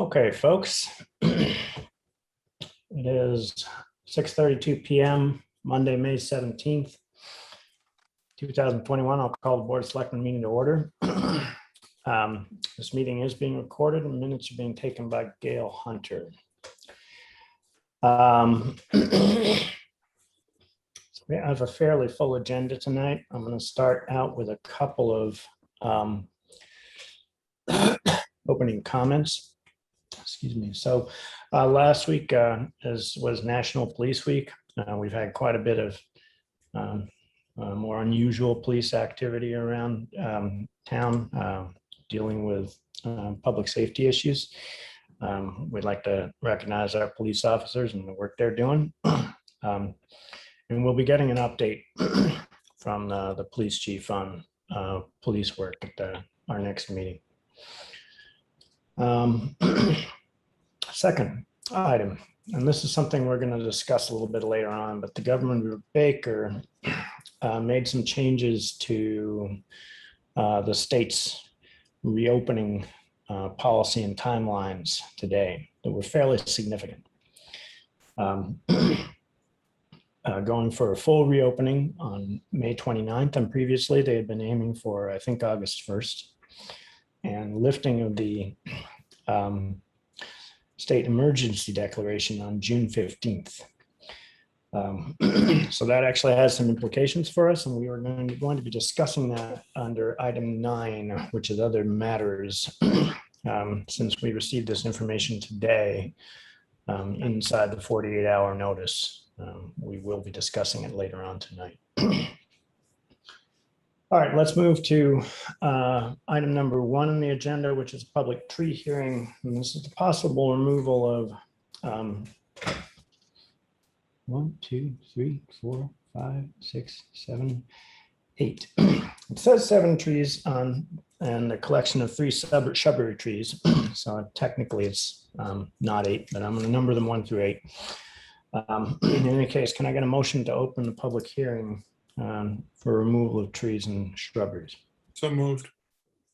Okay, folks, it is 6:32 p.m. Monday, May 17th, 2021. I'll call the Board of Selectmen meeting to order. This meeting is being recorded and minutes are being taken by Gail Hunter. So we have a fairly full agenda tonight. I'm going to start out with a couple of opening comments. Excuse me. So last week was National Police Week. We've had quite a bit of more unusual police activity around town dealing with public safety issues. We'd like to recognize our police officers and the work they're doing. And we'll be getting an update from the police chief on police work at our next meeting. Second item, and this is something we're going to discuss a little bit later on, but the government of Baker made some changes to the state's reopening policy and timelines today that were fairly significant. Going for a full reopening on May 29th, and previously they had been aiming for, I think, August 1st, and lifting of the state emergency declaration on June 15th. So that actually has some implications for us, and we are going to be discussing that under item 9, which is other matters. Since we received this information today inside the 48-hour notice, we will be discussing it later on tonight. All right, let's move to item number 1 on the agenda, which is a public tree hearing. And this is the possible removal of 1, 2, 3, 4, 5, 6, 7, 8. It says 7 trees on and a collection of 3 shrubbery trees. So technically it's not 8, but I'm going to number them 1 through 8. In any case, can I get a motion to open the public hearing for removal of trees and shrubberies? So moved.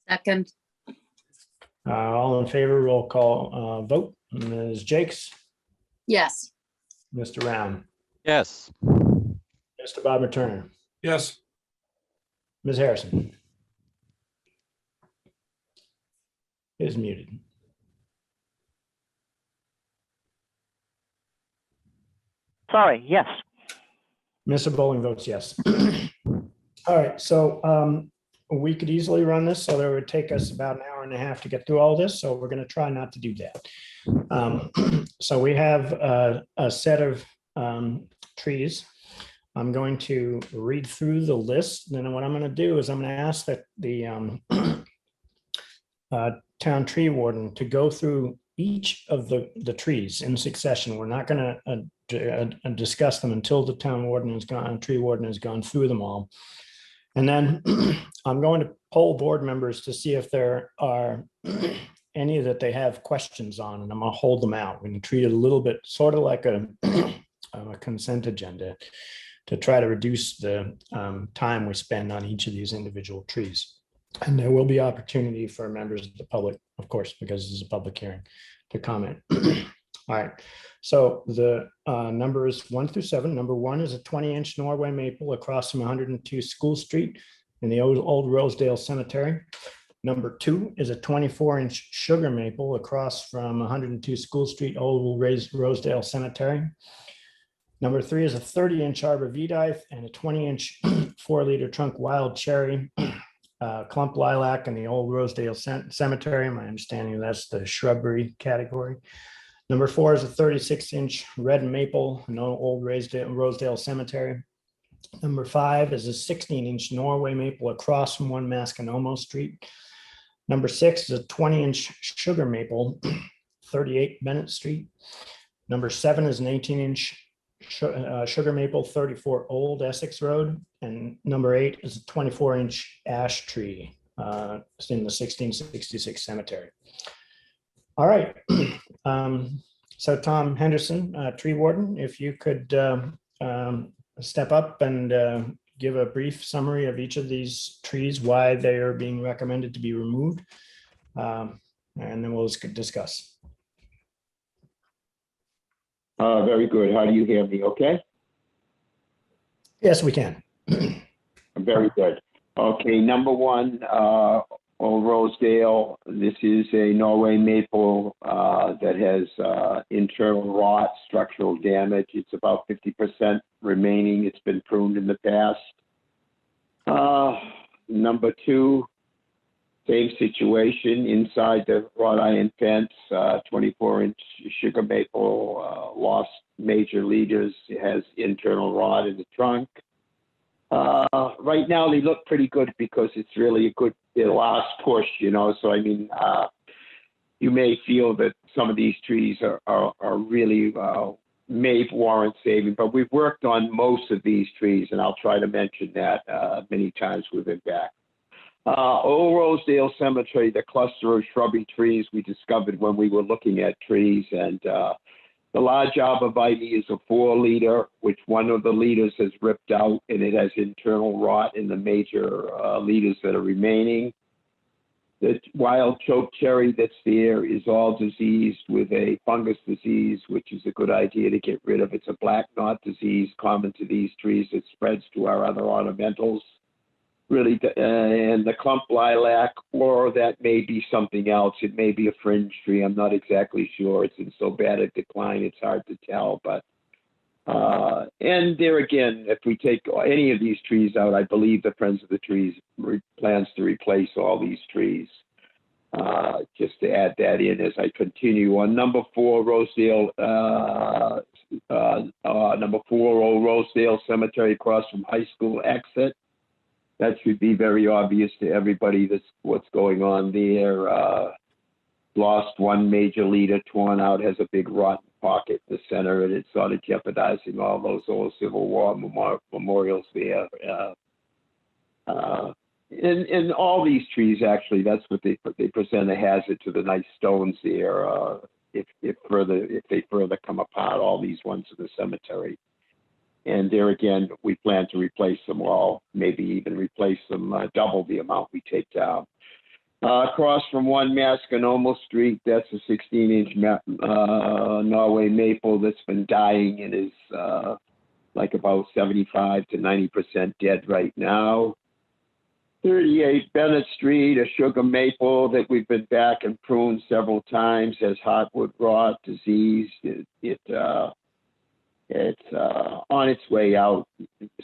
Second. All in favor, roll call vote. Ms. Jakes, Yes. Mr. Round, Yes. Mr. Bob Turner, Yes. Ms. Harrison is muted. Sorry, yes. Mr. Bowling votes yes. All right, so we could easily run this, so it would take us about an hour and a half to get through all this, so we're going to try not to do that. So we have a set of trees. I'm going to read through the list. Then what I'm going to do is I'm going to ask that the town tree warden to go through each of the trees in succession. We're not going to discuss them until the town warden has gone, tree warden has gone through them all. And then I'm going to poll board members to see if there are any that they have questions on, and I'm going to hold them out. We're going to treat it a little bit sort of like a consent agenda to try to reduce the time we spend on each of these individual trees. And there will be opportunity for members of the public, of course, because this is a public hearing, to comment. All right, so the numbers 1 through 7. Number 1 is a 20-inch Norway maple across from 102 School Street in the old Rosedale Cemetery. Number 2 is a 24-inch sugar maple across from 102 School Street, old Rosedale Cemetery. Number 3 is a 30-inch arborvitae and a 20-inch 4-liter trunk wild cherry clump lilac in the old Rosedale Cemetery. My understanding that's the shrubbery category. Number 4 is a 36-inch red maple in old Rosedale Cemetery. Number 5 is a 16-inch Norway maple across from 1 Masconomo Street. Number 6 is a 20-inch sugar maple, 38 Bennett Street. Number 7 is an 18-inch sugar maple, 34 Old Essex Road. And number 8 is a 24-inch ash tree in the 1666 cemetery. All right. So Tom Henderson, tree warden, if you could step up and give a brief summary of each of these trees, why they are being recommended to be removed, and then we'll discuss. Very good. How do you hear me? Okay? Yes, we can. Very good. Okay, number one, Old Rosedale. This is a Norway maple that has internal rot, structural damage. It's about 50% remaining. It's been pruned in the past. Number two, same situation inside the wrought iron fence, 24-inch sugar maple, lost major leaders. It has internal rot in the trunk. Right now they look pretty good because it's really a good last push, you know. So I mean, you may feel that some of these trees are really may warrant saving, but we've worked on most of these trees, and I'll try to mention that many times we've been back. Old Rosedale Cemetery, the cluster of shrubby trees we discovered when we were looking at trees, and the large arborvitae is a 4-leader, which one of the leaders has ripped out, and it has internal rot in the major leaders that are remaining. The wild choke cherry that's there is all diseased with a fungus disease, which is a good idea to get rid of. It's a black knot disease common to these trees. It spreads to our other ornamentals. Really, and the clump lilac, or that may be something else. It may be a fringe tree. I'm not exactly sure. It's in so bad a decline, it's hard to tell. But and there again, if we take any of these trees out, I believe the Friends of the Trees plans to replace all these trees. Just to add that in as I continue on number 4, Rosedale. Number 4, Old Rosedale Cemetery across from high school exit. That should be very obvious to everybody that's what's going on there. Lost one major leader, torn out, has a big rotten pocket in the center, and it's sort of jeopardizing all those old Civil War memorials there. And all these trees, actually, that's what they present a hazard to the nice stones there. If they further come apart, all these ones in the cemetery. And there again, we plan to replace them all, maybe even replace them double the amount we take down. Across from 1 Masconomo Street, that's a 16-inch Norway maple that's been dying and is like about 75 to 90% dead right now. 38 Bennett Street, a sugar maple that we've been back and pruned several times, has heartwood rot disease. It's on its way out,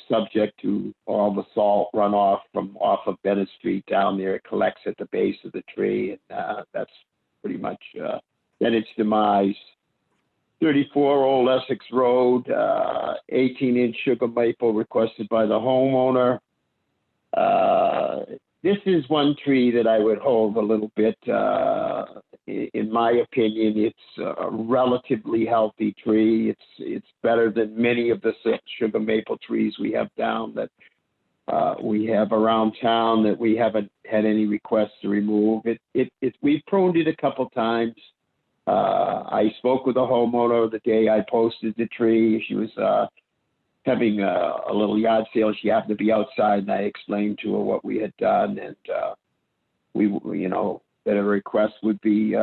subject to all the salt runoff from off of Bennett Street down there. It collects at the base of the tree, and that's pretty much then its demise. 34 Old Essex Road, 18-inch sugar maple requested by the homeowner. This is one tree that I would hold a little bit. In my opinion, it's a relatively healthy tree. It's better than many of the sugar maple trees we have down that we have around town that we haven't had any requests to remove. We've pruned it a couple times. I spoke with the homeowner the day I posted the tree. She was having a little yard sale. She happened to be outside, and I explained to her what we had done, and that a request would be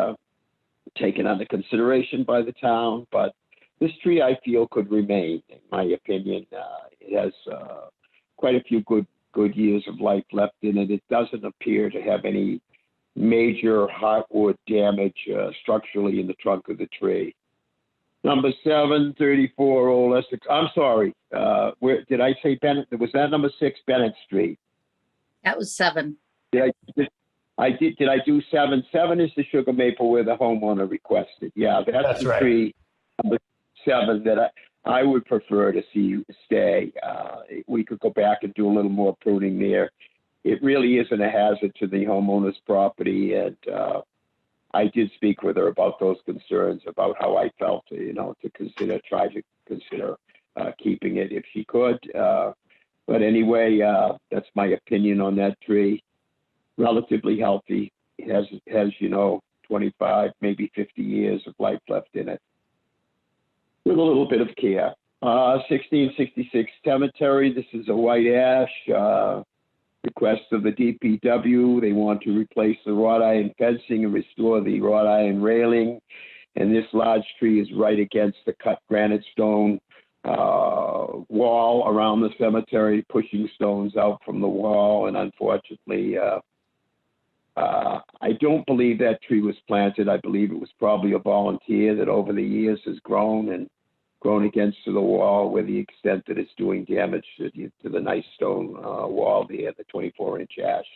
taken under consideration by the town. But this tree, I feel, could remain. In my opinion, it has quite a few good years of life left in it. It doesn't appear to have any major heartwood damage structurally in the trunk of the tree. Number 7, 34 Old Essex. I'm sorry. Where did I say Bennett? Was that number 6 Bennett Street? That was 7. Did I do 7? 7 is the sugar maple where the homeowner requested. Yeah, that's the right. Tree. Number 7 that I would prefer to see stay. We could go back and do a little more pruning there. It really isn't a hazard to the homeowner's property, and I did speak with her about those concerns, about how I felt, to try to consider keeping it if she could. But anyway, that's my opinion on that tree. Relatively healthy. It has 25, maybe 50 years of life left in it, with a little bit of care. 1666 Cemetery. This is a white ash. Request of the DPW. They want to replace the wrought iron fencing and restore the wrought iron railing. And this large tree is right against the cut granite stone wall around the cemetery, pushing stones out from the wall. And unfortunately, I don't believe that tree was planted. I believe it was probably a volunteer that over the years has grown against the wall, with the extent that it's doing damage to the nice stone wall there, the 24-inch ash.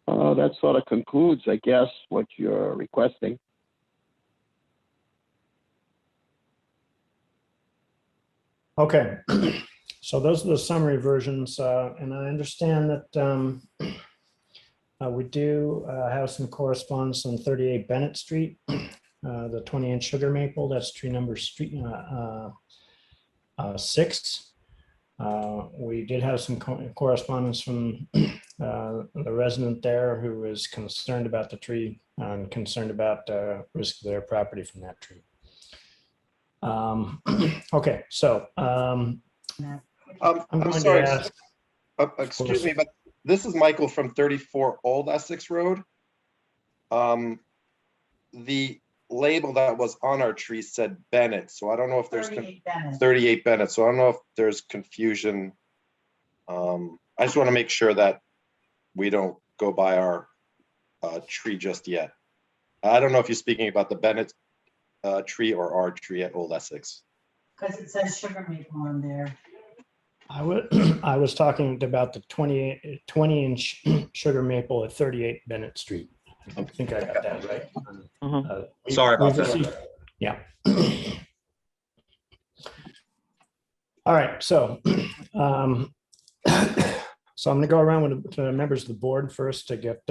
That sort of concludes, I guess, what you're requesting. Okay, so those are the summary versions, and I understand that we do have some correspondence on 38 Bennett Street, the 20-inch sugar maple. That's tree number 6. We did have some correspondence from the resident there who was concerned about the tree and concerned about risk of their property from that tree. Okay, so I'm going sorry. to ask. Excuse me, but this is Michael from 34 Old Essex Road. The label that was on our tree said Bennett, so I don't know if there's 38 Bennett. So I don't know if there's confusion. I just want to make sure that we don't go by our tree just yet. I don't know if you're speaking about the Bennett tree or our tree at Old Essex. Because it says sugar maple on there. I was talking about the 20-inch sugar maple at 38 Bennett Street. I think I got that right. Sorry about that. Yeah. All right, so I'm going to go around with the members of the board first to get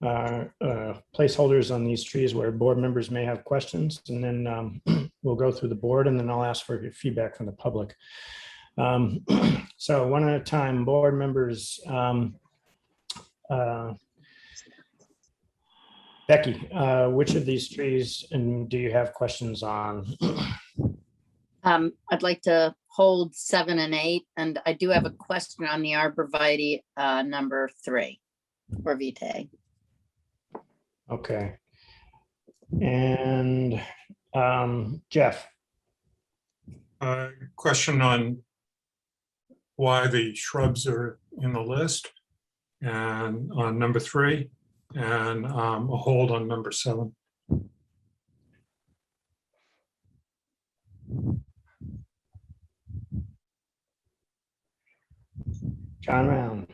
placeholders on these trees where board members may have questions, and then we'll go through the board, and then I'll ask for feedback from the public. So one at a time, board members. Becky, which of these trees do you have questions on? I'd like to hold 7 and 8, and I do have a question on the arborvitae number 3 or vitae. Okay. And Jeff? Question on why the shrubs are in the list, and on number 3, and a hold on number 7. John Round.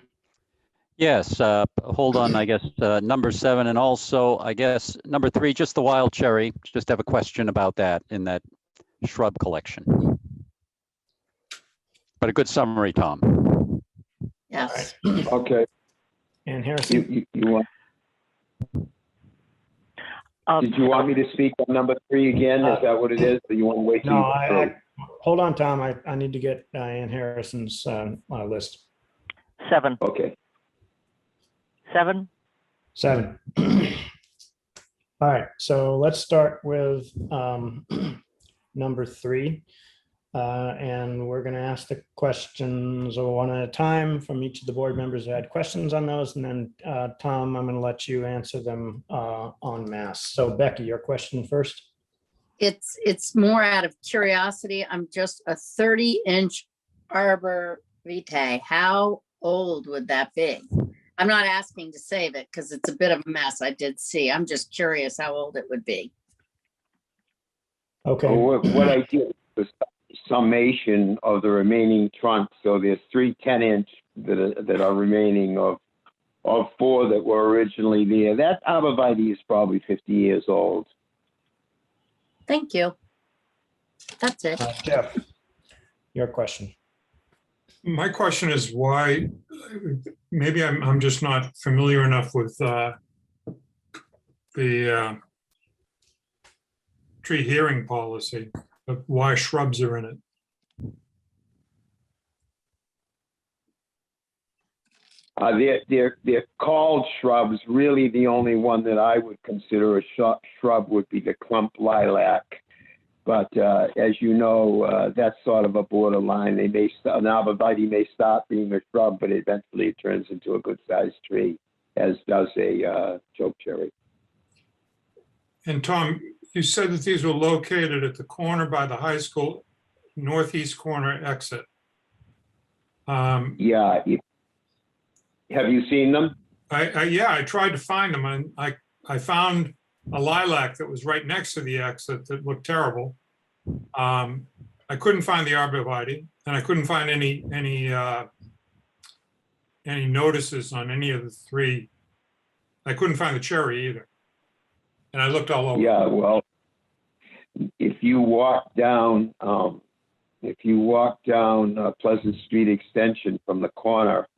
Yes, hold on, I guess, number 7, and also, I guess, number 3, just the wild cherry. Just have a question about that in that shrub collection. But a good summary, Tom. Yes. Okay. And Harrison? You want? Did you want me to speak on number 3 again? Is that what it is? Or you want to wait? No, hold on, Tom. I need to get Ann Harrison's list. 7. Okay. 7. 7. All right, so let's start with number 3. And we're going to ask the questions one at a time from each of the board members who had questions on those. And then Tom, I'm going to let you answer them en masse. So Becky, your question first. It's more out of curiosity. I'm just a 30-inch arbor vitae. How old would that be? I'm not asking to save it because it's a bit of a mess. I did see. I'm just curious how old it would be. Okay. Well, what I did was summation of the remaining trunks. So there's 3 10-inch that are remaining of 4 that were originally there. That arborvitae is probably 50 years old. Thank you. That's it. Jeff, your question. My question is why, maybe I'm just not familiar enough with the tree hearing policy, but why shrubs are in it. They're called shrubs. Really, the only one that I would consider a shrub would be the clump lilac. But as you know, that's sort of a borderline. An arborvitae may start being a shrub, but eventually it turns into a good-sized tree, as does a choke cherry. And Tom, You said that these were located at the corner by the high school, northeast corner exit. Yeah. Have you seen them? Yeah, I tried to find them, and I found a lilac that was right next to the exit that looked terrible. I couldn't find the arborvitae, and I couldn't find any notices on any of the three. I couldn't find the cherry either, and I looked all over. Yeah, well, if you walk down Pleasant Street Extension from the corner,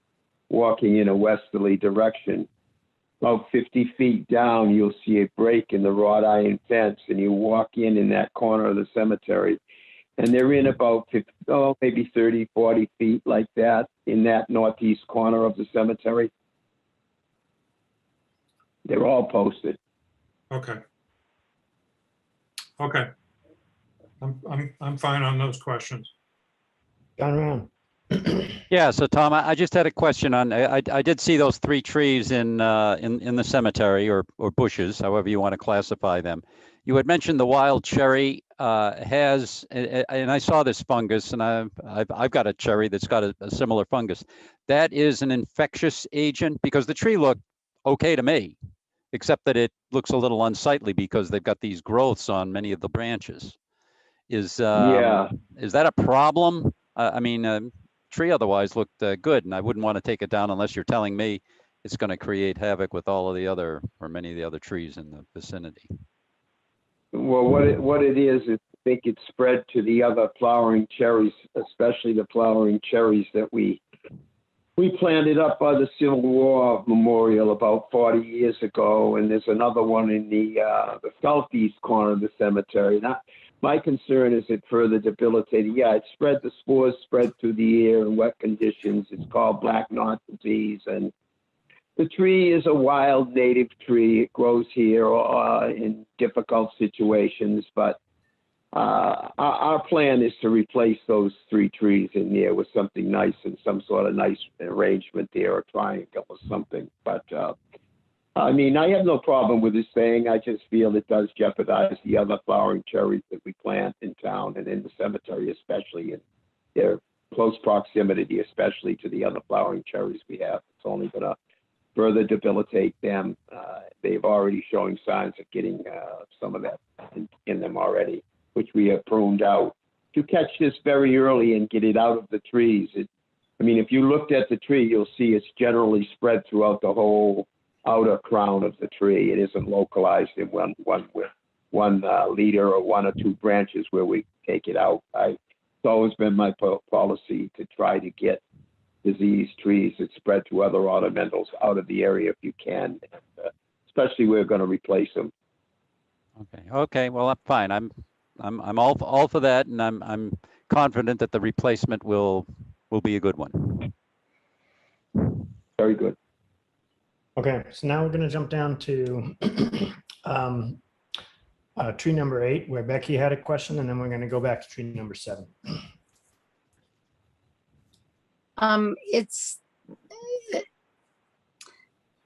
walking in a westerly direction, about 50 feet down, you'll see a break in the wrought iron fence, and you walk in that corner of the cemetery, and they're in about 50, maybe 30, 40 feet like that in that northeast corner of the cemetery. They're all posted. Okay. Okay. I'm fine on those questions. John Round. Yeah, so Tom, I just had a question on, I did see those three trees in the cemetery or bushes, however you want to classify them. You had mentioned the wild cherry has, and I saw this fungus, and I've got a cherry that's got a similar fungus. That is an infectious agent, because the tree looked okay to me, except that it looks a little unsightly because they've got these growths on many of the branches. Is that a problem? I mean, tree otherwise looked good, and I wouldn't want to take it down unless you're telling me it's going to create havoc with all of the other, or many of the other trees in the vicinity. Well, what it is, I think it's spread to the other flowering cherries, especially the flowering cherries that we planted up by the Civil War Memorial about 40 years ago, and there's another one in the southeast corner of the cemetery. My concern is it further debilitated. Yeah, the spores spread through the air in wet conditions. It's called black knot disease, and the tree is a wild native tree. It grows here in difficult situations, but our plan is to replace those three trees in there with something nice and some sort of nice arrangement there, or triangle or something. But I mean, I have no problem with this thing. I just feel it does jeopardize the other flowering cherries that we plant in town and in the cemetery, especially in their close proximity, especially to the other flowering cherries we have. It's only going to further debilitate them. They've already showing signs of getting some of that in them already, which we have pruned out. To catch this very early and get it out of the trees, I mean, if you looked at the tree, you'll see it's generally spread throughout the whole outer crown of the tree. It isn't localized in one leader or one or two branches where we take it out. It's always been my policy to try to get diseased trees that spread to other ornamentals out of the area if you can, especially we're going to replace them. Okay. Well, I'm fine. I'm all for that, and I'm confident that the replacement will be a good one. Very good. Okay, so now we're going to jump down to tree number 8, where Becky had a question, and then we're going to go back to tree number 7.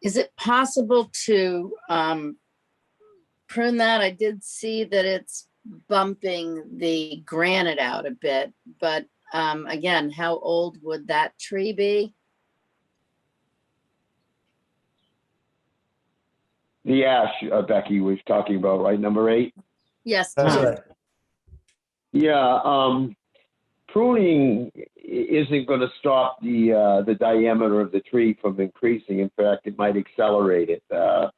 Is it possible to prune that? I did see that it's bumping the granite out a bit, but again, how old would that tree be? The ash, Becky was talking about, right? Number 8? Yes, That's Tom. right. Yeah, pruning isn't going to stop the diameter of the tree from increasing. In fact, it might accelerate it. Okay.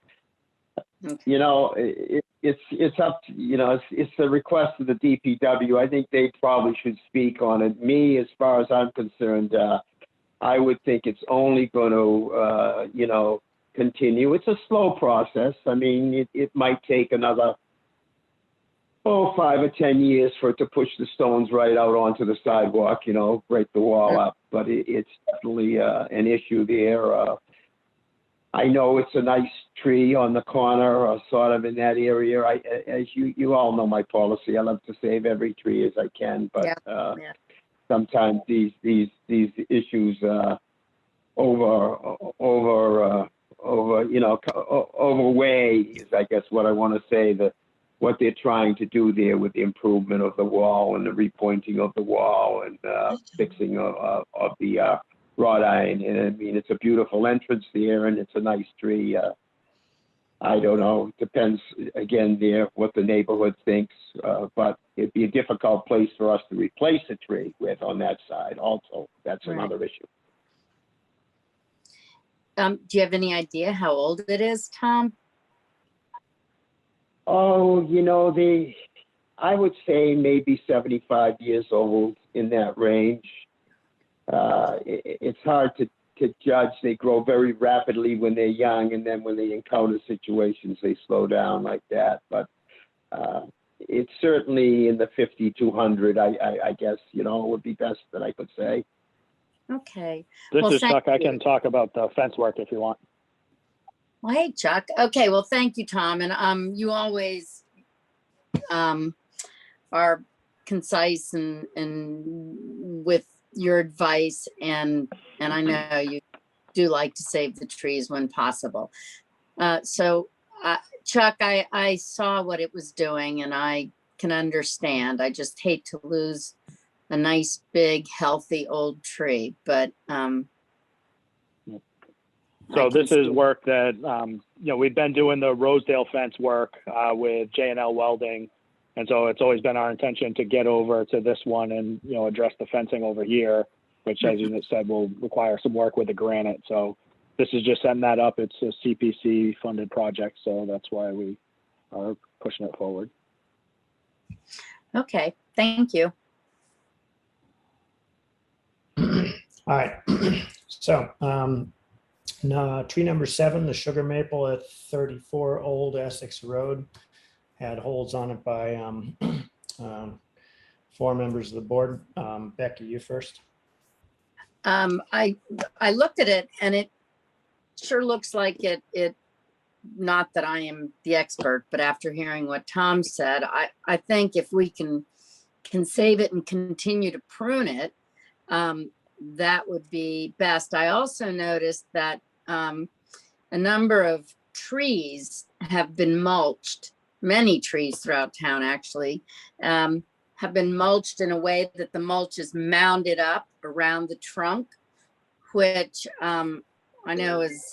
You know, it's up to, you know, it's the request of the DPW. I think they probably should speak on it. Me, as far as I'm concerned, I would think it's only going to, you know, continue. It's a slow process. I mean, it might take another 5 or 10 years for it to push the stones right out onto the sidewalk, you know, break the wall up. But it's definitely an issue there. I know it's a nice tree on the corner, sort of in that area. As you all know my policy, I love to save every tree as I can, but sometimes these issues overweigh, is I guess what I want to say, the what they're trying to do there with the improvement of the wall and the repointing of the wall and fixing of the wrought iron. And I mean, it's a beautiful entrance there, and it's a nice tree. I don't know. Depends again there what the neighborhood thinks, but it'd be a difficult place for us to replace a tree with on that side. Also, that's Right. another issue. Do you have any idea how old it is, Tom? Oh, you know, I would say maybe 75 years old, in that range. It's hard to judge. They grow very rapidly when they're young, and then when they encounter situations, they slow down like that. But it's certainly in the 50 to 100, I guess, you know, would be best that I could say. Okay. This Well, is thank Chuck. I you. can talk about the fence work if you want. Well, hey, Chuck. Okay, well, thank you, Tom. And you always are concise and with your advice, and I know you do like to save the trees when possible. So, Chuck, I saw what it was doing, and I can understand. I just hate to lose a nice, big, healthy old tree, but So this is work that, you know, we've been doing the Rosedale fence work with J&L Welding. And so it's always been our intention to get over to this one and, you know, address the fencing over here, which, as you said, will require some work with the granite. So this is just setting that up. It's a CPC funded project. So that's why we are pushing it forward. Okay, thank you. All right. So tree number 7, the sugar maple at 34 Old Essex Road, had holes on it by 4 members of the board. Becky, you first. I looked at it, and it sure looks like it, not that I am the expert, but after hearing what Tom said, I think if we can save it and continue to prune it, that would be best. I also noticed that a number of trees have been mulched. Many trees throughout town actually have been mulched in a way that the mulch is mounded up around the trunk, which I know is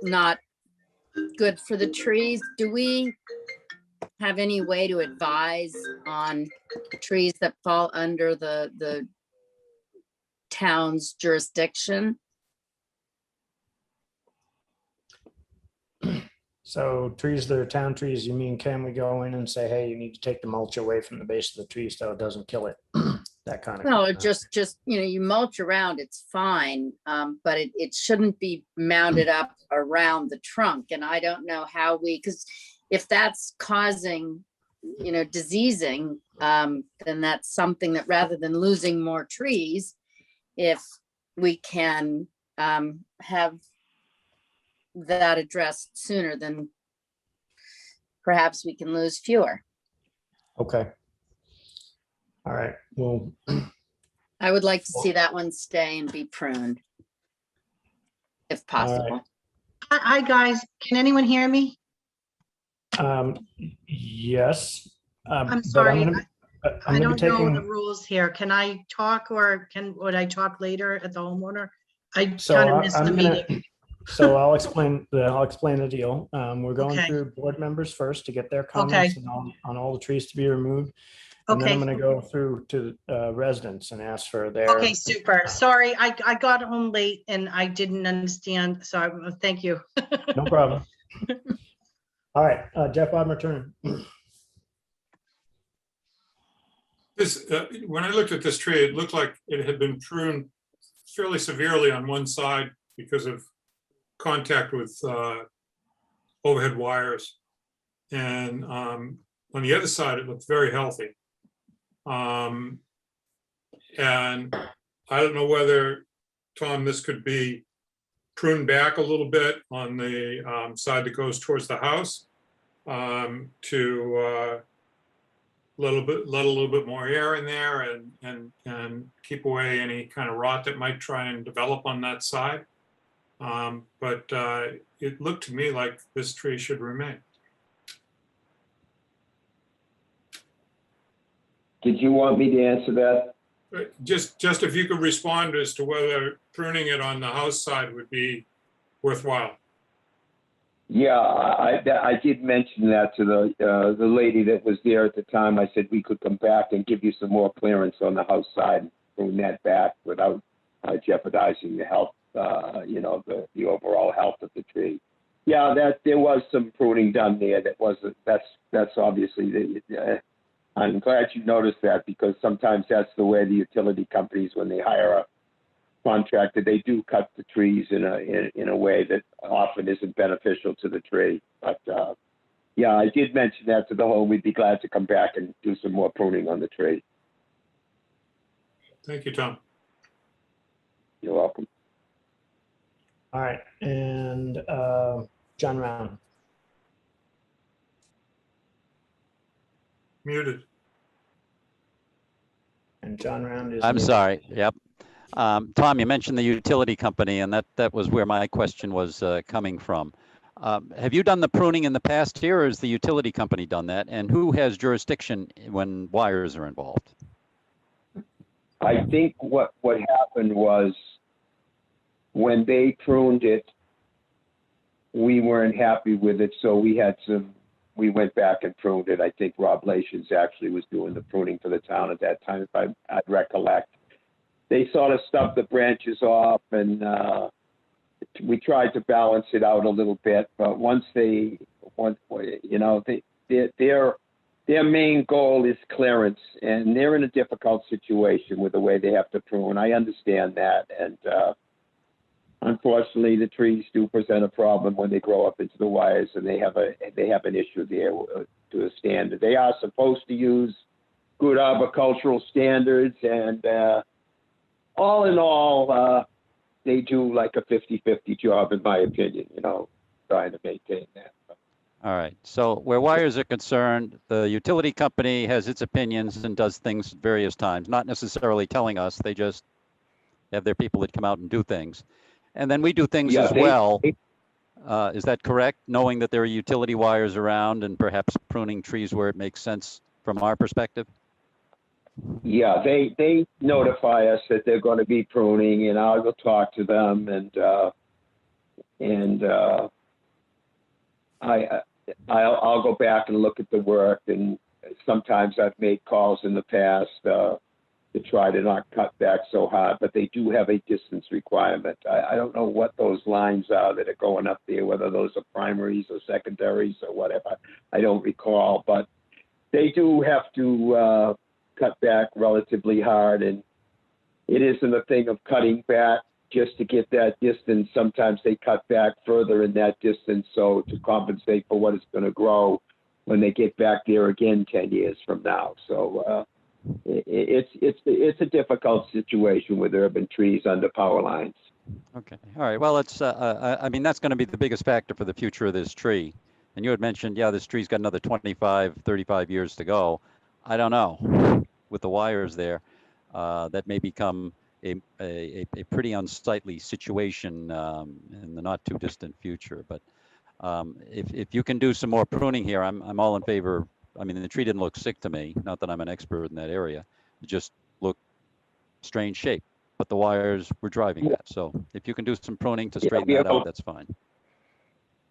not good for the trees. Do we have any way to advise on trees that fall under the town's jurisdiction? So trees that are town trees, you mean, can we go in and say, hey, you need to take the mulch away from the base of the tree so it doesn't kill it? That kind of. No, just, you know, you mulch around, it's fine. But it shouldn't be mounded up around the trunk. And I don't know how because if that's causing, you know, diseasing, then that's something that rather than losing more trees, if we can have that addressed sooner, then perhaps we can lose fewer. Okay. All right. Well, I would like to see that one stay and be pruned, if possible. Hi, guys. Can anyone hear me? yes. I'm but sorry. I'm I gonna be don't know the taking. rules here. Can I talk, or would I talk later at the homeowner? I So kind of missed the I'm meeting. gonna. So I'll explain the deal. We're going Okay. through board members first to get their comments on all the trees to be removed. And then I'm Okay. going to go through to residents and ask for their. Okay, super. Sorry, I got home late and I didn't understand. So thank you. No problem. All right, Jeff, I'm returning. This, when I looked at this tree, it looked like it had been pruned fairly severely on one side because of contact with overhead wires. And on the other side, it looked very healthy. And I don't know whether, Tom, this could be pruned back a little bit on the side that goes towards the house to let a little bit more air in there and keep away any kind of rot that might try and develop on that side. But it looked to me like this tree should remain. Did you want me to answer that? Just if you could respond as to whether pruning it on the house side would be worthwhile. Yeah, I did mention that to the lady that was there at the time. I said we could come back and give you some more clearance on the house side and prune that back without jeopardizing the health, the overall health of the tree. Yeah, there was some pruning done there. That's obviously I'm glad you noticed that, because sometimes that's the way the utility companies, when they hire a contractor, they do cut the trees in a way that often isn't beneficial to the tree. But yeah, I did mention that to the home. We'd be glad to come back and do some more pruning on the tree. Thank you, Tom. You're welcome. All right, and John Round. Muted. And John Round is. I'm muted. sorry. Yep. Tom, you mentioned the utility company, and that was where my question was coming from. Have you done the pruning in the past here, or has the utility company done that? And who has jurisdiction when wires are involved? I think what happened was when they pruned it, we weren't happy with it, so we went back and pruned it. I think Rob Lations actually was doing the pruning for the town at that time, if I recollect. They sort of stubbed the branches off, and we tried to balance it out a little bit. But their main goal is clearance, and they're in a difficult situation with the way they have to prune. I understand that, and unfortunately, the trees do present a problem when they grow up into the wires, and they have an issue there to a standard. They are supposed to use good arboricultural standards, and all in all, they do like a 50-50 job, in my opinion, trying to maintain that. All right. So where wires are concerned, the utility company has its opinions and does things various times, not necessarily telling us. They just have their people that come out and do things. And then we do things as well. Is that correct? Knowing that there are utility wires around and perhaps pruning trees where it makes sense from our perspective? Yeah, they notify us that they're going to be pruning, and I'll go talk to them, and I'll go back and look at the work. And sometimes I've made calls in the past to try to not cut back so hard, but they do have a distance requirement. I don't know what those lines are that are going up there, whether those are primaries or secondaries or whatever. I don't recall, but they do have to cut back relatively hard, and it isn't a thing of cutting back just to get that distance. Sometimes they cut back further in that distance so to compensate for what is going to grow when they get back there again 10 years from now. So it's a difficult situation with urban trees under power lines. Okay. All right. Well, it's I mean, that's going to be the biggest factor for the future of this tree. And you had mentioned, yeah, this tree's got another 25, 35 years to go. I don't know. With the wires there, that may become a pretty unsightly situation in the not too distant future. But if you can do some more pruning here, I'm all in favor. I mean, the tree didn't look sick to me. Not that I'm an expert in that area. It just looked strange shape. But the wires were driving that. So if you can do some pruning to straighten that out, that's fine.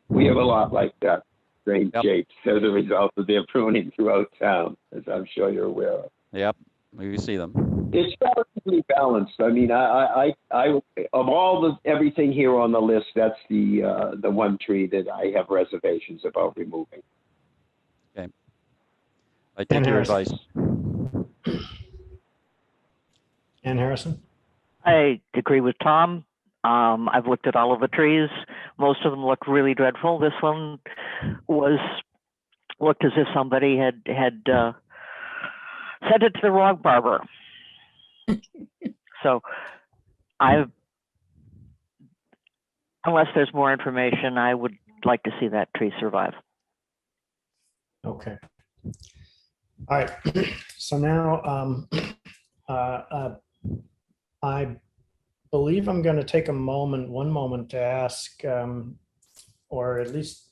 We have a lot like that, strange shapes as a result of their pruning throughout town, as I'm sure you're aware of. Yep, we see them. It's relatively balanced. I mean, I of all everything here on the list, that's the one tree that I have reservations about removing. Okay, I take your advice. Ann Harrison? I agree with Tom. I've looked at all of the trees. Most of them look really dreadful. This one looked as if somebody had sent it to the wrong barber. So unless there's more information, I would like to see that tree survive. Okay. All right. So now I believe I'm going to take one moment to ask, or at least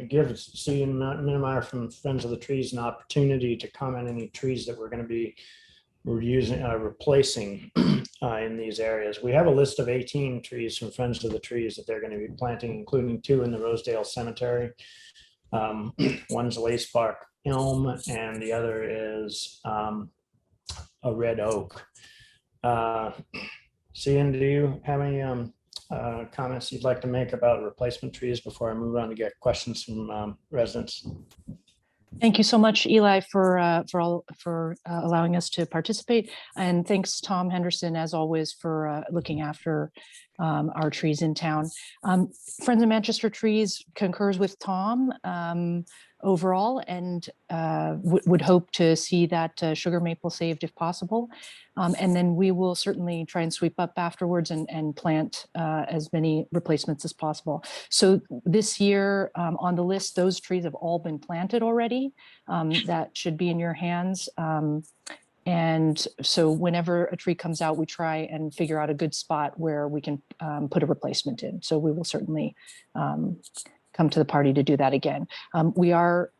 give C and Minnemeyer from Friends of the Trees an opportunity to comment any trees that we're going to be replacing in these areas. We have a list of 18 trees from Friends of the Trees that they're going to be planting, including 2 in the Rosedale Cemetery. One's a lace bark elm, and the other is a red oak. Cian, do you have any comments you'd like to make about replacement trees before I move on to get questions from residents? Thank you so much, Eli, for allowing us to participate, and thanks, Tom Henderson, as always, for looking after our trees in town. Friends of Manchester Trees concurs with Tom overall, and would hope to see that sugar maple saved if possible. And then we will certainly try and sweep up afterwards and plant as many replacements as possible. So this year on the list, those trees have all been planted already. That should be in your hands. And so whenever a tree comes out, we try and figure out a good spot where we can put a replacement in. So we will certainly come to the party to do that again. We are,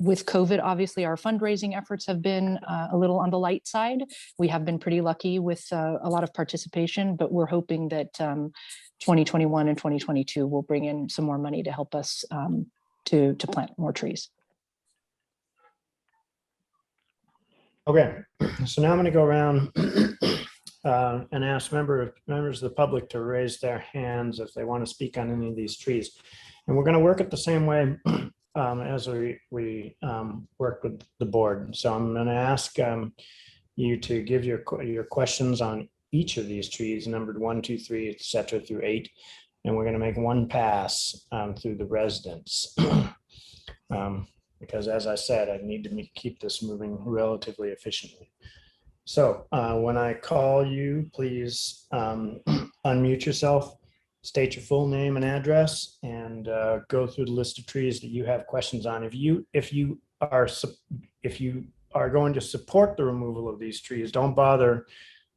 with COVID, obviously our fundraising efforts have been a little on the light side. We have been pretty lucky with a lot of participation, but we're hoping that 2021 and 2022 will bring in some more money to help us to plant more trees. Okay, so now I'm going to go around and ask members of the public to raise their hands if they want to speak on any of these trees. And we're going to work it the same way as we work with the board. So I'm going to ask you to give your questions on each of these trees, numbered 1, 2, 3, etc. through 8. And we're going to make one pass through the residents. Because as I said, I need to keep this moving relatively efficiently. So when I call you, please unmute yourself, state your full name and address, and go through the list of trees that you have questions on. If you are going to support the removal of these trees, don't bother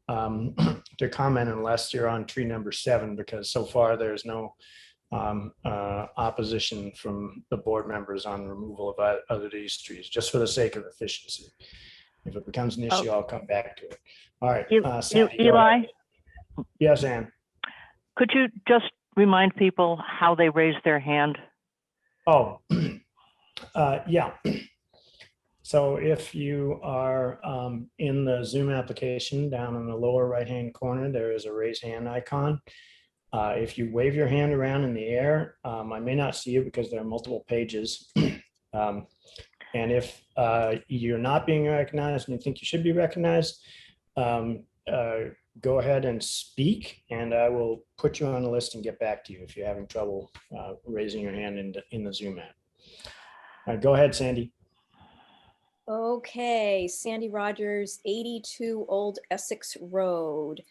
to comment unless you're on tree number 7, because so far there's no opposition from the board members on removal of other these trees, just for the sake of efficiency. If it becomes an issue, I'll come back to it. All right, Sandy, Eli, yes, Ann. could you just remind people how they raise their hand? Oh, yeah. So if you are in the Zoom application, down in the lower right-hand corner, there is a raise hand icon. If you wave your hand around in the air, I may not see you because there are multiple pages. And if you're not being recognized and you think you should be recognized, go ahead and speak, and I will put you on the list and get back to you if you're having trouble raising your hand in the Zoom app. All right, go ahead, Sandy. Okay, Sandy Rogers, 82 Old Essex Road.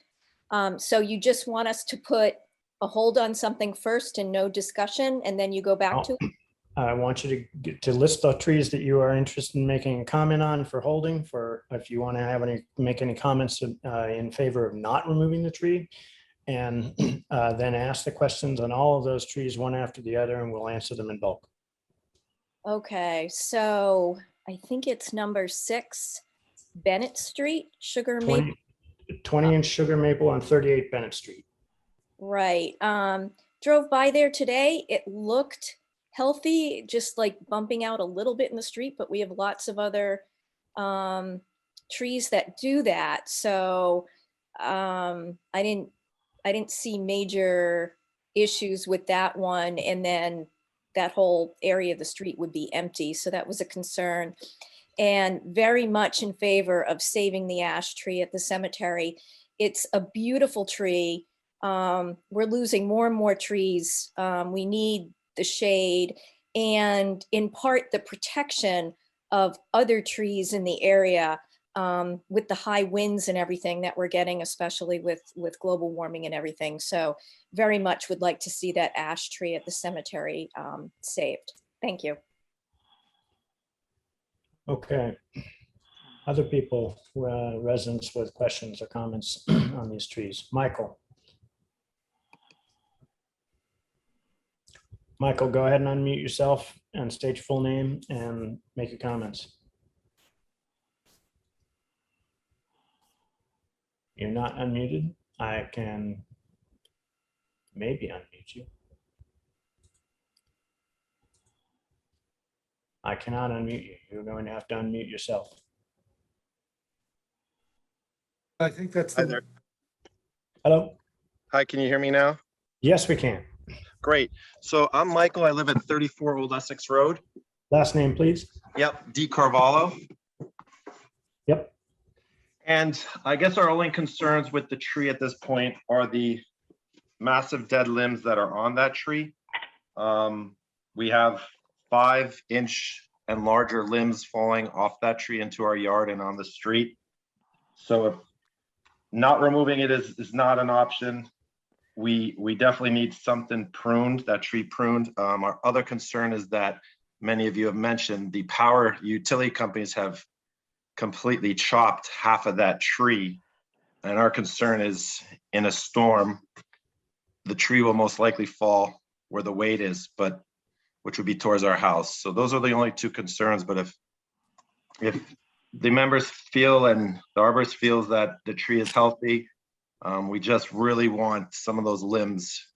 So you just want us to put a hold on something first and no discussion, and then you go back to it? I want you to list the trees that you are interested in making a comment on for holding, for if you want to make any comments in favor of not removing the tree, and then ask the questions on all of those trees one after the other, and we'll answer them in bulk. Okay, so I think it's number 6, Bennett Street, Sugar Maple. 20-inch sugar maple on 38 Bennett Street. Right. Drove by there today. It looked healthy, just like bumping out a little bit in the street, but we have lots of other trees that do that. So I didn't see major issues with that one. And then that whole area of the street would be empty. So that was a concern. And very much in favor of saving the ash tree at the cemetery. It's a beautiful tree. We're losing more and more trees. We need the shade and in part the protection of other trees in the area with the high winds and everything that we're getting, especially with global warming and everything. So very much would like to see that ash tree at the cemetery saved. Thank you. Okay. Other people, residents with questions or comments on these trees. Michael. Michael, go ahead and unmute yourself and state your full name and make your comments. You're not unmuted. I can maybe unmute you. I cannot unmute you. You're going to have to unmute yourself. I think that's Hi the, there. Hello? Hi, can you hear me now? Yes, we can. Great. So I'm Michael. I live at 34 Old Essex Road. Last name, please. Yep, D Carvalho. Yep. And I guess our only concerns with the tree at this point are the massive dead limbs that are on that tree. We have 5-inch and larger limbs falling off that tree into our yard and on the street. So if not removing it is not an option, we definitely need something pruned, that tree pruned. Our other concern is that many of you have mentioned the power utility companies have completely chopped half of that tree. And our concern is in a storm, the tree will most likely fall where the weight is, but which would be towards our house. So those are the only two concerns. But if the members feel and the arborist feels that the tree is healthy, we just really want some of those limbs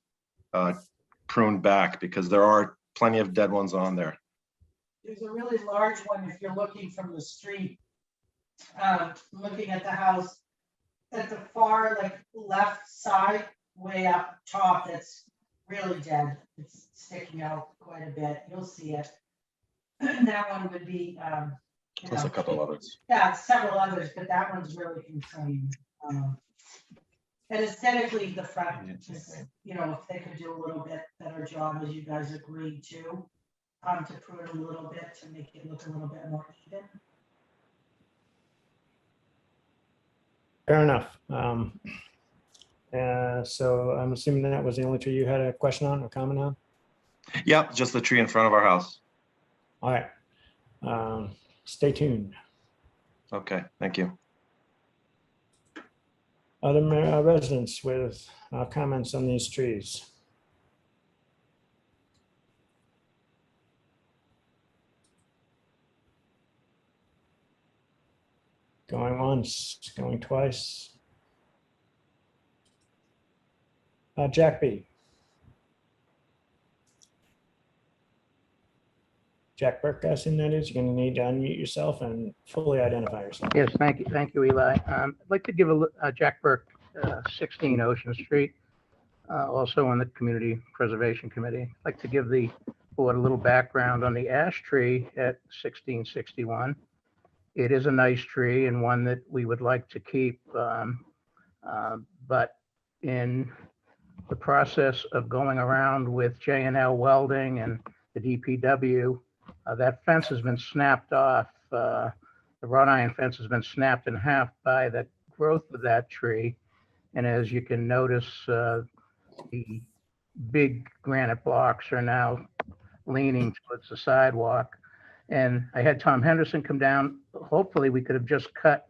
pruned back because there are plenty of dead ones on there. There's a really large one if you're looking from the street, looking at the house, at the far like left side, way up top, that's really dead. It's sticking out quite a bit. You'll see it. That one would be, Plus a couple others. yeah, several others, but that one's really concerning. And aesthetically, the front, you know, if they could do a little bit better job, as you guys agreed to prune a little bit to make it look a little bit more even. Fair enough. So I'm assuming that was the only tree you had a question on or comment on? Yep, just the tree in front of our house. All right. Stay tuned. Okay, thank you. Other residents with comments on these trees? Going once, going twice. Jack B. Jack Burke, I assume that is. You're going to need to unmute yourself and fully identify yourself. Yes, thank you, Eli. I'd like to give a Jack Burke, 16 Ocean Street, also on the Community Preservation Committee. I'd like to give the board a little background on the ash tree at 1661. It is a nice tree and one that we would like to keep, but in the process of going around with J&L Welding and the DPW, that fence has been snapped off. The wrought iron fence has been snapped in half by the growth of that tree. And as you can notice, the big granite blocks are now leaning towards the sidewalk. And I had Tom Henderson come down. Hopefully we could have just cut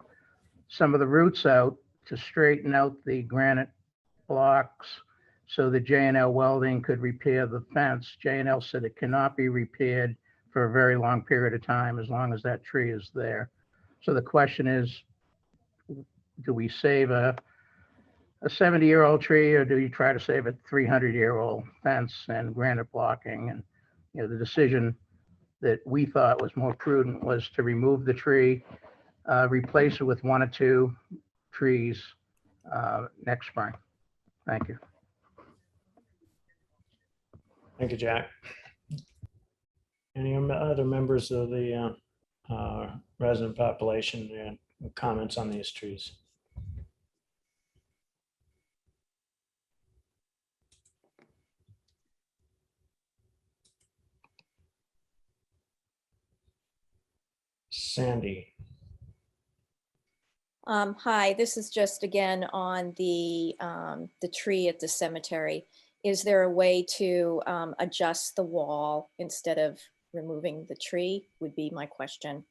some of the roots out to straighten out the granite blocks so that J&L Welding could repair the fence. J&L said it cannot be repaired for a very long period of time as long as that tree is there. So the question is, do we save a 70-year-old tree or do you try to save a 300-year-old fence and granite blocking? And you know, the decision that we thought was more prudent was to remove the tree, replace it with 1 or 2 trees next spring. Thank you. Thank you, Jack. Any other members of the resident population comments on these trees? Sandy. Hi, this is just again on the tree at the cemetery. Is there a way to adjust the wall instead of removing the tree would be my question.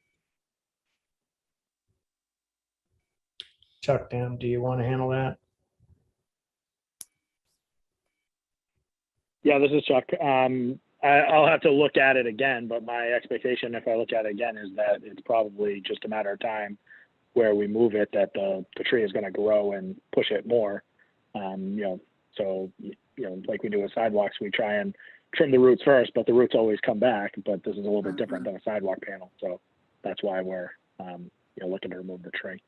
Chuck, Dan, do you want to handle that? Yeah, this is Chuck. I I'll have to look at it again, but my expectation if I look at it again is that it's probably just a matter of time where we move it, that the tree is going to grow and push it more. So, like we do with sidewalks, we try and trim the roots first, but the roots always come back, but this is a little bit different than a sidewalk panel. So that's why we're, looking to remove the tree.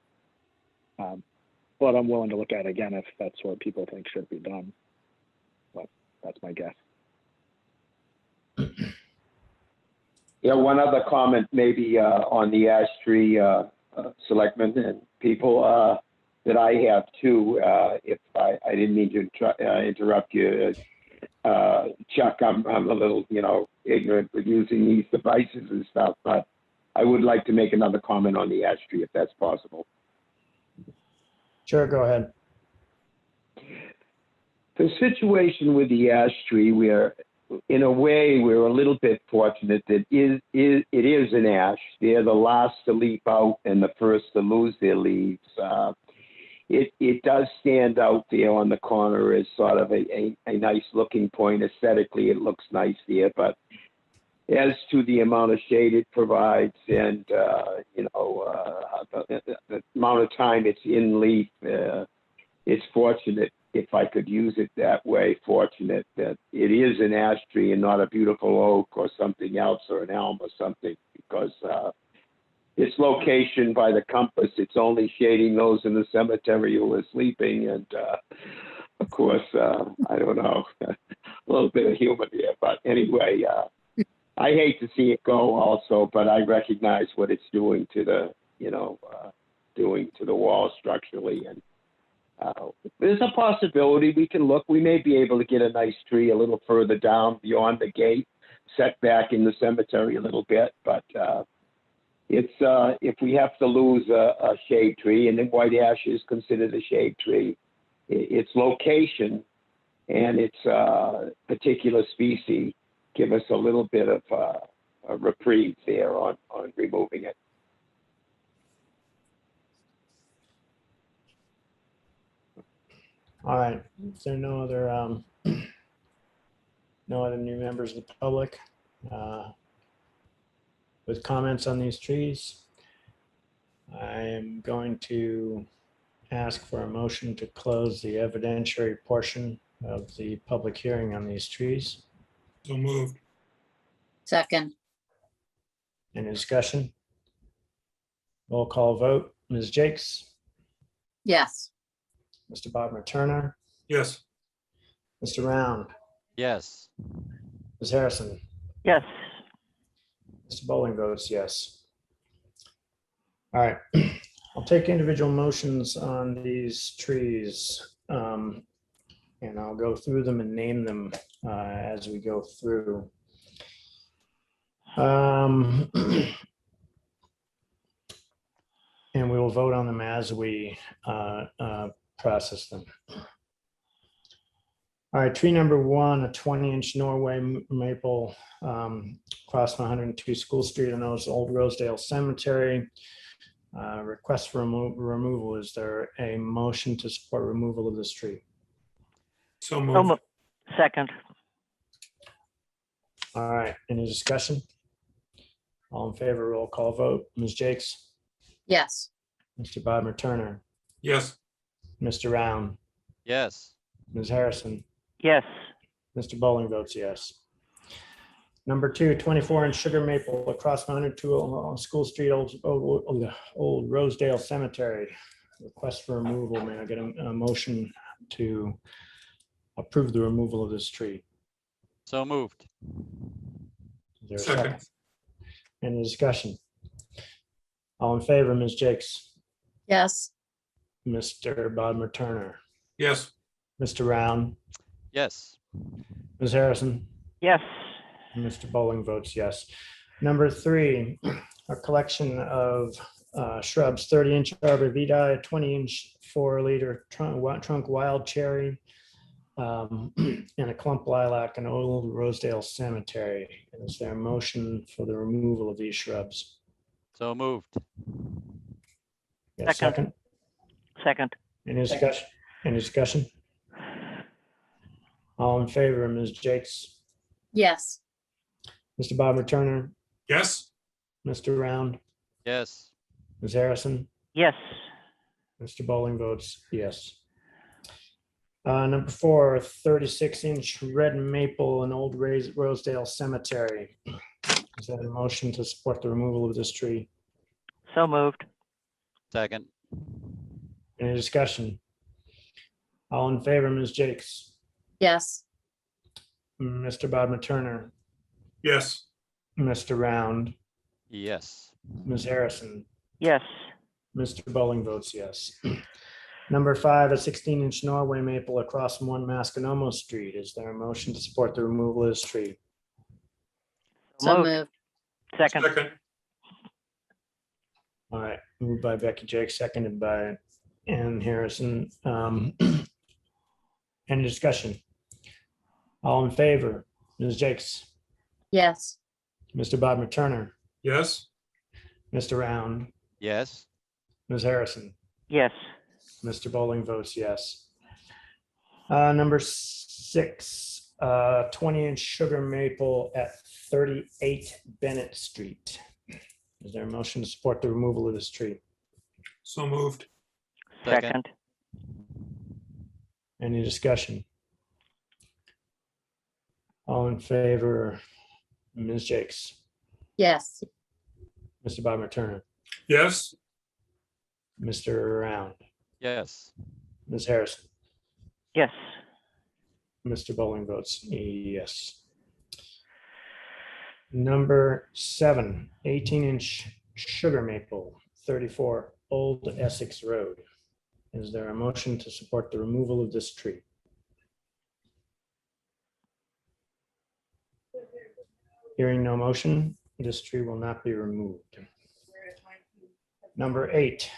But I'm willing to look at it again if that's what people think should be done. But that's my guess. Yeah, one other comment maybe on the ash tree selectmen and people that I have too. If I didn't mean to interrupt you, Chuck, I'm a little ignorant with using these devices and stuff, but I would like to make another comment on the ash tree if that's possible. Sure, go ahead. The situation with the ash tree, in a way, we're a little bit fortunate that it is an ash. They're the last to leaf out and the first to lose their leaves. It does stand out there on the corner as sort of a nice looking point. Aesthetically, it looks nice there, but as to the amount of shade it provides and, the amount of time it's in leaf, it's fortunate, if I could use it that way, fortunate that it is an ash tree and not a beautiful oak or something else or an elm or something, because its location by the compass, it's only shading those in the cemetery who are sleeping. And of course, I don't know, a little bit of humor there, but anyway, I hate to see it go also, but I recognize what it's doing to the, doing to the wall structurally. And there's a possibility we can look. We may be able to get a nice tree a little further down beyond the gate, set back in the cemetery a little bit. But it's if we have to lose a shade tree, and then white ash is considered a shade tree, its location and its particular species give us a little bit of a reprieve there on removing it. All right, is there no other new members of the public with comments on these trees? I am going to ask for a motion to close the evidentiary portion of the public hearing on these trees. So moved. Second, Any discussion? Roll call vote. Ms. Jakes, yes. Mr. Bodmer Turner, Yes. Mr. Round, Yes. Ms. Harrison, Yes. Mr. Bowling votes yes. All right, I'll take individual motions on these trees, and I'll go through them and name them as we go through. And we will vote on them as we process them. All right, tree number 1, a 20-inch Norway maple across from 102 School Street in those Old Rosedale Cemetery. Request for removal. Is there a motion to support removal of this tree? So moved. Second. All right, any discussion? All in favor, roll call vote. Ms. Jakes, Yes. Mr. Bodmer Turner, Yes. Mr. Round, Yes. Ms. Harrison, Yes. Mr. Bowling votes yes. Number 2, 24-inch sugar maple across from 102 School Street, Old Rosedale Cemetery. Request for removal. May I get a motion to approve the removal of this tree? So moved. Is there a Second. second? Any discussion? All in favor, Ms. Jakes, Yes. Mr. Bodmer Turner, Yes. Mr. Round, Yes. Ms. Harrison, Yes. and Mr. Bowling votes yes. Number 3, a collection of shrubs, 30-inch arborvitae, 20-inch 4-liter trunk wild cherry, and a clump lilac in Old Rosedale Cemetery. And is there a motion for the removal of these shrubs? So moved. Yes, Second. second. Any discussion? Any discussion? All in favor, Ms. Jakes, Yes. Mr. Bob Turner, Yes, Mr. Round, Yes. Ms. Harrison, Yes. Mr. Bowling votes yes. Number 4, 36-inch red maple in Old Rosedale Cemetery. Is that a motion to support the removal of this tree? So moved. Second. Any discussion? All in favor, Ms. Jakes, yes, Mr. Bob Turner, yes, Mr. Round, Yes. Ms. Harrison, Yes. Mr. Bowling votes yes. Number 5, a 16-inch Norway maple across from 1 Masconomo Street. Is there a motion to support the removal of this tree? so Moved. moved, Second. second, All right, moved by Becky Jake, seconded by Ann Harrison. Any discussion? All in favor, Ms. Jakes, yes, Mr. Bob Turner, yes, Mr. Round, Yes. Ms. Harrison, Yes. Mr. Bowling votes yes. Number 6, 20-inch sugar maple at 38 Bennett Street. Is there a motion to support the removal of this tree? so moved, Second. Any discussion? All in favor, Ms. Jakes, yes, Mr. Bob Turner, yes, Mr. Round, Yes. Ms. Harrison, Yes. Mr. Bowling votes yes. Number 7, 18-inch sugar maple, 34 Old Essex Road. Is there a motion to support the removal of this tree? Hearing no motion, this tree will not be removed. Number 8,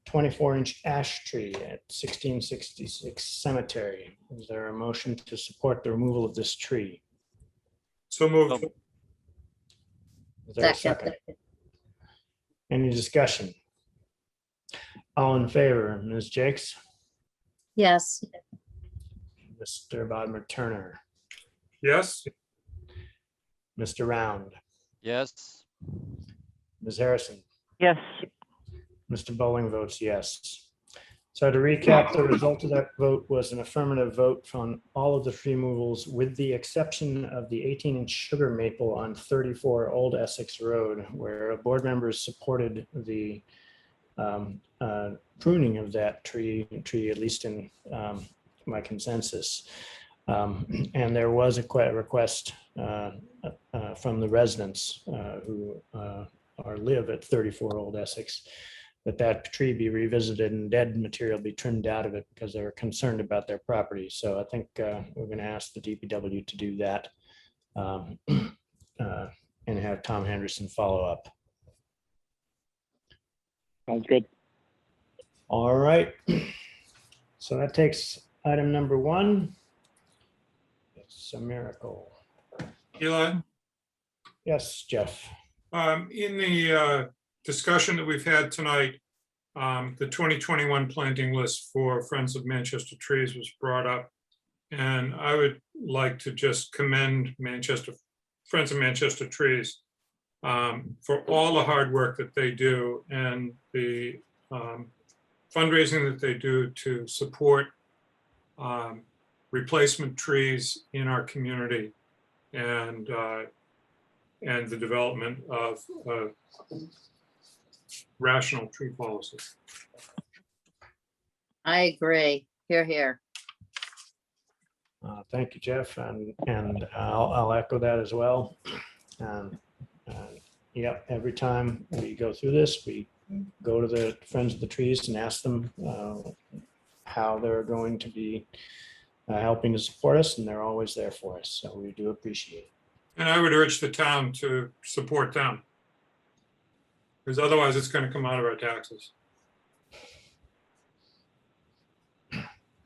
24-inch ash tree at 1666 Cemetery. Is there a motion to support the removal of this tree? so moved, Is there a second, second? Any discussion? All in favor, Ms. Jakes, yes, Mr. Bodmer Turner, yes, Mr. Round, Yes. Ms. Harrison, Yes. Mr. Bowling votes yes. So to recap, the result of that vote was an affirmative vote on all of the tree removals with the exception of the 18-inch sugar maple on 34 Old Essex Road, where board members supported the pruning of that tree, at least in my consensus. And there was a request from the residents who live at 34 Old Essex, that tree be revisited and dead material be trimmed out of it because they were concerned about their property. So I think we're going to ask the DPW to do that and have Tom Henderson follow up. Sounds good. All right. So that takes item number 1. It's a miracle. Eli. Yes, Jeff. In the discussion that we've had tonight, the 2021 planting list for Friends of Manchester Trees was brought up. And I would like to just commend Friends of Manchester Trees for all the hard work that they do and the fundraising that they do to support replacement trees in our community and the development of rational tree policy. I agree, here, Thank you, Jeff, and I'll echo that as well. Yep, every time we go through this, we go to the Friends of the Trees and ask them how they're going to be helping to support us, and they're always there for us. So we do appreciate it. And I would urge the town to support them, because otherwise it's going to come out of our taxes.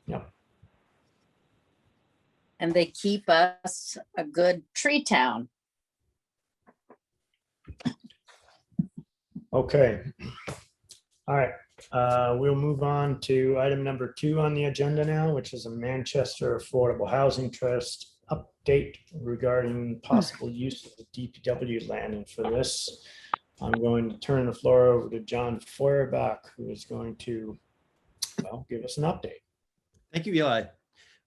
Yep. and they keep us a good tree town. Okay. All right. We'll move on to item number 2 on the agenda now, which is a Manchester Affordable Housing Trust update regarding possible use of the DPW land. And for this, I'm going to turn the floor over to John Feuerbach, who is going to, well, give us an update. Thank you, Eli.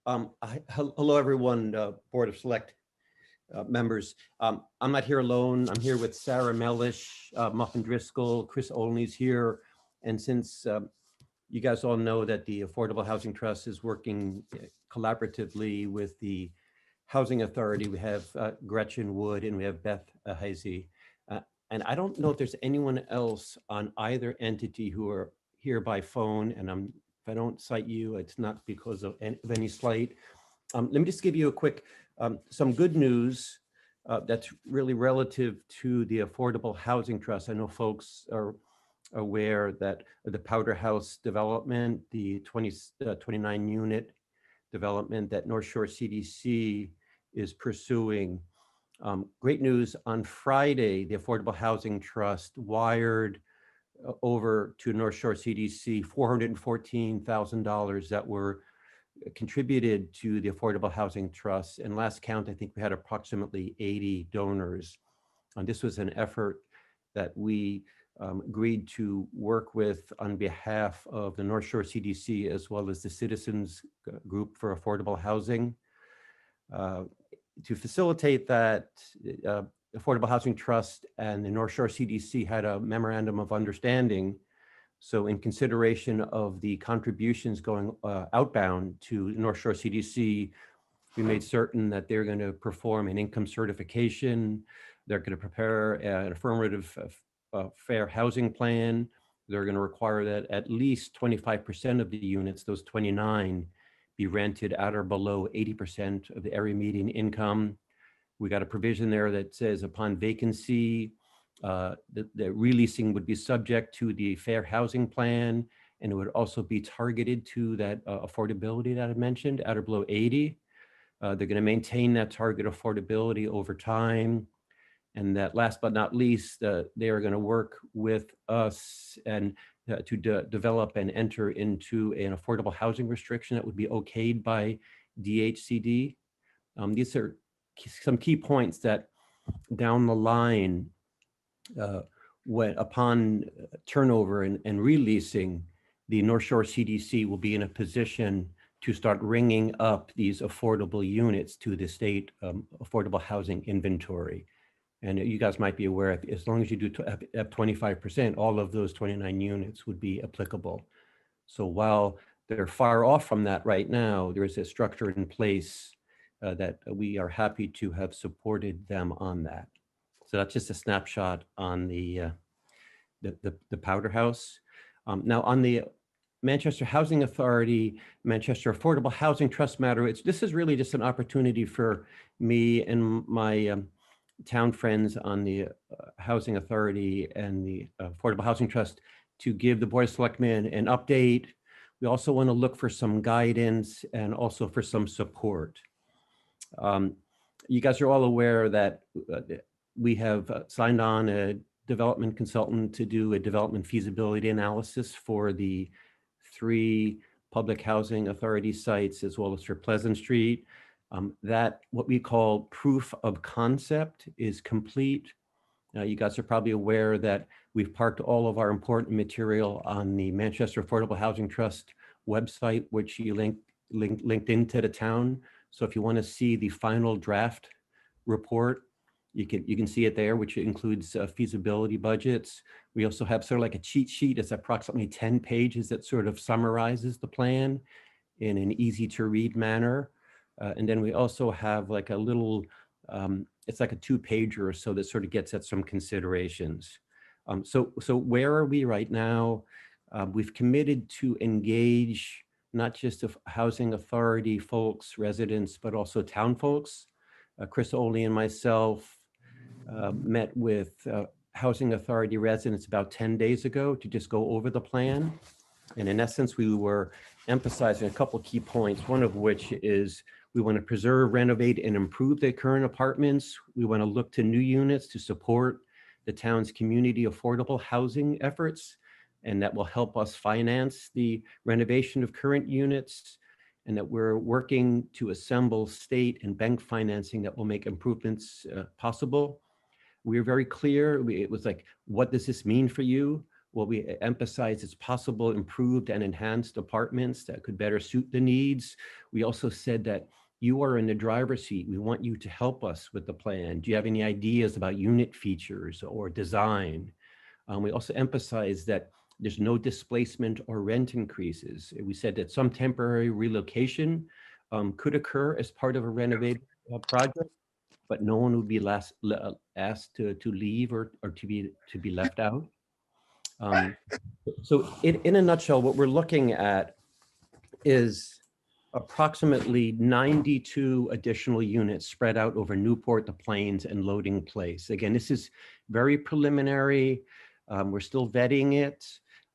Hello, everyone, Board of Select members. I'm not here alone. I'm here with Sarah Mellish, Muffin Driscoll, Chris Olney's here. And since you guys all know that the Affordable Housing Trust is working collaboratively with the Housing Authority, we have Gretchen Wood and we have Beth Heisey. And I don't know if there's anyone else on either entity who are here by phone. And if I don't cite you, it's not because of any slight. Let me just give you a quick, some good news that's really relative to the Affordable Housing Trust. I know folks are aware that the Powder House development, the 29 unit development that North Shore CDC is pursuing. Great news, on Friday, the Affordable Housing Trust wired over to North Shore CDC $414,000 that were contributed to the Affordable Housing Trust. And last count, I think we had approximately 80 donors. And this was an effort that we agreed to work with on behalf of the North Shore CDC as well as the Citizens Group for Affordable Housing. To facilitate that, Affordable Housing Trust and the North Shore CDC had a memorandum of understanding. So in consideration of the contributions going outbound to North Shore CDC, we made certain that they're going to perform an income certification. They're going to prepare an affirmative fair housing plan. They're going to require that at least 25% of the units, those 29, be rented at or below 80% of the area median income. We got a provision there that says upon vacancy, the releasing would be subject to the fair housing plan, and it would also be targeted to that affordability that I mentioned, at or below 80. They're going to maintain that target affordability over time. And that last but not least, they are going to work with us and to develop and enter into an affordable housing restriction that would be okayed by DHCD. These are some key points that down the line, when upon turnover and releasing, the North Shore CDC will be in a position to start ringing up these affordable units to the state affordable housing inventory. And you guys might be aware, as long as you do have 25%, all of those 29 units would be applicable. So while they're far off from that right now, there is a structure in place that we are happy to have supported them on that. So that's just a snapshot on the Powder House. Now on the Manchester Housing Authority, Manchester Affordable Housing Trust matter, this is really just an opportunity for me and my town friends on the Housing Authority and the Affordable Housing Trust to give the Board of Selectmen an update. We also want to look for some guidance and also for some support. You guys are all aware that we have signed on a development consultant to do a development feasibility analysis for the 3 public housing authority sites as well as for Pleasant Street. That what we call proof of concept is complete. You guys are probably aware that we've parked all of our important material on the Manchester Affordable Housing Trust website, which you linked into the town. So if you want to see the final draft report, you can see it there, which includes feasibility budgets. We also have sort of like a cheat sheet. It's approximately 10 pages that sort of summarizes the plan in an easy to read manner. And then we also have like a little, it's like a 2-pager or so that sort of gets at some considerations. So where are we right now? We've committed to engage not just the housing authority folks, residents, but also town folks. Chris Olney and myself met with housing authority residents about 10 days ago to just go over the plan. And in essence, we were emphasizing a couple of key points, one of which is we want to preserve, renovate, and improve the current apartments. We want to look to new units to support the town's community affordable housing efforts, and that will help us finance the renovation of current units. and that we're working to assemble state and bank financing that will make improvements possible. We were very clear. It was like, what does this mean for you? Well, we emphasize it's possible improved and enhanced apartments that could better suit the needs. We also said that you are in the driver's seat. We want you to help us with the plan. Do you have any ideas about unit features or design? We also emphasize that there's no displacement or rent increases. We said that some temporary relocation could occur as part of a renovated project, but no one would be asked to leave or to be left out. So in a nutshell, what we're looking at is approximately 92 additional units spread out over Newport, the Plains, and Loading Place. Again, this is very preliminary. We're still vetting it.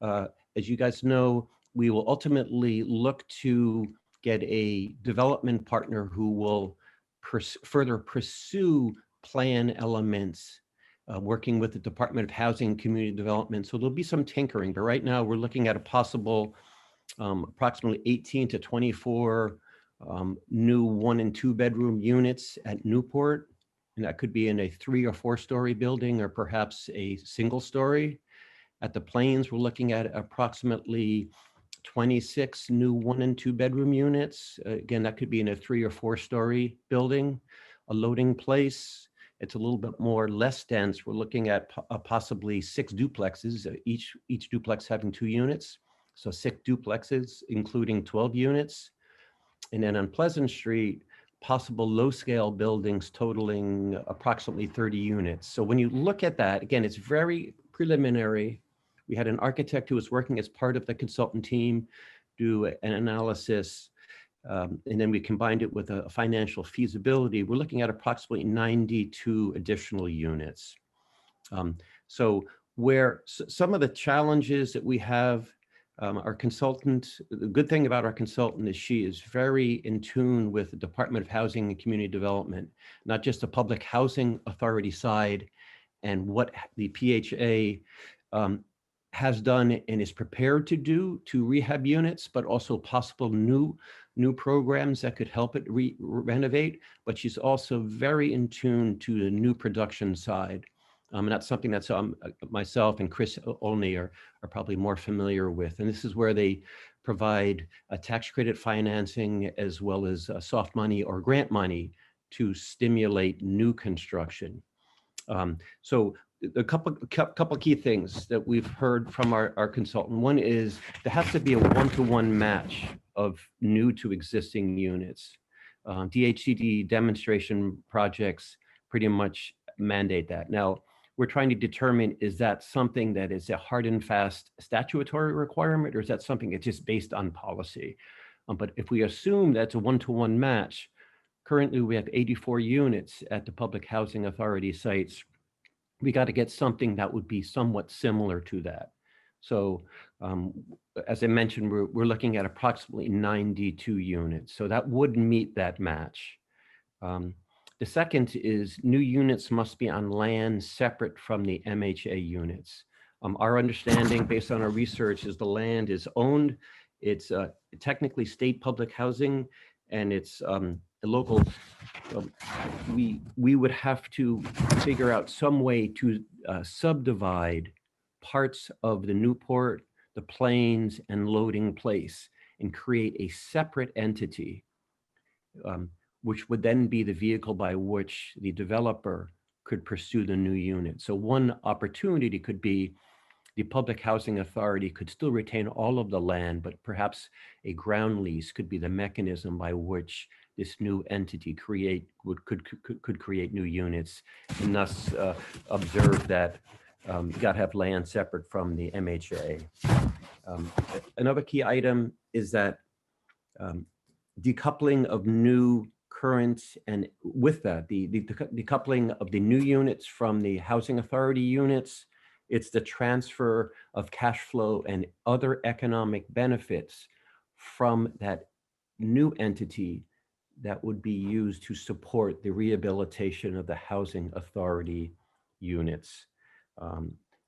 As you guys know, we will ultimately look to get a development partner who will further pursue plan elements, working with the Department of Housing and Community Development. So there'll be some tinkering, but right now we're looking at a possible approximately 18 to 24 new 1 and 2 bedroom units at Newport. And that could be in a 3 or 4 story building, or perhaps a single story. At the Plains, we're looking at approximately 26 new 1 and 2 bedroom units. Again, that could be in a 3 or 4 story building. A Loading Place, it's a little bit less dense. We're looking at possibly 6 duplexes, each duplex having 2 units. So 6 duplexes, including 12 units. And then on Pleasant Street, possible low scale buildings totaling approximately 30 units. So when you look at that, again, it's very preliminary. We had an architect who was working as part of the consultant team do an analysis, and then we combined it with a financial feasibility. We're looking at approximately 92 additional units. So where some of the challenges that we have, our consultant, the good thing about our consultant is she is very in tune with the Department of Housing and Community Development, not just the Public Housing Authority side and what the PHA has done and is prepared to do to rehab units, but also possible new programs that could help it renovate. But she's also very in tune to the new production side. And that's something that myself and Chris Olney are probably more familiar with. And this is where they provide a tax credit financing as well as soft money or grant money to stimulate new construction. So a couple key things that we've heard from our consultant. One is there has to be a one-to-one match of new to existing units. DHCD demonstration projects pretty much mandate that. Now, we're trying to determine, is that something that is a hard and fast statutory requirement, or is that something that's just based on policy? But if we assume that's a one-to-one match, currently we have 84 units at the Public Housing Authority sites. We got to get something that would be somewhat similar to that. So as I mentioned, we're looking at approximately 92 units. So that would meet that match. The second is new units must be on land separate from the MHA units. Our understanding based on our research is the land is owned. It's technically state public housing, and it's local. We would have to figure out some way to subdivide parts of the Newport, the Plains, and Loading Place and create a separate entity, which would then be the vehicle by which the developer could pursue the new unit. So one opportunity could be the Public Housing Authority could still retain all of the land, but perhaps a ground lease could be the mechanism by which this new entity could create new units, and thus observe that you got to have land separate from the MHA. Another key item is that decoupling of new current, and with that, the decoupling of the new units from the Housing Authority units. It's the transfer of cash flow and other economic benefits from that new entity that would be used to support the rehabilitation of the Housing Authority units.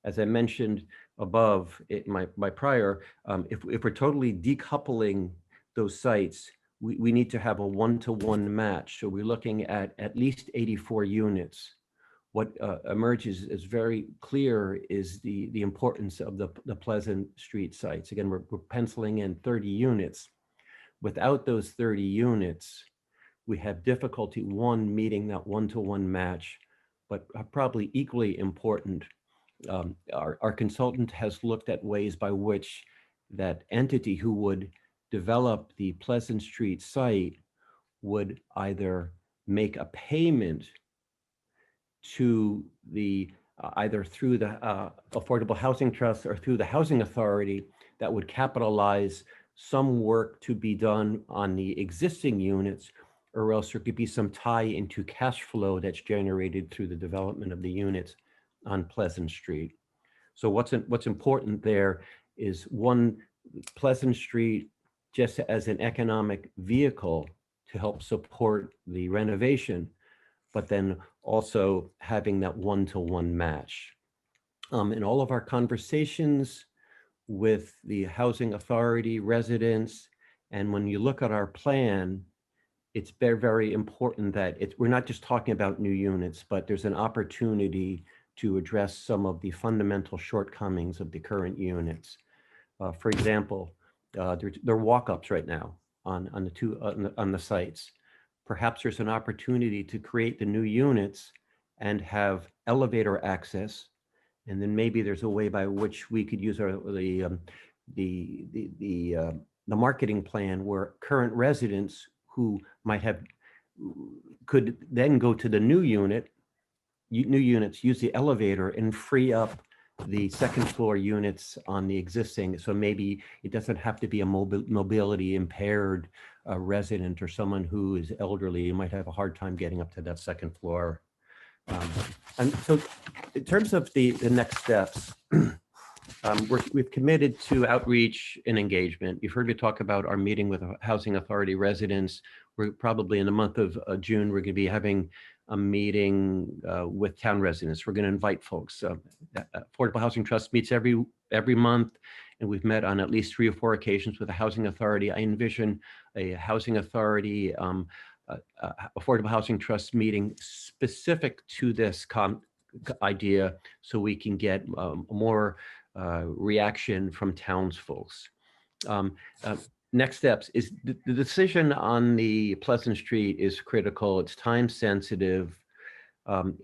As I mentioned above, my prior, if we're totally decoupling those sites, we need to have a one-to-one match. So we're looking at least 84 units. What emerges as very clear is the importance of the Pleasant Street sites. Again, we're penciling in 30 units. Without those 30 units, we have difficulty, one, meeting that one-to-one match, but probably equally important, our consultant has looked at ways by which that entity who would develop the Pleasant Street site would either make a payment to the either through the Affordable Housing Trust or through the Housing Authority that would capitalize some work to be done on the existing units, or else there could be some tie into cash flow that's generated through the development of the units on Pleasant Street. So what's important there is, one, Pleasant Street just as an economic vehicle to help support the renovation, but then also having that one-to-one match. In all of our conversations with the Housing Authority residents, and when you look at our plan, it's very, very important that we're not just talking about new units, but there's an opportunity to address some of the fundamental shortcomings of the current units. For example, there are walk-ups right now on the sites. Perhaps there's an opportunity to create the new units and have elevator access, and then maybe there's a way by which we could use the marketing plan where current residents who could then go to the new units, use the elevator and free up the second floor units on the existing. So maybe it doesn't have to be a mobility impaired resident or someone who is elderly. You might have a hard time getting up to that second floor. And so in terms of the next steps, we've committed to outreach and engagement. You've heard me talk about our meeting with Housing Authority residents. We're probably in the month of June, we're going to be having a meeting with town residents. We're going to invite folks. Affordable Housing Trust meets every month, and we've met on at least 3 or 4 occasions with the Housing Authority. I envision a Housing Authority Affordable Housing Trust meeting specific to this idea, so we can get more reaction from townsfolks. Next steps is the decision on the Pleasant Street is critical. It's time sensitive.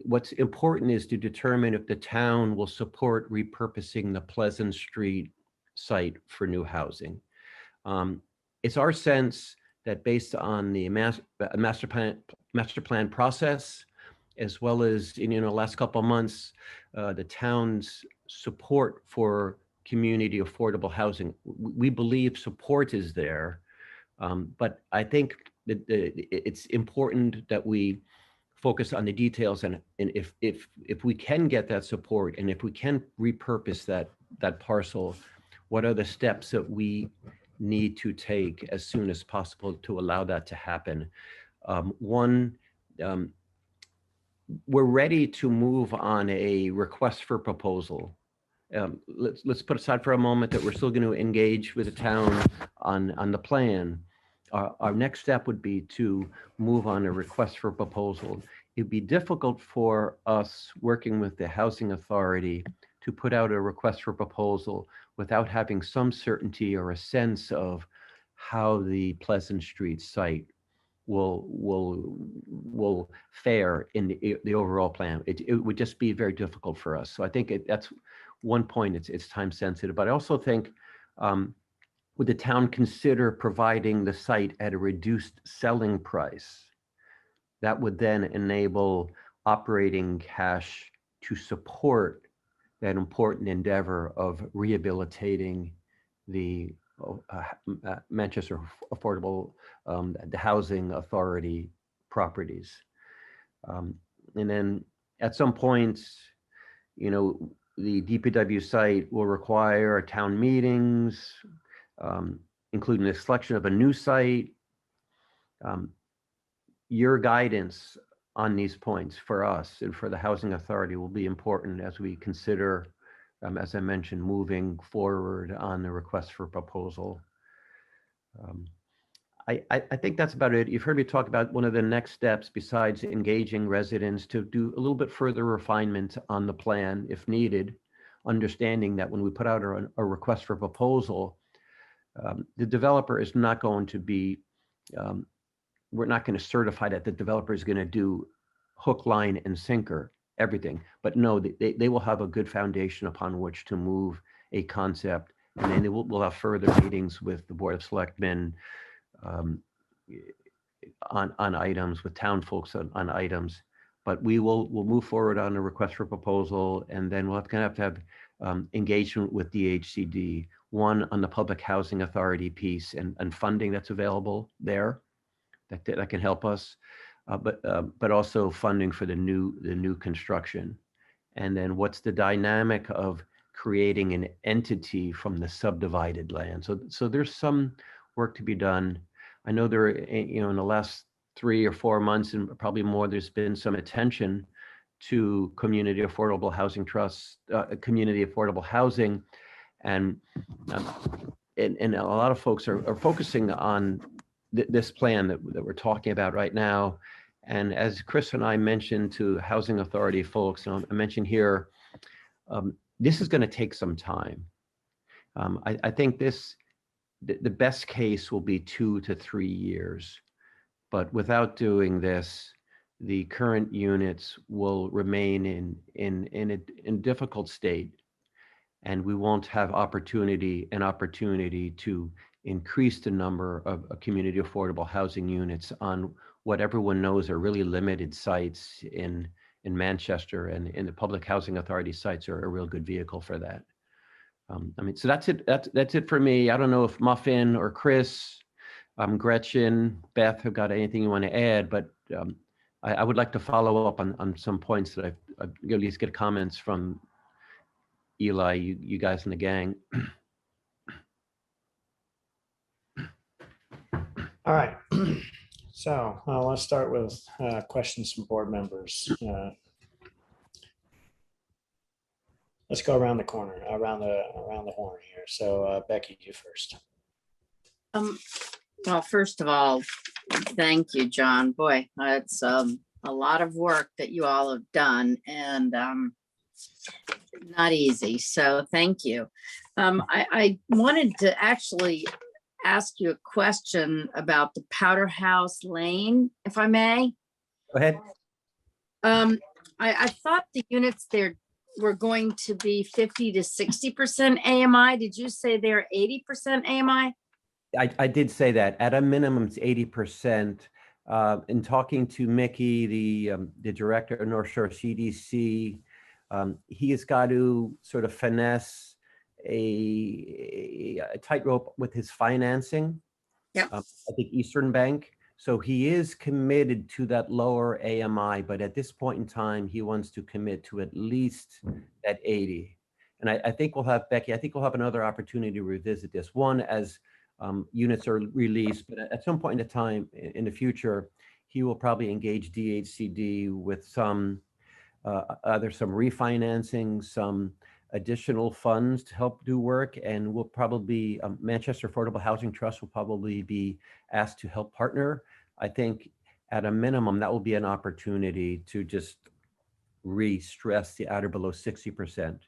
What's important is to determine if the town will support repurposing the Pleasant Street site for new housing. It's our sense that based on the master plan process, as well as in the last couple of months, the town's support for community affordable housing, we believe support is there, but I think that it's important that we focus on the details, and if we can get that support, and if we can repurpose that parcel, what are the steps that we need to take as soon as possible to allow that to happen? One, we're ready to move on a request for proposal. Let's put aside for a moment that we're still going to engage with the town on the plan. Our next step would be to move on a request for proposal. It'd be difficult for us working with the Housing Authority to put out a request for proposal without having some certainty or a sense of how the Pleasant Street site will fare in the overall plan. It would just be very difficult for us. So I think that's one point. It's time sensitive, but I also think would the town consider providing the site at a reduced selling price? That would then enable operating cash to support that important endeavor of rehabilitating the Manchester Affordable the Housing Authority properties. And then at some point, the DPW site will require town meetings, including the selection of a new site. Your guidance on these points for us and for the Housing Authority will be important as we consider, as I mentioned, moving forward on the request for proposal. I think that's about it. You've heard me talk about one of the next steps besides engaging residents to do a little bit further refinement on the plan if needed, understanding that when we put out a request for proposal, the developer is not going to be, we're not going to certify that the developer is going to do hook, line, and sinker everything. But no, they will have a good foundation upon which to move a concept. And then we'll have further meetings with the Board of Selectmen on items, with town folks on items. But we'll move forward on a request for proposal, and then we'll have to have engagement with DHCD, one on the Public Housing Authority piece and funding that's available there that can help us, but also funding for the new construction. And then what's the dynamic of creating an entity from the subdivided land? So there's some work to be done. I know there, in the last 3 or 4 months and probably more, there's been some attention to community affordable housing trusts, community affordable housing, and a lot of folks are focusing on this plan that we're talking about right now. And as Chris and I mentioned to Housing Authority folks, I mentioned here, this is going to take some time. I think the best case will be 2 to 3 years, but without doing this, the current units will remain in a difficult state, and we won't have an opportunity to increase the number of community affordable housing units on what everyone knows are really limited sites in Manchester, and in the Public Housing Authority sites are a real good vehicle for that. So that's it. That's it for me. I don't know if Muffin or Chris, Gretchen, Beth have got anything you want to add, but I would like to follow up on some points that I've at least get comments from Eli, you guys in the gang. All right. So let's start with questions from board members. Let's go around the corner, around the horn here. So Becky, you first. Well, first of all, thank you, John. Boy, it's a lot of work that you all have done, and not easy. So thank you. I wanted to actually ask you a question about the Powder House Lane, if I may. Go ahead. I thought the units there were going to be 50 to 60% AMI. Did you say they're 80% AMI? I did say that. At a minimum, it's 80%. In talking to Mickey, the director of North Shore CDC, he has got to sort of finesse a tightrope with his financing. Yeah. I think Eastern Bank. So he is committed to that lower AMI, but at this point in time, he wants to commit to at least that 80. And I think we'll have, Becky, I think we'll have another opportunity to revisit this. One, as units are released, but at some point in time in the future, he will probably engage DHCD with some, either some refinancing, some additional funds to help do work, and we'll probably, Manchester Affordable Housing Trust will probably be asked to help partner. I think at a minimum, that will be an opportunity to just re-stress the at or below 60%.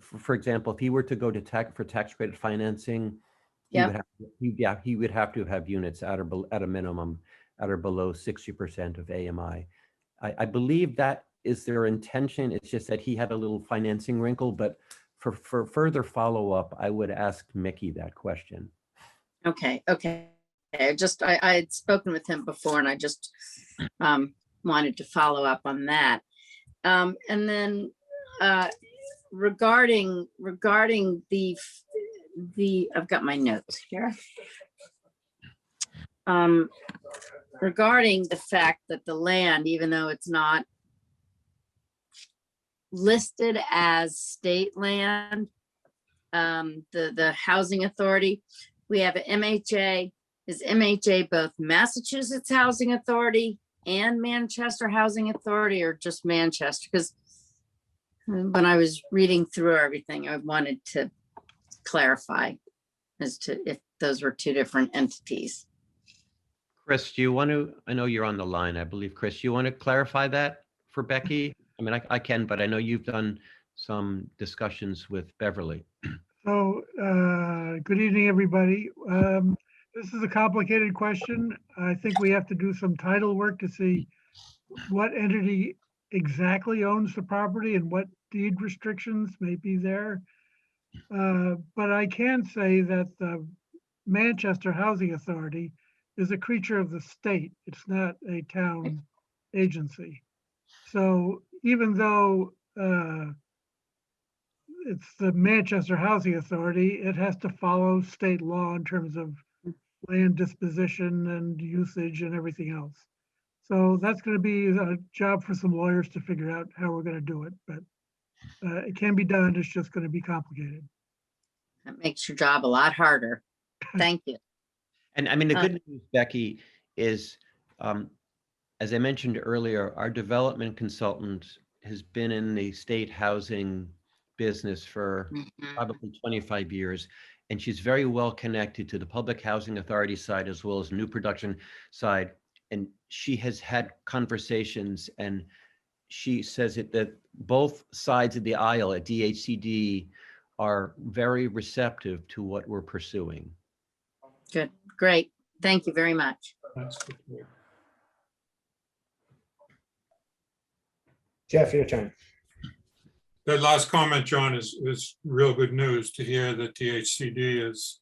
For example, if he were to go to tax credit financing, he would have to have units at a minimum at or below 60% of AMI. I believe that is their intention. It's just that he had a little financing wrinkle, but for further follow-up, I would ask Mickey that question. Okay. I had spoken with him before, and I just wanted to follow up on that. And then regarding the I've got my notes here. Regarding the fact that the land, even though it's not listed as state land, the housing authority, we have an MHA. Is MHA both Massachusetts Housing Authority and Manchester Housing Authority, or just Manchester? Because when I was reading through everything, I wanted to clarify as to if those were two different entities. Chris, do you want to, I know you're on the line, I believe, Chris, you want to clarify that for Becky? I mean, I can, but I know you've done some discussions with Beverly. So, good evening, everybody. This is a complicated question. I think we have to do some title work to see what entity exactly owns the property and what deed restrictions may be there. But I can say that the Manchester Housing Authority is a creature of the state. It's not a town agency. So even though it's the Manchester Housing Authority, it has to follow state law in terms of land disposition and usage and everything else. So that's going to be a job for some lawyers to figure out how we're going to do it, but it can be done. It's just going to be complicated. That makes your job a lot harder. Thank you. And I mean, the good news, Becky, is, as I mentioned earlier, our development consultant has been in the state housing business for probably 25 years. And she's very well connected to the public housing authority side as well as new production side. And she has had conversations, and she says that both sides of the aisle at DHCD are very receptive to what we're pursuing. Good, great. Thank you very much. That's good to hear. Jeff, your turn. That last comment, John, is real good news to hear that DHCD is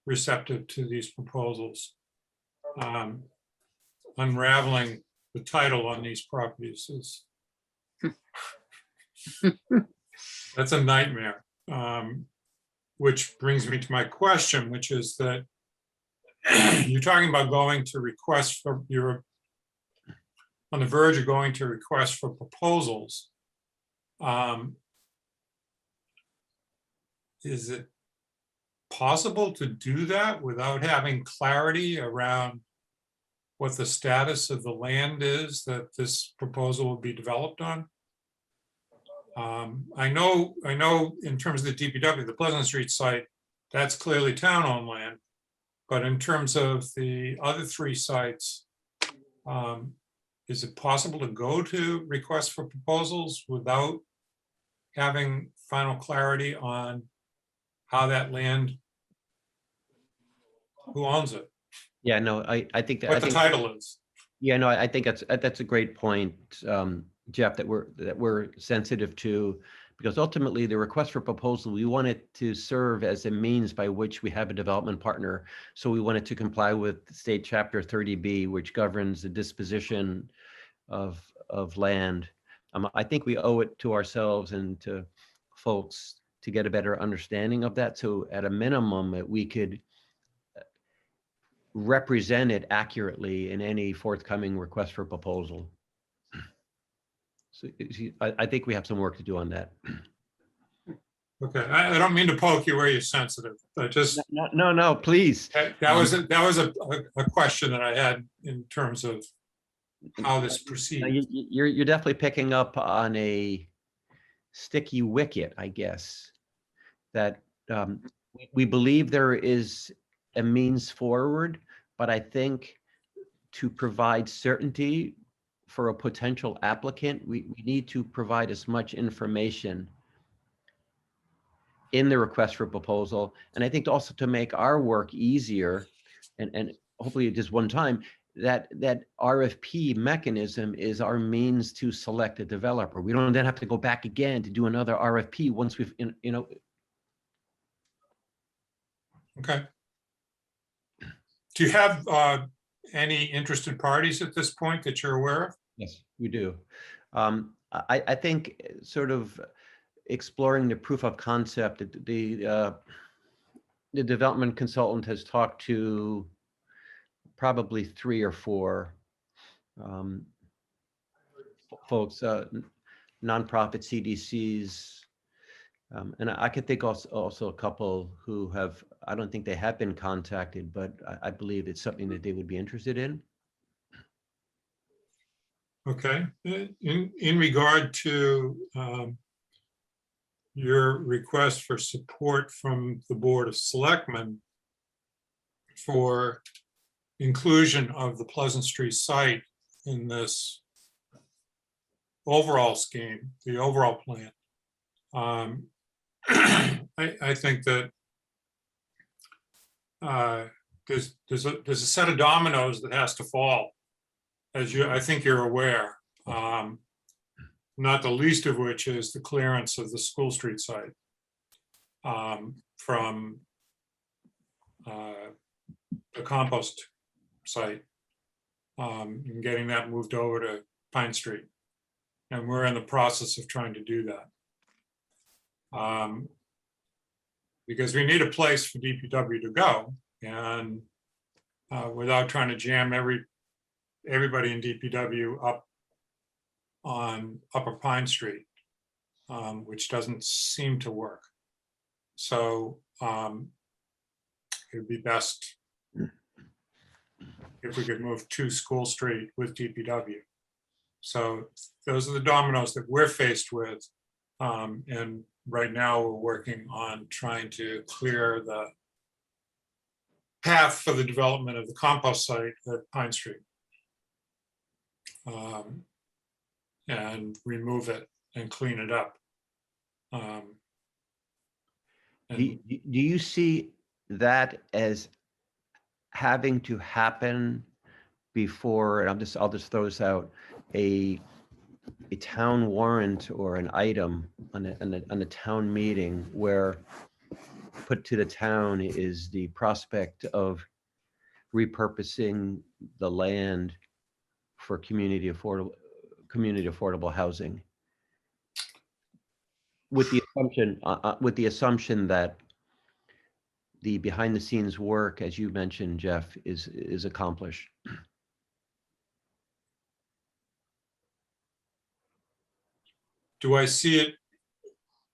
receptive to these proposals. Unraveling the title on these properties is that's a nightmare. Which brings me to my question, which is that you're talking about going to request for, you're on the verge of going to request for proposals. Is it possible to do that without having clarity around what the status of the land is that this proposal will be developed on? I know in terms of the DPW, the Pleasant Street site, that's clearly town-owned land. But in terms of the other three sites, is it possible to go to request for proposals without having final clarity on how that land, who owns it? Yeah, no, I think that What the title is. Yeah, no, I think that's a great point, Jeff, that we're sensitive to, because ultimately the request for proposal, we want it to serve as a means by which we have a development partner. So we want it to comply with State Chapter 30B, which governs the disposition of land. I think we owe it to ourselves and to folks to get a better understanding of that. So at a minimum, we could represent it accurately in any forthcoming request for proposal. So I think we have some work to do on that. Okay, I don't mean to poke you where you're sensitive. I just no, please. That was a question that I had in terms of how this proceeds. You're definitely picking up on a sticky wicket, I guess. That we believe there is a means forward, but I think to provide certainty for a potential applicant, we need to provide as much information in the request for proposal. And I think also to make our work easier, and hopefully just one time, that RFP mechanism is our means to select a developer. We don't then have to go back again to do another RFP once we've, Okay. Do you have any interested parties at this point that you're aware of? Yes, we do. I think sort of exploring the proof of concept, the development consultant has talked to probably 3 or 4 folks, nonprofit CDCs, and I could think also a couple who have, I don't think they have been contacted, but I believe it's something that they would be interested in. Okay, in regard to your request for support from the Board of Selectmen for inclusion of the Pleasant Street site in this overall scheme, the overall plan. I think that there's a set of dominoes that has to fall, as I think you're aware. Not the least of which is the clearance of the School Street site from the compost site and getting that moved over to Pine Street. And we're in the process of trying to do that. Because we need a place for DPW to go, and without trying to jam everybody in DPW up on Upper Pine Street, which doesn't seem to work. So it would be best if we could move to School Street with DPW. So those are the dominoes that we're faced with. And right now we're working on trying to clear the path for the development of the compost site at Pine Street. And remove it and clean it up. Do you see that as having to happen before, and I'll just throw this out, a town warrant or an item on a town meeting where put to the town is the prospect of repurposing the land for community affordable housing, with the assumption that the behind the scenes work, as you mentioned, Jeff, is accomplished. Do I see it?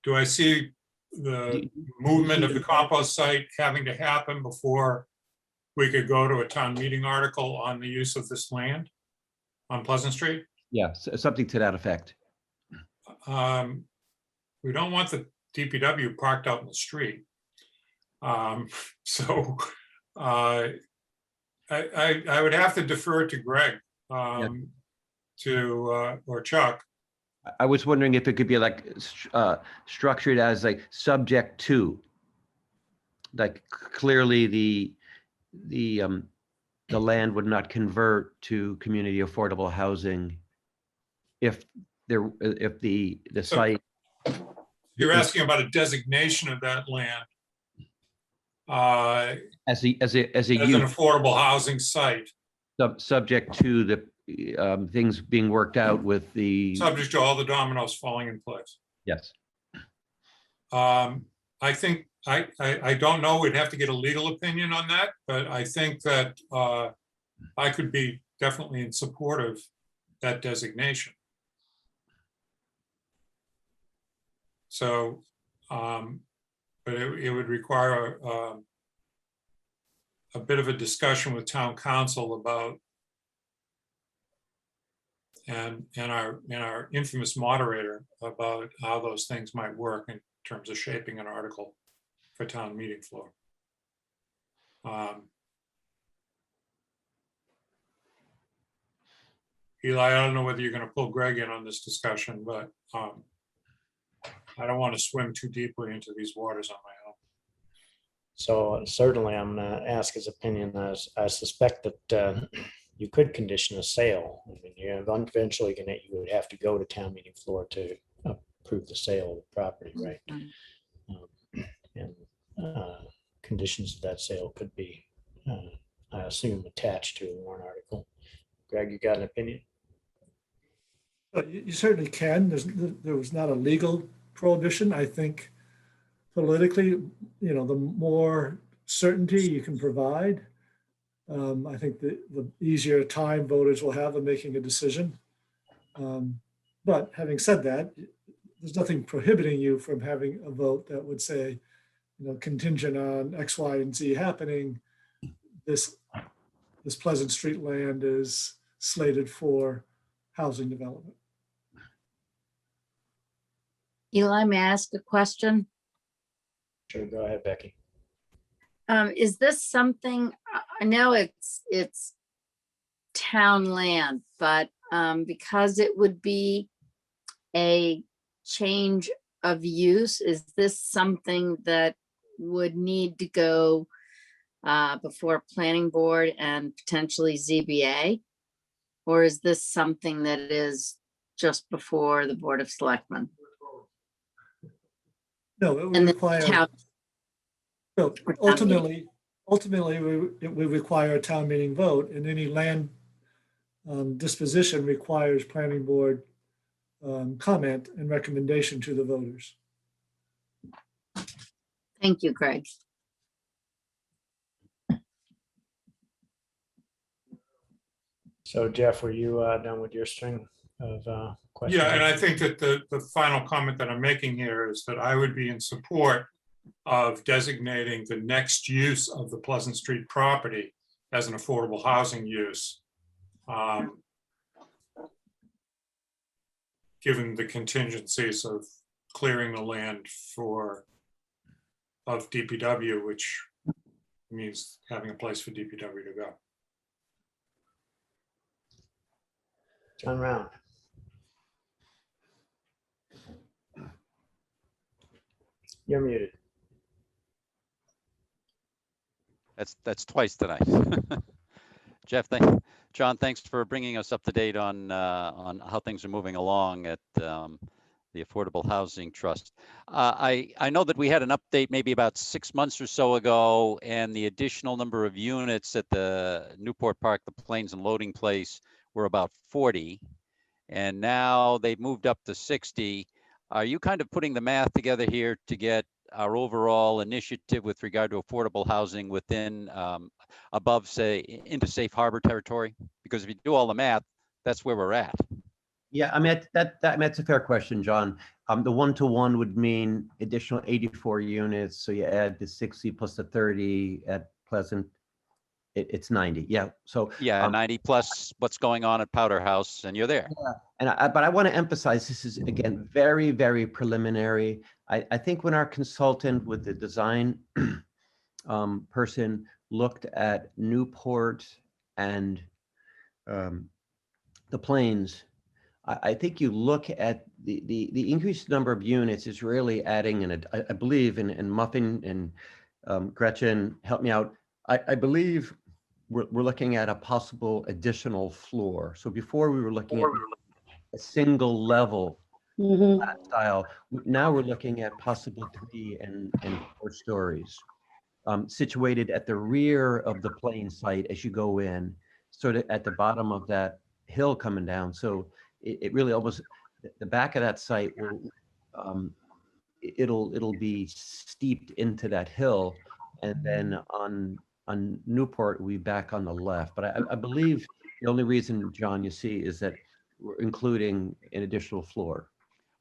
Do I see the movement of the compost site having to happen before we could go to a town meeting article on the use of this land on Pleasant Street? Yeah, something to that effect. We don't want the DPW parked out in the street. So I would have to defer to Greg or Chuck. I was wondering if it could be like structured as like subject to, like clearly the land would not convert to community affordable housing if the site. You're asking about a designation of that land as an affordable housing site, subject to the things being worked out with the subject to all the dominoes falling in place. Yes. I think I don't know. We'd have to get a legal opinion on that, but I think that I could be definitely in support of that designation. So, but it would require a bit of a discussion with town council about, and our infamous moderator about how those things might work in terms of shaping an article for town meeting floor. Eli, I don't know whether you're going to pull Greg in on this discussion, but I don't want to swim too deeply into these waters on my own. So certainly I'm going to ask his opinion. As I suspect that you could condition a sale. I mean, eventually you would have to go to town meeting floor to approve the sale of the property, right? And conditions of that sale could be, I assume, attached to a warrant article. Greg, you got an opinion? You certainly can. There was not a legal prohibition. I think politically, the more certainty you can provide, I think the easier time voters will have in making a decision. But having said that, there's nothing prohibiting you from having a vote that would say, contingent on X, Y, and Z happening, this Pleasant Street land is slated for housing development. Eli, may I ask a question? Sure, go ahead, Becky. Is this something, I know it's town land, but because it would be a change of use, is this something that would need to go before planning board and potentially ZBA? Or is this something that is just before the Board of Selectmen? No, it would And the require, town- so or town meeting. ultimately, it would require a town meeting vote, and any land disposition requires planning board comment and recommendation to the voters. Thank you, Craig. So Jeff, were you done with your string of questions? Yeah, and I think that the final comment that I'm making here is that I would be in support of designating the next use of the Pleasant Street property as an affordable housing use. Given the contingencies of clearing the land of DPW, which means having a place for DPW to go. John Round. You're muted. That's twice tonight. Jeff, John, thanks for bringing us up to date on how things are moving along at the Affordable Housing Trust. I know that we had an update maybe about 6 months or so ago, and the additional number of units at the Newport Park, the Plains and Loading Place, were about 40, and now they've moved up to 60. Are you kind of putting the math together here to get our overall initiative with regard to affordable housing within above, say, into safe harbor territory? Because if you do all the math, that's where we're at. Yeah, I mean, that's a fair question, John. The 1-to-1 would mean additional 84 units. So you add the 60 plus the 30 at Pleasant, it's 90. Yeah. So yeah, 90 plus what's going on at Powder House, and you're there. Yeah. But I want to emphasize this is, again, very, very preliminary. I think when our consultant with the design person looked at Newport and the Plains, I think you look at the increased number of units is really adding, and I believe, and Muffin and Gretchen, help me out. I believe we're looking at a possible additional floor. So before we were looking at a single level flat style. Now we're looking at possible 3 and 4 stories, situated at the rear of the plane site as you go in, sort of at the bottom of that hill coming down. So it really almost, the back of that site will, it'll be steeped into that hill, and then on Newport we back on the left. But I believe the only reason, John, you see is that we're including an additional floor.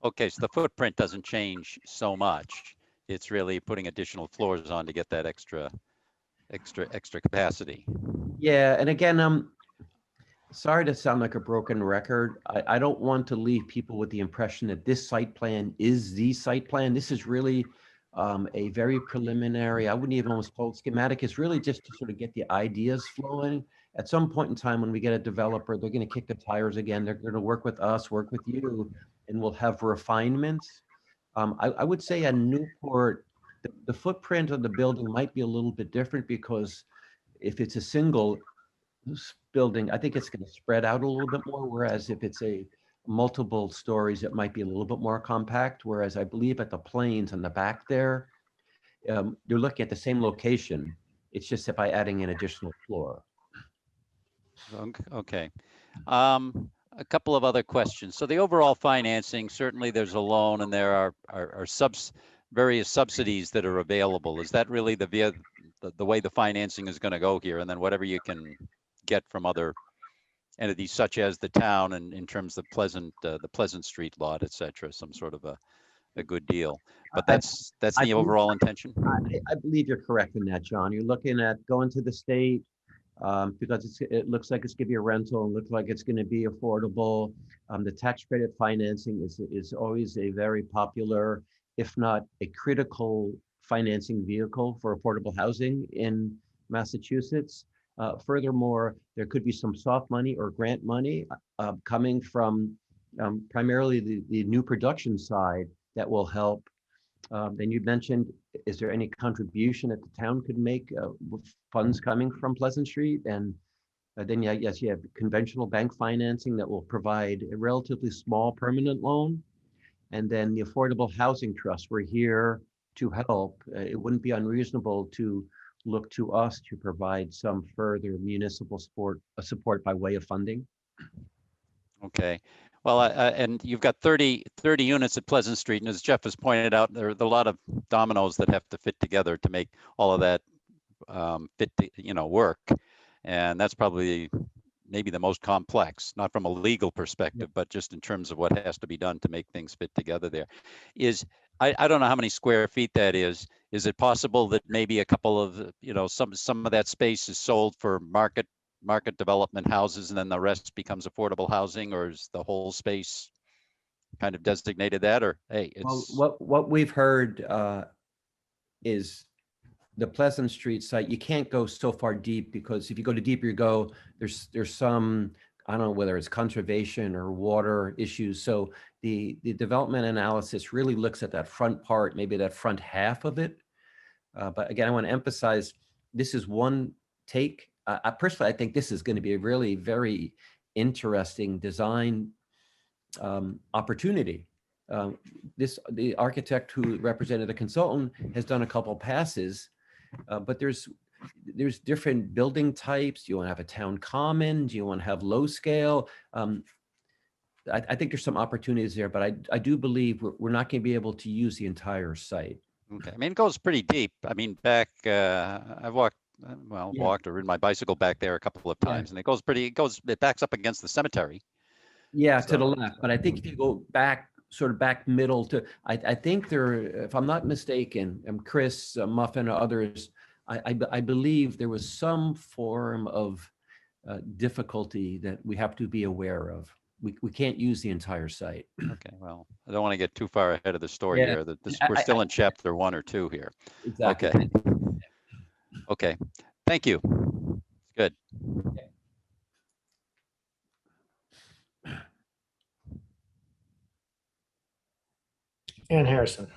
Okay, so the footprint doesn't change so much. It's really putting additional floors on to get that extra capacity. Yeah, and again, sorry to sound like a broken record. I don't want to leave people with the impression that this site plan is the site plan. This is really a very preliminary, I wouldn't even almost call it schematic. It's really just to sort of get the ideas flowing. At some point in time, when we get a developer, they're going to kick the tires again. They're going to work with us, work with you, and we'll have refinements. I would say at Newport, the footprint of the building might be a little bit different, because if it's a single building, I think it's going to spread out a little bit more. Whereas if it's a multiple stories, it might be a little bit more compact. Whereas I believe at the Plains on the back there, you're looking at the same location. It's just by adding an additional floor. Okay. A couple of other questions. So the overall financing, certainly there's a loan and there are various subsidies that are available. Is that really the way the financing is going to go here? And then whatever you can get from other entities such as the town, and in terms of the Pleasant Street lot, et cetera, some sort of a good deal. But that's the overall intention. I believe you're correct in that, John. You're looking at going to the state, because it looks like it's going to be a rental and looks like it's going to be affordable. The tax credit financing is always a very popular, if not a critical financing vehicle for affordable housing in Massachusetts. Furthermore, there could be some soft money or grant money coming from primarily the new production side that will help. Then you mentioned, is there any contribution that the town could make with funds coming from Pleasant Street? And then, yes, you have conventional bank financing that will provide a relatively small permanent loan. And then the Affordable Housing Trust, we're here to help. It wouldn't be unreasonable to look to us to provide some further municipal support by way of funding. Okay. Well, and you've got 30 units at Pleasant Street. And as Jeff has pointed out, there are a lot of dominoes that have to fit together to make all of that work. And that's probably maybe the most complex, not from a legal perspective, but just in terms of what has to be done to make things fit together there. I don't know how many square feet that is. Is it possible that maybe a couple of, some of that space is sold for market development houses and then the rest becomes affordable housing, or is the whole space kind of designated that? Or hey, it's what we've heard is the Pleasant Street site, you can't go so far deep, because if you go to deeper, there's some, I don't know whether it's conservation or water issues. So the development analysis really looks at that front part, maybe that front half of it. But again, I want to emphasize, this is one take. Personally, I think this is going to be a really very interesting design opportunity. The architect who represented the consultant has done a couple passes, but there's different building types. Do you want to have a town common? Do you want to have low scale? I think there's some opportunities there, but I do believe we're not going to be able to use the entire site. Okay. I mean, it goes pretty deep. I mean, back, I've walked or ridden my bicycle back there a couple of times, and it backs up against the cemetery. Yeah, to the left. But I think if you go back, sort of back middle to, I think there, if I'm not mistaken, Chris, Muffin, or others, I believe there was some form of difficulty that we have to be aware of. We can't use the entire site. Okay, well, I don't want to get too far ahead of the story here. We're still in chapter 1 or 2 here. Exactly. Okay. Okay. Thank you. Good. Ann Harrison.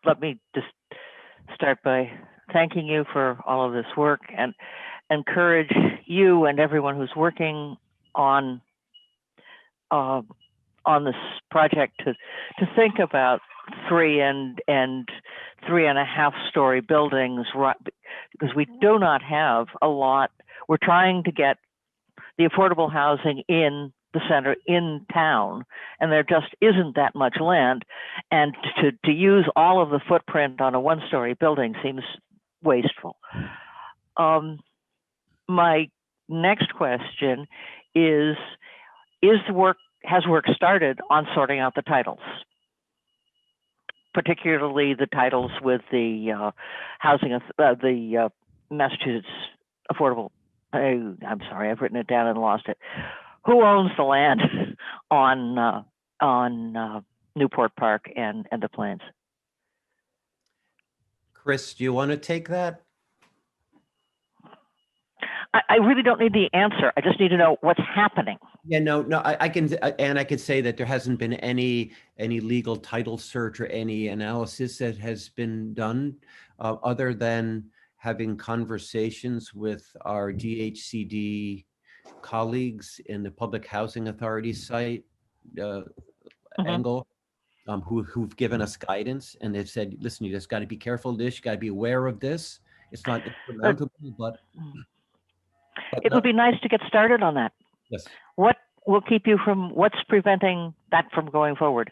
Let me just start by thanking you for all of this work and encourage you and everyone who's working on this project to think about 3 and 3.5 story buildings, right? Because we do not have a lot. We're trying to get the affordable housing in the center in town, and there just isn't that much land. And to use all of the footprint on a 1-story building seems wasteful. My next question has work started on sorting out the titles, particularly the titles with the the Massachusetts Affordable. I'm sorry, I've written it down and lost it. Who owns the land on Newport Park and the Plains? Chris, do you want to take that? I really don't need the answer. I just need to know what's happening. Yeah, no, I can, and I could say that there hasn't been any legal title search or any analysis that has been done, other than having conversations with our DHCD colleagues in the Public Housing Authority site angle, who've given us guidance, and they've said, listen, you just got to be careful of this. You got to be aware of this. It's not insurmountable, but it would be nice to get started on that. Yes. What will keep you from, what's preventing that from going forward?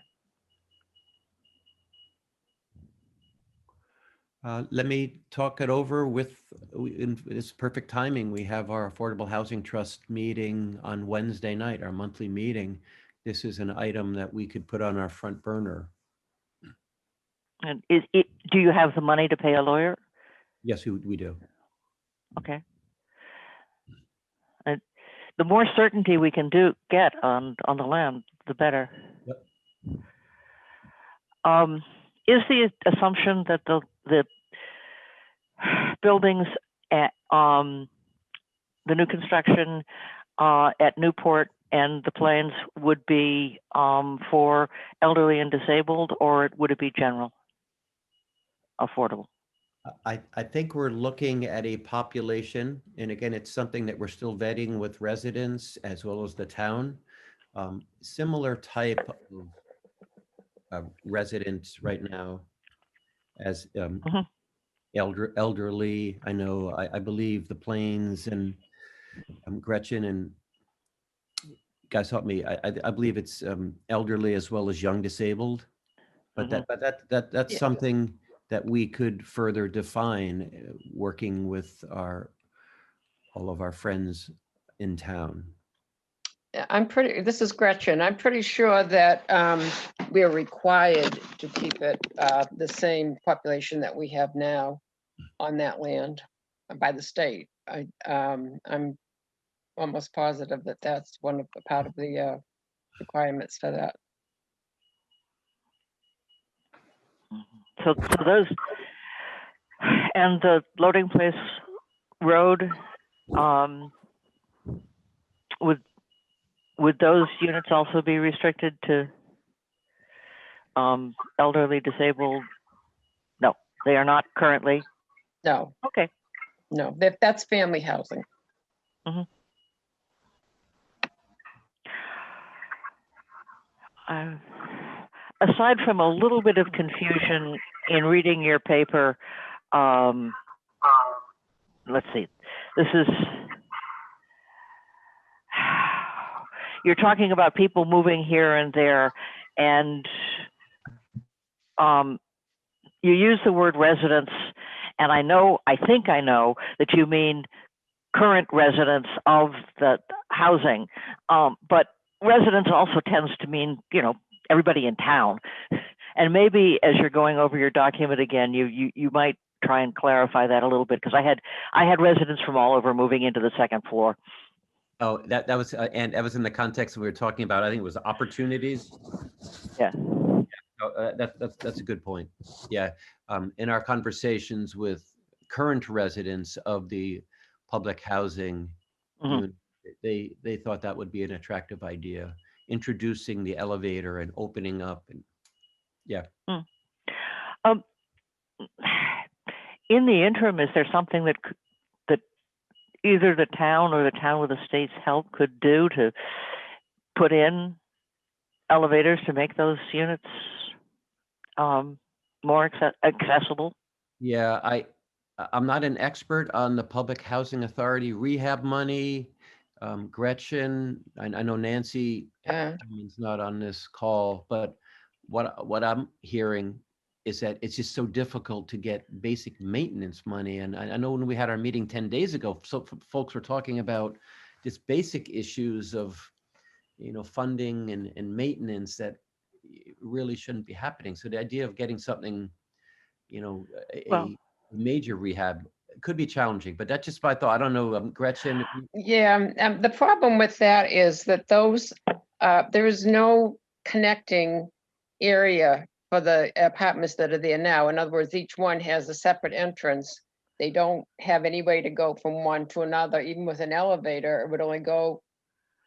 Let me talk it over with, it's perfect timing. We have our Affordable Housing Trust meeting on Wednesday night, our monthly meeting. This is an item that we could put on our front burner. And do you have the money to pay a lawyer? Yes, we do. Okay. the more certainty we can get on the land, the better. Yep. Is the assumption that the buildings at the new construction at Newport and the Plains would be for elderly and disabled, or would it be general affordable? I think we're looking at a population, and again, it's something that we're still vetting with residents as well as the town. Similar type of residents right now as elderly. I know, I believe the Plains and Gretchen and guys help me. I believe it's elderly as well as young disabled, but that's Yeah. something that we could further define working with all of our friends in town. This is Gretchen. I'm pretty sure that we are required to keep it the same population that we have now on that land by the state. I'm almost positive that that's one of the part of the requirements for that. So those, and the loading place road, would those units also be restricted to elderly, disabled? No, they are not currently. No. Okay. No, that's family housing. Aside from a little bit of confusion in reading your paper, let's see, this is, you're talking about people moving here and there, and you use the word residents, and I think I know that you mean current residents of the housing, but residents also tends to mean, everybody in town. And maybe as you're going over your document again, you might try and clarify that a little bit, because I had residents from all over moving into the second floor. Oh, that was and that was in the context we were talking about. I think it was opportunities. Yeah. That's a good point. Yeah. In our conversations with current residents of the public housing unit, they thought that would be an attractive idea, introducing the elevator and opening up, and yeah. In the interim, is there something that either the town or the town with the state's help could do to put in elevators to make those units more accessible? Yeah, I'm not an expert on the Public Housing Authority rehab money. Gretchen, I know Nancy is not on this call, but what I'm hearing is that it's just so difficult to get basic maintenance money. And I know when we had our meeting 10 days ago, so folks were talking about just basic issues of, funding and maintenance that really shouldn't be happening. So the idea of getting something, a major rehab could be challenging, but that's just my thought. I don't know, Gretchen. Yeah, the problem with that is that there is no connecting area for the apartments that are there now. In other words, each one has a separate entrance. They don't have any way to go from one to another. Even with an elevator, it would only go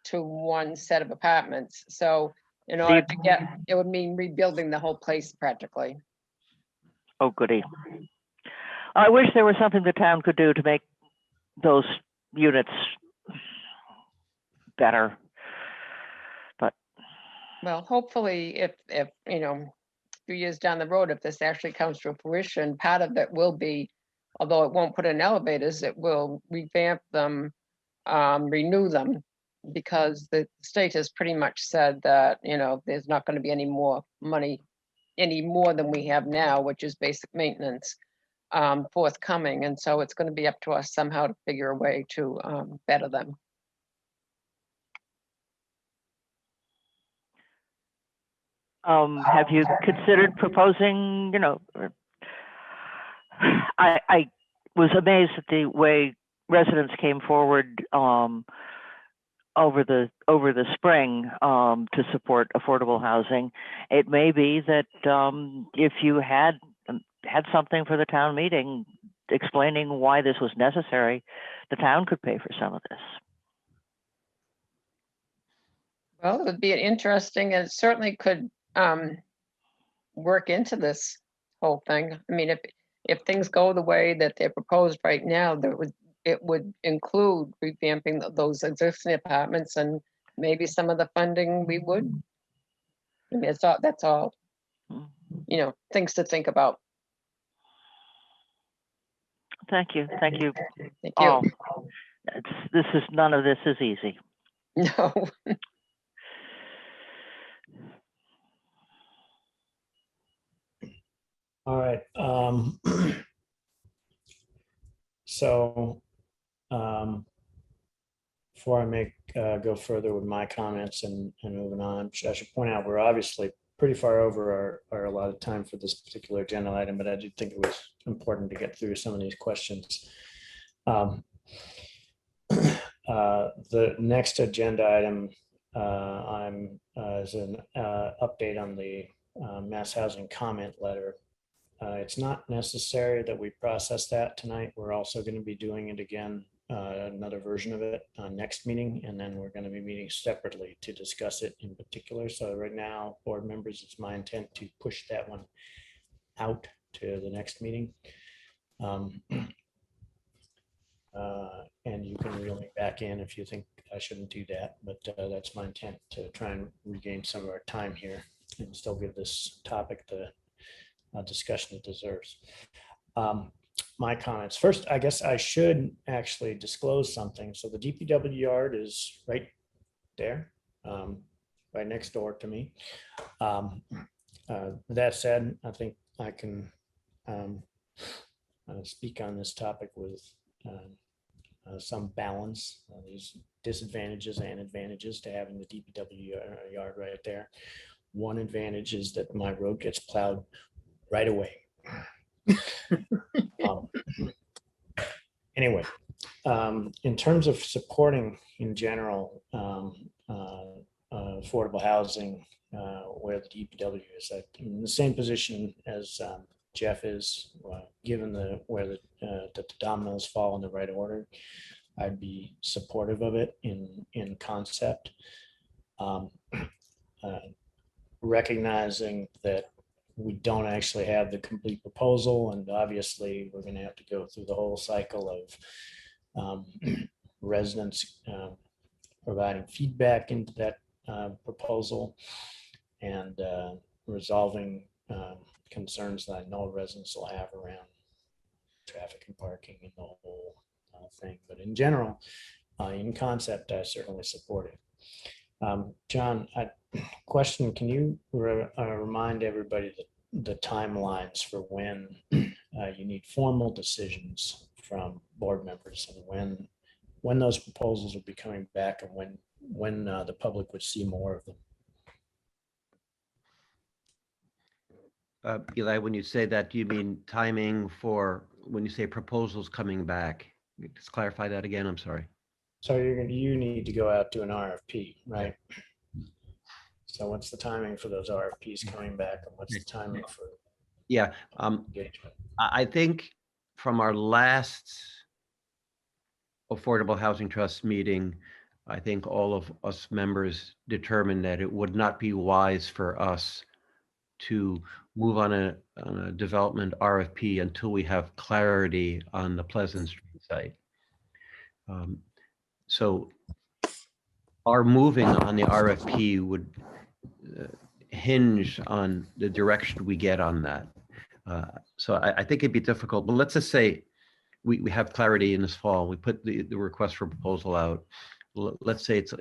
to one set of apartments. So in order to it would mean rebuilding the whole place practically. Oh, goody. I wish there was something the town could do to make those units better. But well, hopefully if a few years down the road, if this actually comes to fruition, part of it will be, although it won't put in elevators, it will revamp them, renew them, because the state has pretty much said that, there's not going to be any more money, any more than we have now, which is basic maintenance, forthcoming. And so it's going to be up to us somehow to figure a way to better them. Have you considered proposing, I was amazed at the way residents came forward over the spring to support affordable housing. It may be that if you had something for the town meeting explaining why this was necessary, the town could pay for some of this. Well, it would be an interesting, and it certainly could work into this whole thing. I mean, if things go the way that they're proposed right now, it would include revamping those existing apartments, and maybe some of the funding we would. I mean, that's all, things to think about. Thank you. Thank you. Thank all. you. None of this is easy. No. All right. So before I go further with my comments and moving on, I should point out we're obviously pretty far over our allotted time for this particular agenda item, but I did think it was important to get through some of these questions. The next agenda item is an update on the mass housing comment letter. It's not necessary that we process that tonight. We're also going to be doing it again, another version of it next meeting, and then we're going to be meeting separately to discuss it in particular. So right now, board members, it's my intent to push that one out to the next meeting. And you can reel me back in if you think I shouldn't do that, but that's my intent, to try and regain some of our time here and still give this topic the discussion it deserves. My comments. First, I guess I should actually disclose something. So the DPW yard is right there, right next door to me. That said, I think I can speak on this topic with some balance. There's disadvantages and advantages to having the DPW yard right there. One advantage is that my road gets plowed right away. Anyway, in terms of supporting in general affordable housing, where the DPW is, I'm in the same position as Jeff is, given where the dominoes fall in the right order. I'd be supportive of it in concept, recognizing that we don't actually have the complete proposal, and obviously we're going to have to go through the whole cycle of residents providing feedback into that proposal and resolving concerns that I know residents will have around traffic and parking and the whole thing. But in general, in concept, I certainly support it. John, question, can you remind everybody the timelines for when you need formal decisions from board members, and when those proposals will be coming back, and when the public would see more of them? Eli, when you say that, do you mean timing for when you say proposals coming back? Just clarify that again. I'm sorry. So you need to go out to an RFP, right? So what's the timing for those RFPs coming back, and what's the timing for engagement? I think from our last Affordable Housing Trust meeting, I think all of us members determined that it would not be wise for us to move on a development RFP until we have clarity on the Pleasant Street site. So our moving on the RFP would hinge on the direction we get on that. So I think it'd be difficult, but let's just say we have clarity in this fall. We put the request for proposal out. Let's say it's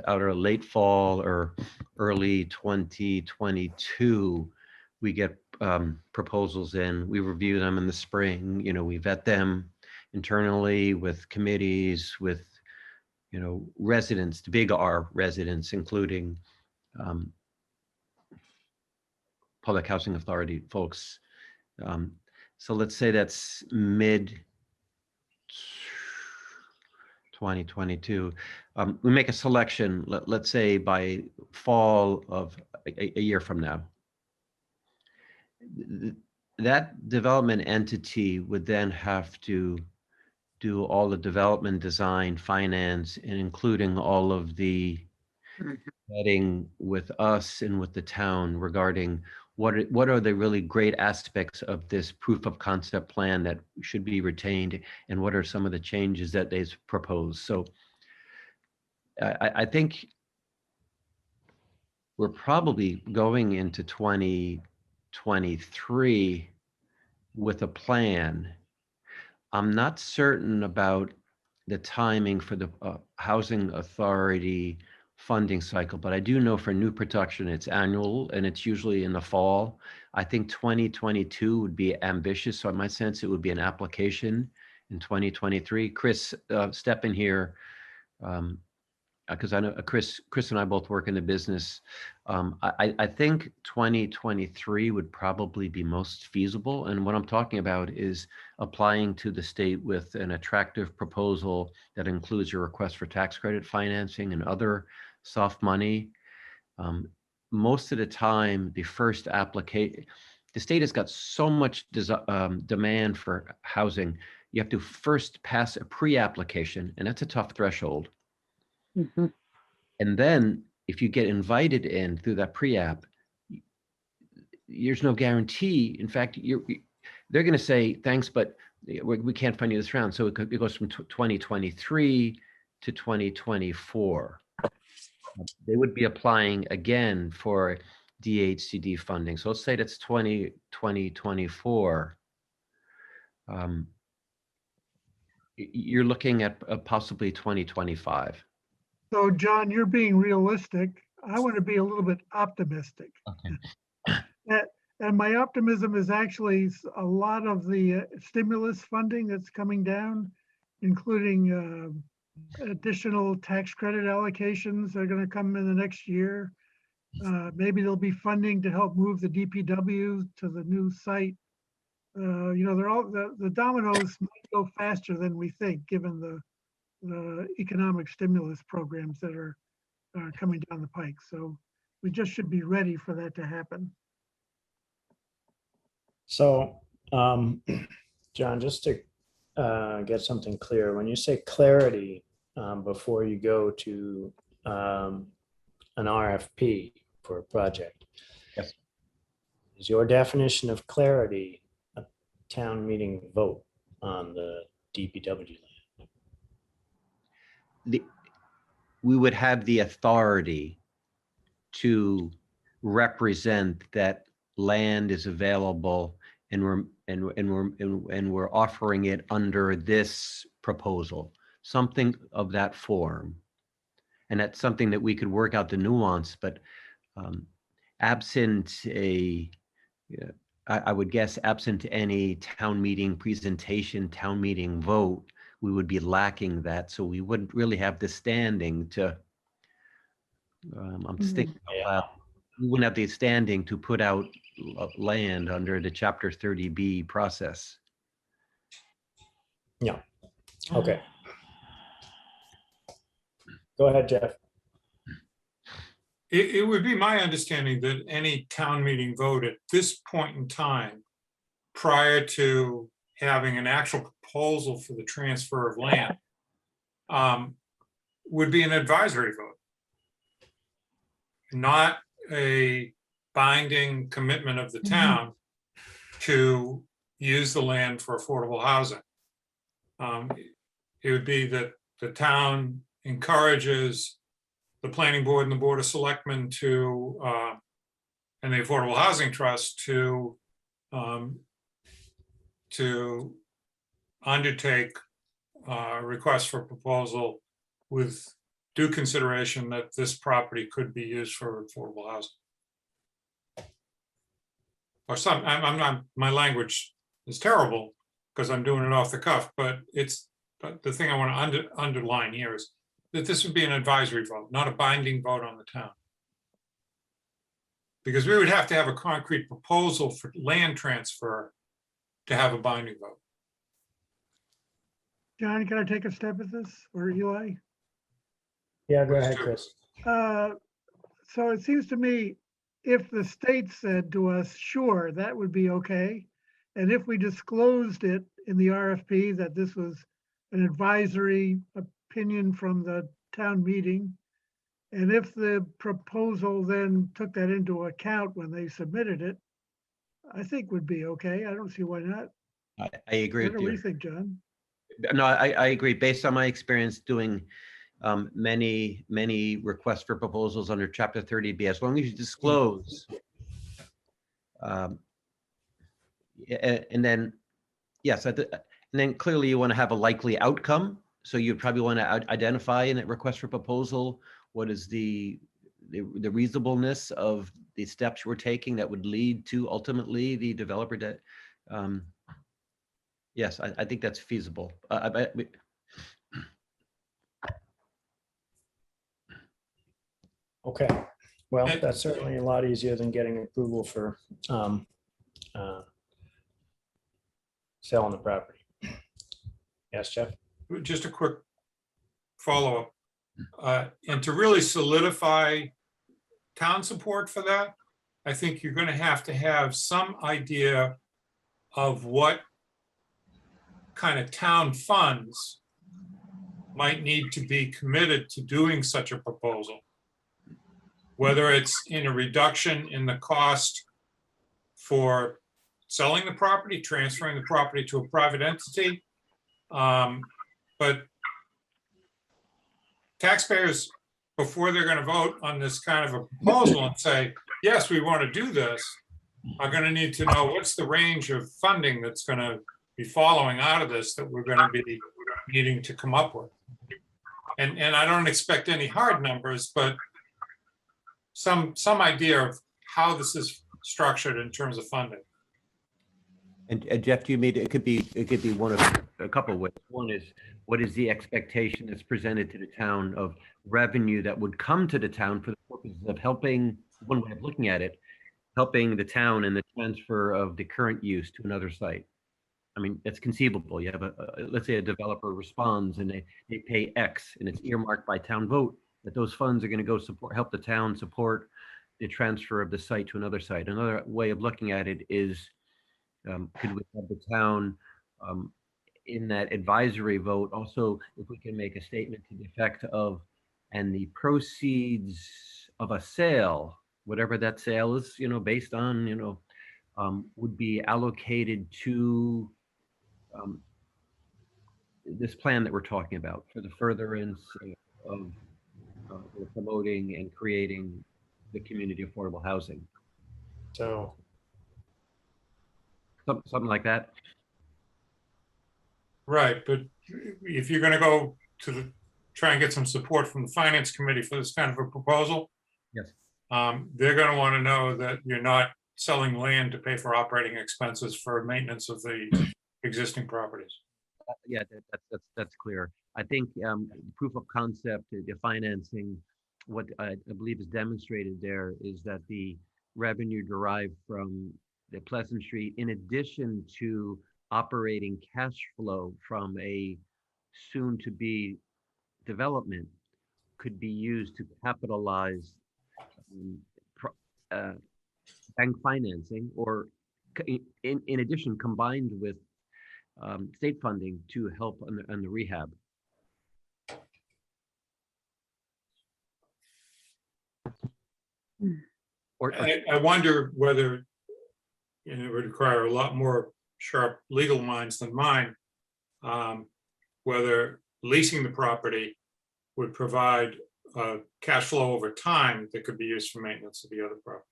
out of late fall or early 2022. We get proposals in, we review them in the spring, we vet them internally with committees, with, residents, the big R residents, including Public Housing Authority folks. So let's say that's mid 2022. We make a selection, let's say by fall of a year from now. That development entity would then have to do all the development, design, finance, and including all of the vetting with us and with the town regarding what are the really great aspects of this proof of concept plan that should be retained, and what are some of the changes that they've proposed. So I think we're probably going into 2023 with a plan. I'm not certain about the timing for the housing authority funding cycle, but I do know for new production, it's annual and it's usually in the fall. I think 2022 would be ambitious. So in my sense, it would be an application in 2023. Chris, step in here. Because I know Chris and I both work in the business. I think 2023 would probably be most feasible. And what I'm talking about is applying to the state with an attractive proposal that includes your request for tax credit financing and other soft money. Most of the time, the first application, the state has got so much demand for housing. You have to first pass a pre-application, and that's a tough threshold. And then if you get invited in through that pre-app, there's no guarantee. In fact, they're going to say, thanks, but we can't fund you this round. So it goes from 2023 to 2024. They would be applying again for DHCD funding. So let's say that's 2024. You're looking at possibly 2025. So John, you're being realistic. I want to be a little bit optimistic. Okay. And my optimism is actually a lot of the stimulus funding that's coming down, including additional tax credit allocations that are going to come in the next year. Maybe there'll be funding to help move the DPW to the new site. They're all the dominoes might go faster than we think, given the economic stimulus programs that are coming down the pike. So we just should be ready for that to happen. So, John, just to get something clear, when you say clarity before you go to an RFP for a project, yes, is your definition of clarity a town meeting vote on the DPW land? We would have the authority to represent that land is available, and we're offering it under this proposal, something of that form. And that's something that we could work out the nuance, but absent I would guess absent any town meeting presentation, town meeting vote, we would be lacking that. So we wouldn't really have the standing to, I'm thinking about, we wouldn't have the standing to put out land under the Chapter 30B process. Yeah. Okay. Go ahead, Jeff. It would be my understanding that any town meeting vote at this point in time, prior to having an actual proposal for the transfer of land, would be an advisory vote, not a binding commitment of the town to use the land for affordable housing. It would be that the town encourages the planning board and the board of selectmen to, and the Affordable Housing Trust to undertake requests for proposal with due consideration that this property could be used for affordable housing. Or some, my language is terrible because I'm doing it off the cuff, but the thing I want to underline here is that this would be an advisory vote, not a binding vote on the town. Because we would have to have a concrete proposal for land transfer to have a binding vote. John, can I take a step at this, or Eli? Yeah, go ahead, Chris. So it seems to me, if the state said to us, sure, that would be okay. And if we disclosed it in the RFP that this was an advisory opinion from the town meeting, and if the proposal then took that into account when they submitted it, I think would be okay. I don't see why not. I agree What with do we you. think, John? No, I agree. Based on my experience doing many requests for proposals under Chapter 30B, as long as you disclose, and then, yes, and then clearly you want to have a likely outcome. So you probably want to identify in that request for proposal what is the reasonableness of the steps we're taking that would lead to ultimately the developer debt. Yes, I think that's feasible. Okay, well, that's certainly a lot easier than getting approval for selling the property. Yes, Jeff? Just a quick follow-up. And to really solidify town support for that, I think you're going to have some idea of what kind of town funds might need to be committed to doing such a proposal. Whether it's in a reduction in the cost for selling the property, transferring the property to a private entity. But taxpayers, before they're going to vote on this kind of a proposal and say, yes, we want to do this, are going to need to know what's the range of funding that's going to be following out of this that we're going to be needing to come up with. And I don't expect any hard numbers, but some idea of how this is structured in terms of funding. And Jeff, do you mean it could be one of a couple of ways. One is, what is the expectation that's presented to the town of revenue that would come to the town for the purposes of helping, one way of looking at it, helping the town in the transfer of the current use to another site? I mean, it's conceivable. You have let's say a developer responds and they pay X and it's earmarked by town vote, that those funds are going to go help the town support the transfer of the site to another site. Another way of looking at it is, could we have the town in that advisory vote also, if we can make a statement to the effect of, and the proceeds of a sale, whatever that sale is, based on, would be allocated to this plan that we're talking about for the furtherance of promoting and creating the community affordable housing. So something like that. Right, but if you're going to go to try and get some support from the finance committee for this kind of a proposal, yes, they're going to want to know that you're not selling land to pay for operating expenses for maintenance of the existing properties. Yeah, that's clear. I think proof of concept, the financing, what I believe is demonstrated there is that the revenue derived from the Pleasant Street, in addition to operating cash flow from a soon-to-be development, could be used to capitalize bank financing, or in addition, combined with state funding to help on the rehab. I wonder whether, and it would require a lot more sharp legal minds than mine, whether leasing the property would provide cash flow over time that could be used for maintenance of the other properties.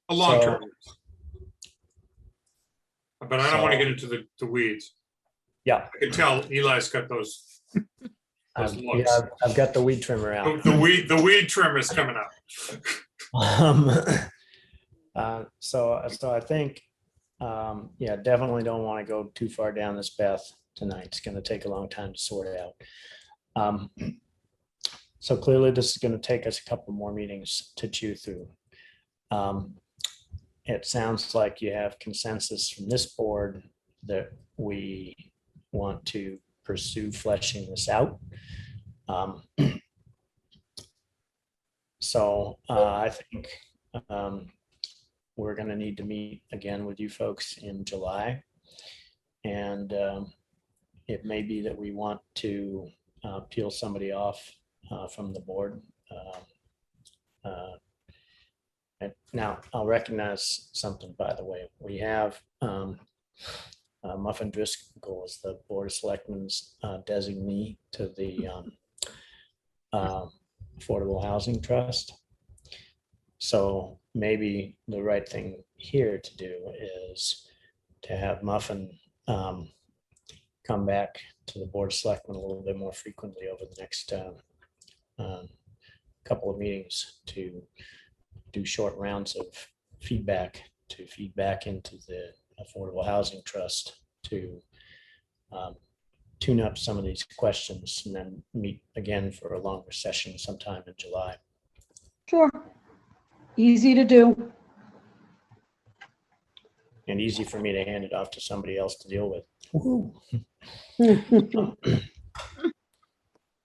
A long term. But I don't want to get into the weeds. Yeah. I can tell Eli's got those looks. Yeah, I've got the weed trimmer out. The weed trimmer is coming out. So I think, yeah, definitely don't want to go too far down this path tonight. It's going to take a long time to sort it out. So clearly this is going to take us a couple more meetings to chew through. it sounds like you have consensus from this board that we want to pursue fleshing this out. So I think we're going to need to meet again with you folks in July. And it may be that we want to peel somebody off from the board. And now I'll recognize something, by the way. We have Muffin Driscoll as the Board of Selectmen's designee to the Affordable Housing Trust. So maybe the right thing here to do is to have Muffin come back to the Board of Selectmen a little bit more frequently over the next couple of meetings to do short rounds of feedback, to feed back into the Affordable Housing Trust to tune up some of these questions, and then meet again for a longer session sometime in July. Sure. Easy to do. And easy for me to hand it off to somebody else to deal with.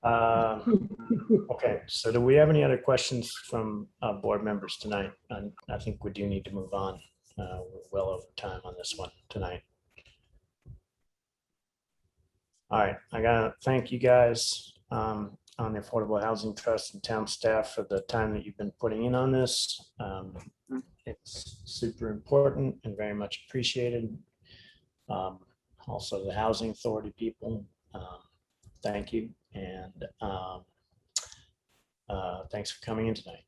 Okay, so do we have any other questions from board members tonight? I think we do need to move on. We're well over time on this one tonight. All right, I gotta thank you guys on the Affordable Housing Trust and town staff for the time that you've been putting in on this. It's super important and very much appreciated. Also the Housing Authority people, thank you. And thanks for coming in tonight.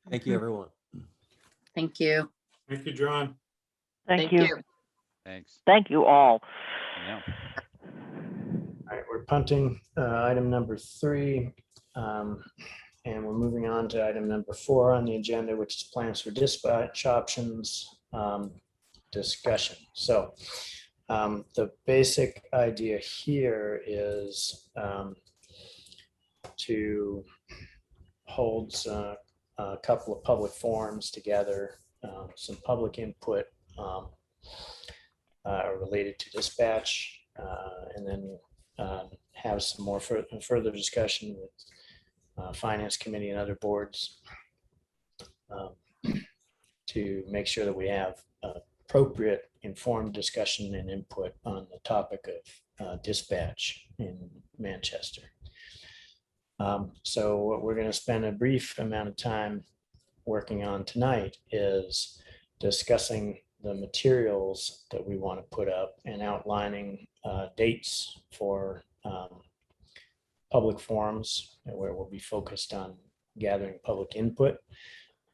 Thank you, everyone. Thank you. Thank you, John. Thank you. Thanks. Thank you all. Yeah. All right, we're punting item number 3. And we're moving on to item number 4 on the agenda, which is plans for dispatch options discussion. So the basic idea here is to hold a couple of public forums together, some public input related to dispatch, and then have some more further discussion with Finance Committee and other boards to make sure that we have appropriate informed discussion and input on the topic of dispatch in Manchester. So what we're going to spend a brief amount of time working on tonight is discussing the materials that we want to put up and outlining dates for public forums where we'll be focused on gathering public input,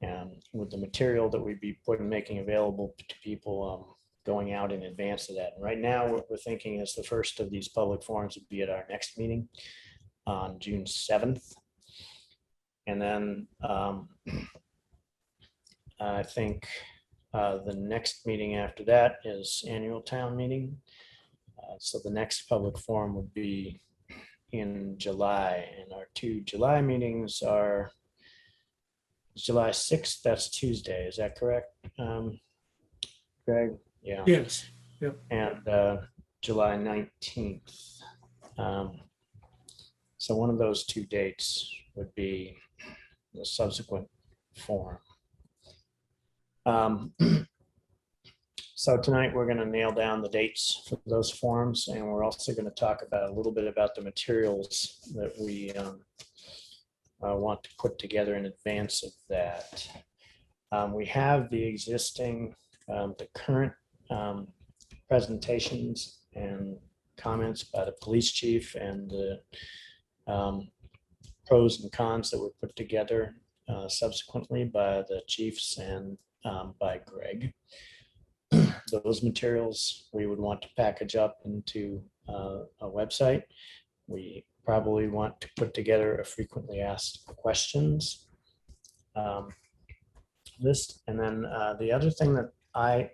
and with the material that we'd be making available to people going out in advance of that. And right now, what we're thinking is the first of these public forums would be at our next meeting on June 7th. And then I think the next meeting after that is annual town meeting. So the next public forum would be in July, and our 2 July meetings are July 6th, that's Tuesday, is that correct, Greg? Yeah. Yes. Yep. And July 19th. So one of those 2 dates would be the subsequent forum. So tonight we're going to nail down the dates for those forums, and we're also going to talk about a little bit about the materials that we want to put together in advance of that. We have the existing, the current presentations and comments by the police chief and the pros and cons that were put together subsequently by the chiefs and by Greg. Those materials we would want to package up into a website. We probably want to put together a frequently asked questions list. And then the other thing that I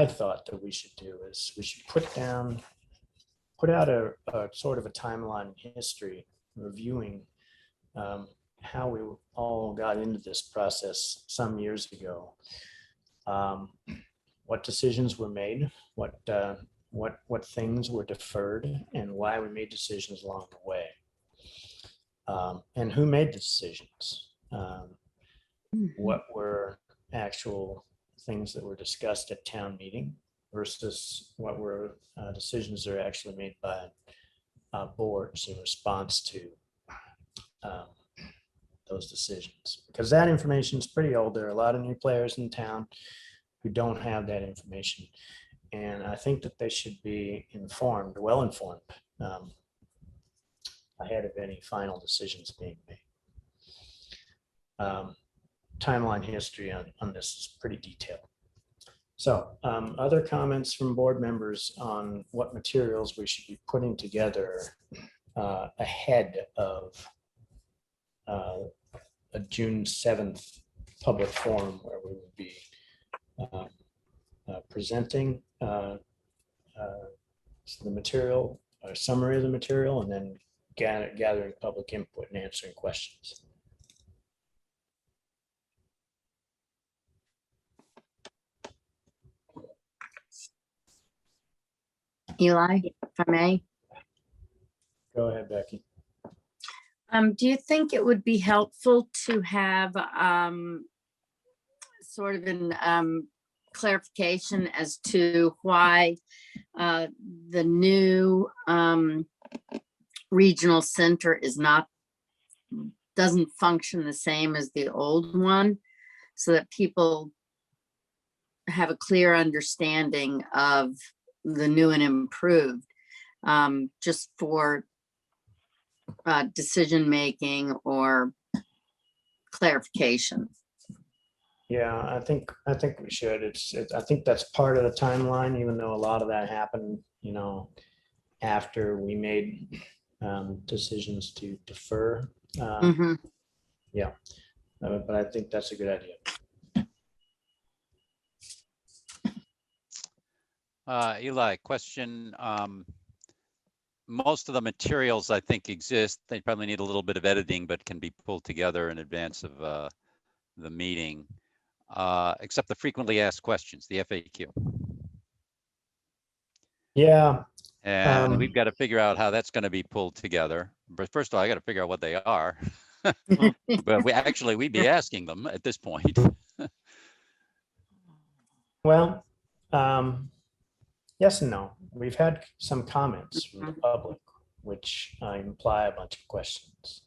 thought that we should do is we should put out a sort of a timeline in history reviewing how we all got into this process some years ago. what decisions were made, what things were deferred, and why we made decisions along the way, and who made the decisions. What were actual things that were discussed at town meeting versus what were decisions that are actually made by boards in response to those decisions, because that information is pretty old. There are a lot of new players in town who don't have that information, and I think that they should be informed, well informed, ahead of any final decisions being made. Timeline history on this is pretty detailed. So other comments from board members on what materials we should be putting together ahead of a June 7th public forum, where we will be presenting the material, a summary of the material, and then gathering public input and answering questions. Eli, if I may. Go ahead, Becky. Do you think it would be helpful to have sort of an clarification as to why the new regional center doesn't function the same as the old one, so that people have a clear understanding of the new and improved, just for decision making or clarification? Yeah, I think we should. I think that's part of the timeline, even though a lot of that happened, after we made decisions to defer. Yeah, but I think that's a good idea. Eli, question. Most of the materials I think exist. They probably need a little bit of editing, but can be pulled together in advance of the meeting, except the frequently asked questions, the FAQ. Yeah. And we've got to figure out how that's going to be pulled together. But first of all, I got to figure out what they are. But we'd be asking them at this point. Well, yes and no. We've had some comments from the public, which imply a bunch of questions.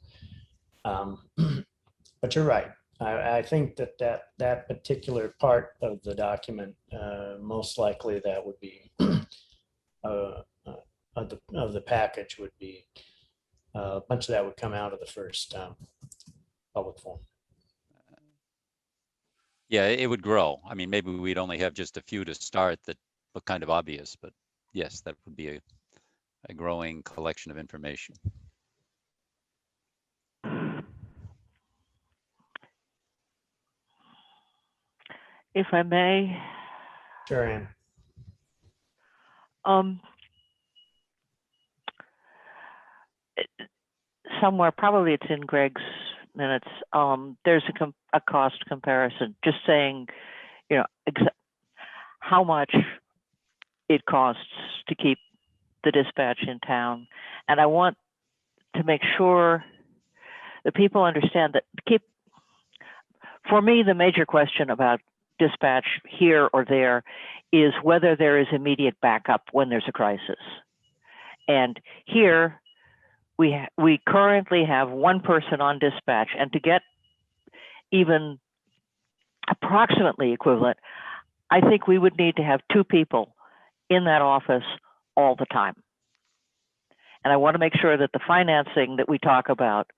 But you're right. I think that particular part of the document, most likely that would be of the package would be a bunch of that would come out of the first public forum. Yeah, it would grow. I mean, maybe we'd only have just a few to start that look kind of obvious, but yes, that would be a growing collection of information. If I may. Sure, Ann. Somewhere, probably it's in Greg's minutes, there's a cost comparison, just saying, how much it costs to keep the dispatch in town. And I want to make sure that people understand that for me, the major question about dispatch here or there is whether there is immediate backup when there's a crisis. And here, we currently have one person on dispatch, and to get even approximately equivalent, I think we would need to have two people in that office all the time. And I want to make sure that the financing that we talk about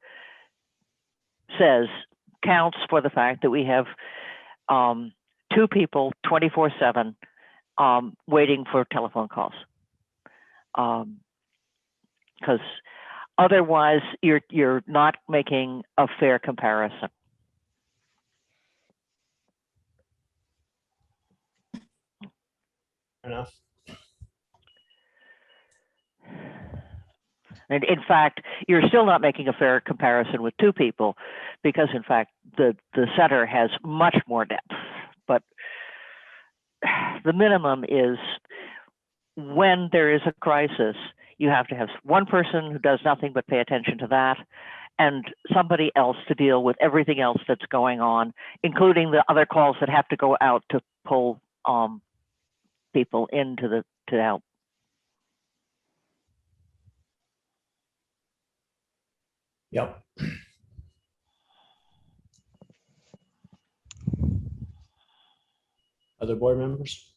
counts for the fact that we have two people 24/7 waiting for telephone calls. Because otherwise you're not making a fair comparison. Enough. And in fact, you're still not making a fair comparison with two people, because in fact the center has much more depth. But the minimum is when there is a crisis, you have to have one person who does nothing but pay attention to that, and somebody else to deal with everything else that's going on, including the other calls that have to go out to pull people to help. Yep. Other board members?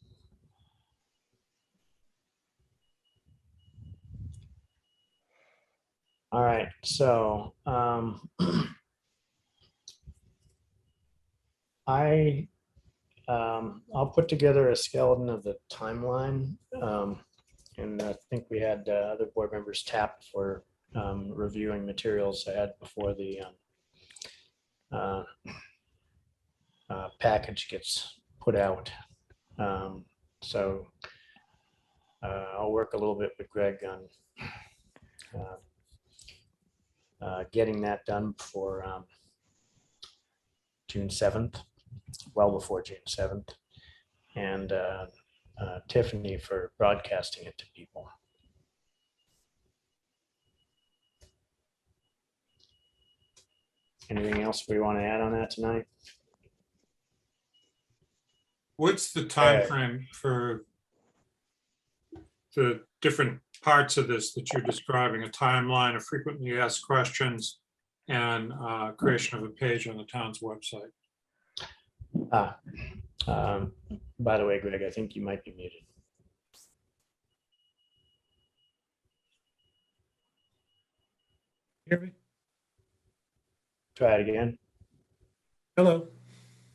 All right, so I'll put together a skeleton of the timeline, and I think we had other board members tapped for reviewing materials ahead before the package gets put out. So I'll work a little bit with Greg on getting that done for June 7th, well before June 7th, and Tiffany for broadcasting it to people. Anything else we want to add on that tonight? What's the time frame for the different parts of this that you're describing? A timeline of frequently asked questions and creation of a page on the town's website. By the way, Greg, I think you might be muted. Hear me? Try it again. Hello.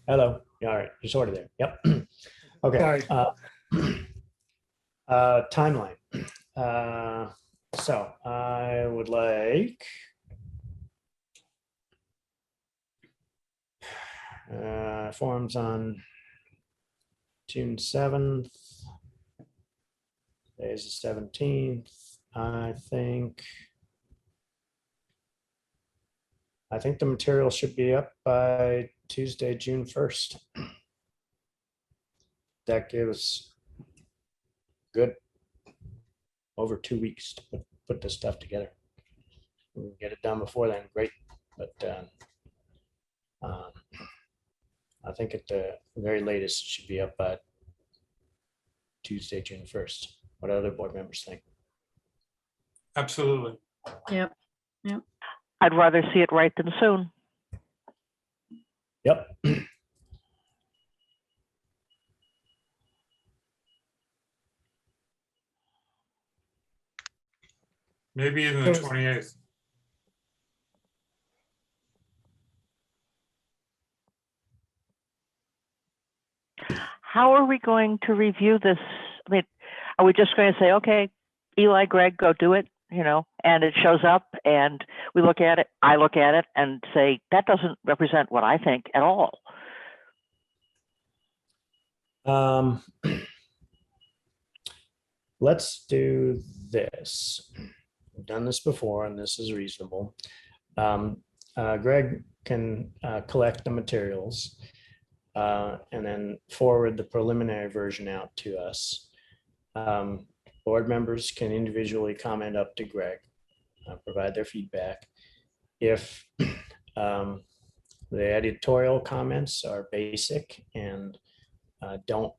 Hello. All right, you're sort of there. Yep. Okay. Sorry. Timeline. So I would like forms on June 7th. Today is the 17th. I think the material should be up by Tuesday, June 1st. That gives good over 2 weeks to put this stuff together. We can get it done before then, great. But I think at the very latest, it should be up by Tuesday, June 1st. What other board members think? Absolutely. Yep. Yep. I'd rather see it right than soon. Yep. Maybe even the 28th. How are we going to review this? I mean, are we just going to say, okay, Eli, Greg, go do it, and it shows up and we look at it, I look at it and say, that doesn't represent what I think at all. Let's do this. We've done this before and this is reasonable. Greg can collect the materials and then forward the preliminary version out to us. Board members can individually comment up to Greg, provide their feedback. If the editorial comments are basic and don't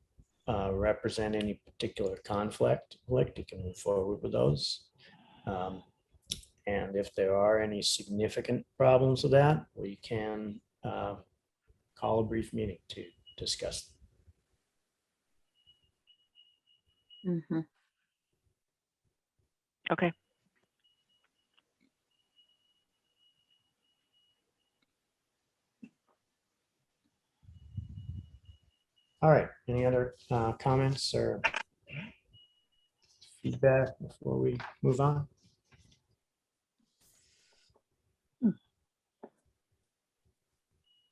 represent any particular conflict, you can move forward with those. And if there are any significant problems with that, we can call a brief meeting to discuss them. Mm-hmm. Okay. All right. Any other comments or feedback before we move on?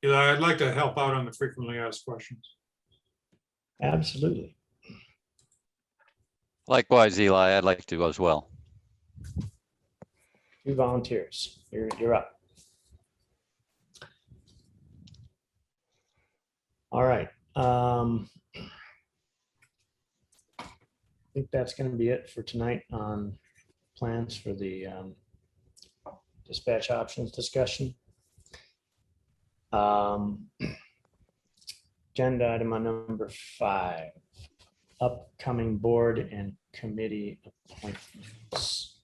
Eli, I'd like to help out on the frequently asked questions. Absolutely. Likewise, Eli, I'd like to as well. 2 volunteers. You're up. All right. think that's going to be it for tonight on plans for the dispatch options discussion. Agenda item on number 5, upcoming board and committee appointments.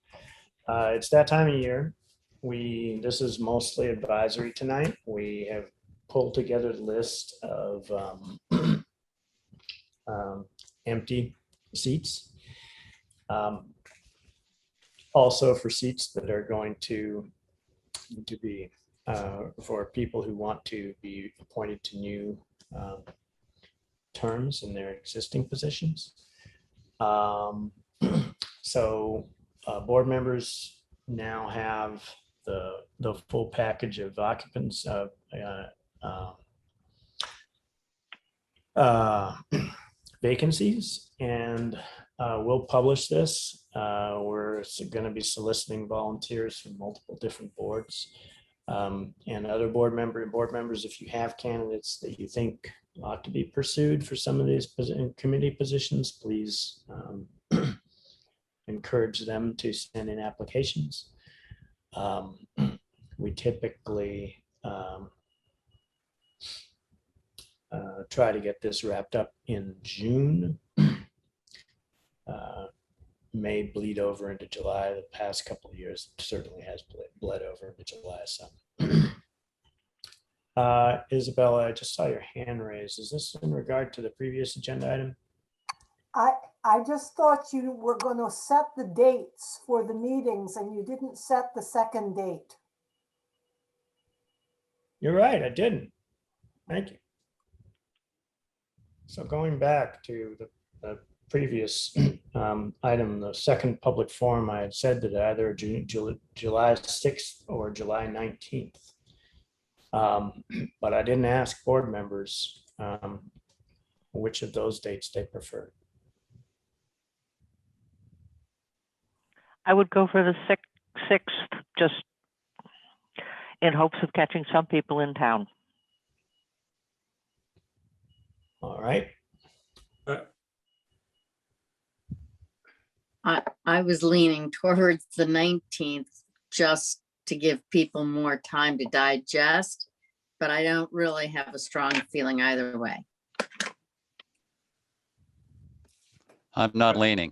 It's that time of year. This is mostly advisory tonight. We have pulled together the list of empty seats. Also for seats that are going to be for people who want to be appointed to new terms in their existing positions. So board members now have the full package of occupants vacancies, and we'll publish this. We're going to be soliciting volunteers from multiple different boards and other board members. If you have candidates that you think ought to be pursued for some of these committee positions, please encourage them to send in applications. We typically try to get this wrapped up in June. May bleed over into July. The past couple of years it certainly has bled over into July. So, Isabella, I just saw your hand raised. Is this in regard to the previous agenda item? I just thought you were going to set the dates for the meetings and you didn't set the second date. You're right, I didn't. Thank you. So going back to the previous item, the second public forum, I had said that either July 6th or July 19th. But I didn't ask board members which of those dates they preferred. I would go for the 6th, just in hopes of catching some people in town. All right. I was leaning towards the 19th just to give people more time to digest, but I don't really have a strong feeling either way. I'm not leaning.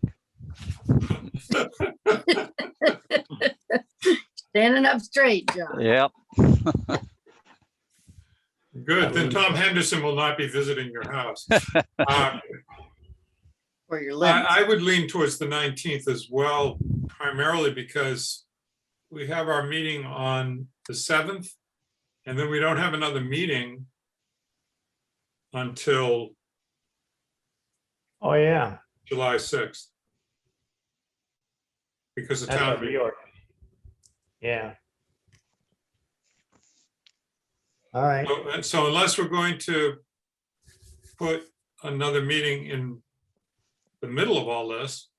Standing up straight, John. Yep. Good, then Tom Henderson will not be visiting your house. Or your limits. I would lean towards the 19th as well, primarily because we have our meeting on the 7th, and then we don't have another meeting until Oh yeah, July 6th. Because of that's town a meeting. reorg. Yeah. All right. So unless we're going to put another meeting in the middle of all this.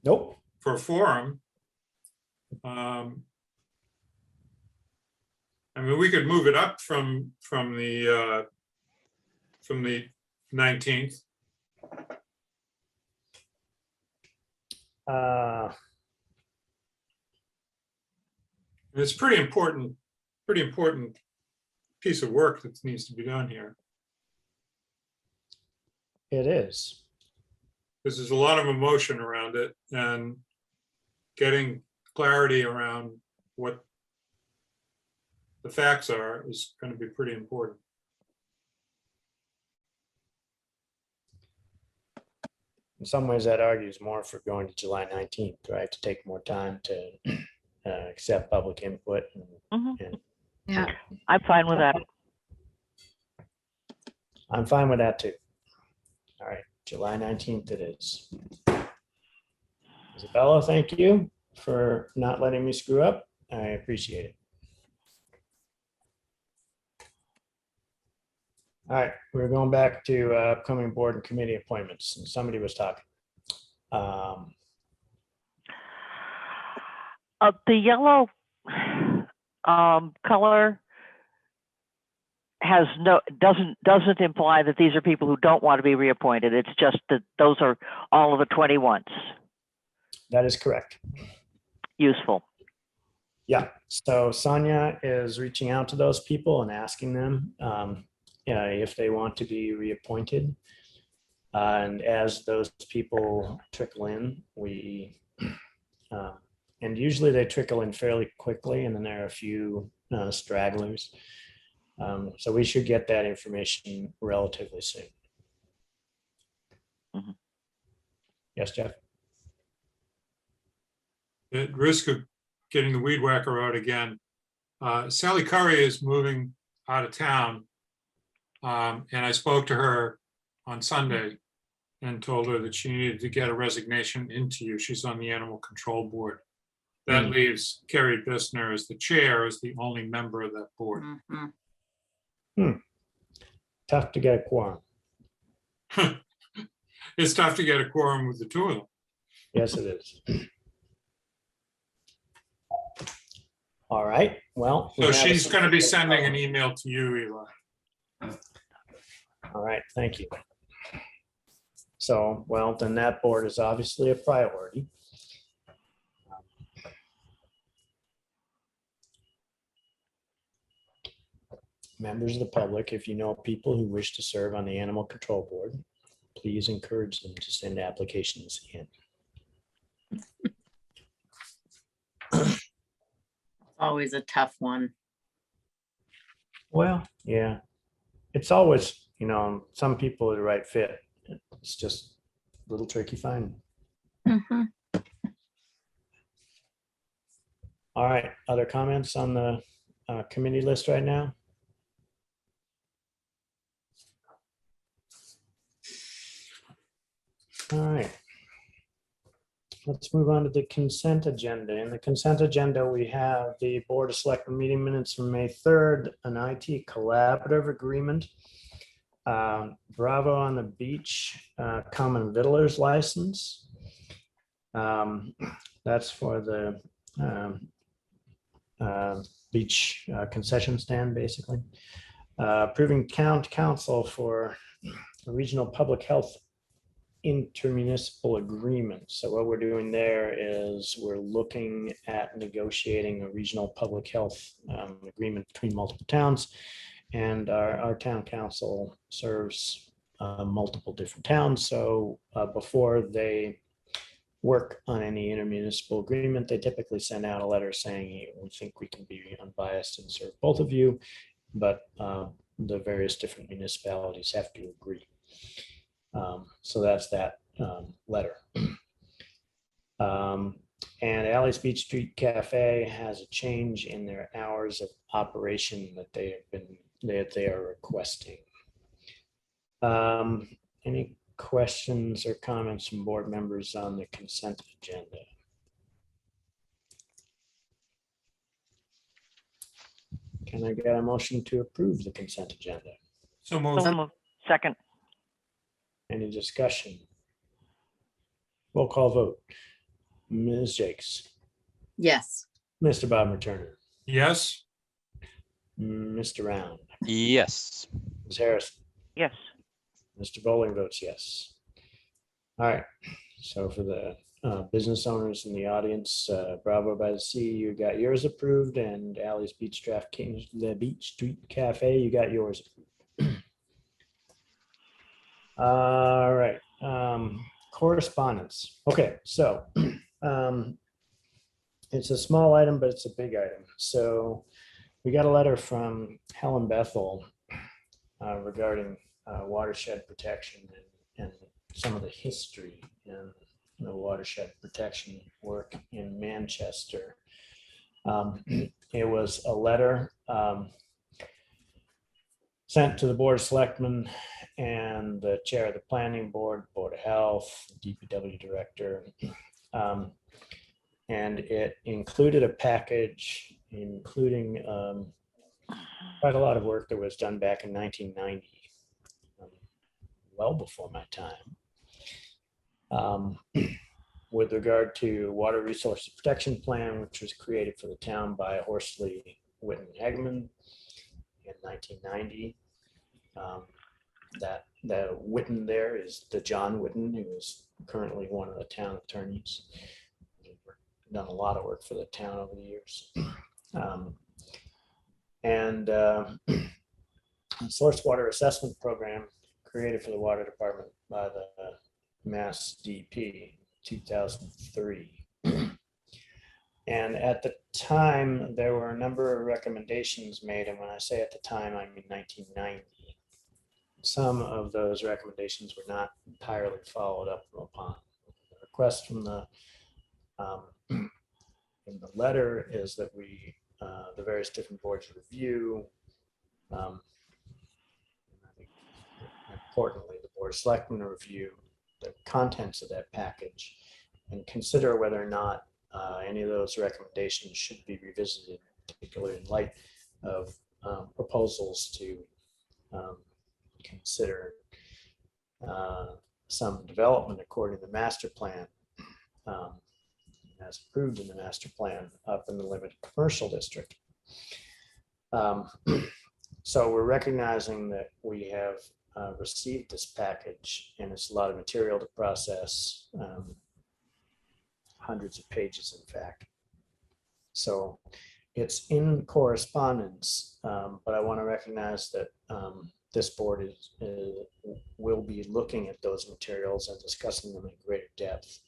Nope. For a forum. I mean, we could move it up from the 19th. It's pretty important piece of work that needs to be done here. It is. Because there's a lot of emotion around it, and getting clarity around what the facts are is going to be pretty important. In some ways, that argues more for going to July 19th, right? To take more time to accept public input. And Yeah, I'm fine with that. I'm fine with that too. All right, July 19th it is. Isabella, thank you for not letting me screw up. I appreciate it. All right, we're going back to upcoming board and committee appointments. And somebody was talking. The yellow color has no, doesn't imply that these are people who don't want to be reappointed. It's just that those are all of the 21s. That is correct. Useful. Yeah, so Sonia is reaching out to those people and asking them if they want to be reappointed. And as those people trickle in, and usually they trickle in fairly quickly, and then there are a few stragglers. So we should get that information relatively soon. Mm-hmm. Yes, Jeff? At risk of getting the weed whacker out again, Sally Curry is moving out of town. And I spoke to her on Sunday and told her that she needed to get a resignation into you. She's on the Animal Control Board. That leaves Kerry Bissner as the chair, as the only member of that board. Tough to get a quorum. It's tough to get a quorum with the two of them. Yes, it is. All right, well. So she's going to be sending an email to you, Eli. All right, thank you. So, well, then that board is obviously a priority. Members of the public, if you know people who wish to serve on the Animal Control Board, please encourage them to send applications in. Always a tough one. Well, yeah, it's always, some people are the right fit. It's just a little tricky finding. All right, other comments on the committee list right now? All right. Let's move on to the consent agenda. In the consent agenda, we have the Board of Selectmen meeting minutes from May 3rd, an IT collaborative agreement, Bravo on the Beach common vittler's license. That's for the beach concession stand, basically. Approving council for a regional public health intermunicipal agreement. So what we're doing there is we're looking at negotiating a regional public health agreement between multiple towns, and our town council serves multiple different towns. So before they work on any intermunicipal agreement, they typically send out a letter saying, hey, we think we can be unbiased and serve both of you, but the various different municipalities have to agree. So that's that letter. And Alley's Beach Street Cafe has a change in their hours of operation that they are requesting. Any questions or comments from board members on the consent agenda? Can I get a motion to approve the consent agenda? So moved. Second. Any discussion? Roll call vote. Ms. Jakes. Yes. Mr. Bob Turner. Yes. Mr. Round. Yes. Ms. Harrison. Yes. Mr. Bowling votes yes. All right. So for the business owners in the audience, Bravo by the Sea, you got yours approved, and Alley's Beach the Beach Street Cafe, you got yours approved. All right. Correspondence. Okay, so it's a small item, but it's a big item. So we got a letter from Helen Bethel regarding watershed protection and some of the history in the watershed protection work in Manchester. It was a letter sent to the Board of Selectmen and the chair of the planning board, Board of Health, DPW director. And it included a package, including quite a lot of work that was done back in 1990, well before my time, with regard to Water Resources Protection Plan, which was created for the town by Horsley, Witten, Hagman in 1990. That the Whitten there is the John Whitten, who is currently one of the town attorneys. He's done a lot of work for the town over the years. Source water assessment program created for the water department by the Mass DP 2003. And at the time, there were a number of recommendations made. And when I say at the time, I mean 1990. Some of those recommendations were not entirely followed up upon. The request from the in the letter is that we, the various different boards review, I think importantly, the Board of Selectmen review the contents of that package and consider whether or not any of those recommendations should be revisited, particularly in light of proposals to consider some development according to the master plan, as approved in the master plan up in the limited commercial district. So we're recognizing that we have received this package, and it's a lot of material to process, hundreds of pages, in fact. So it's in correspondence, but I want to recognize that this board will be looking at those materials and discussing them in greater depth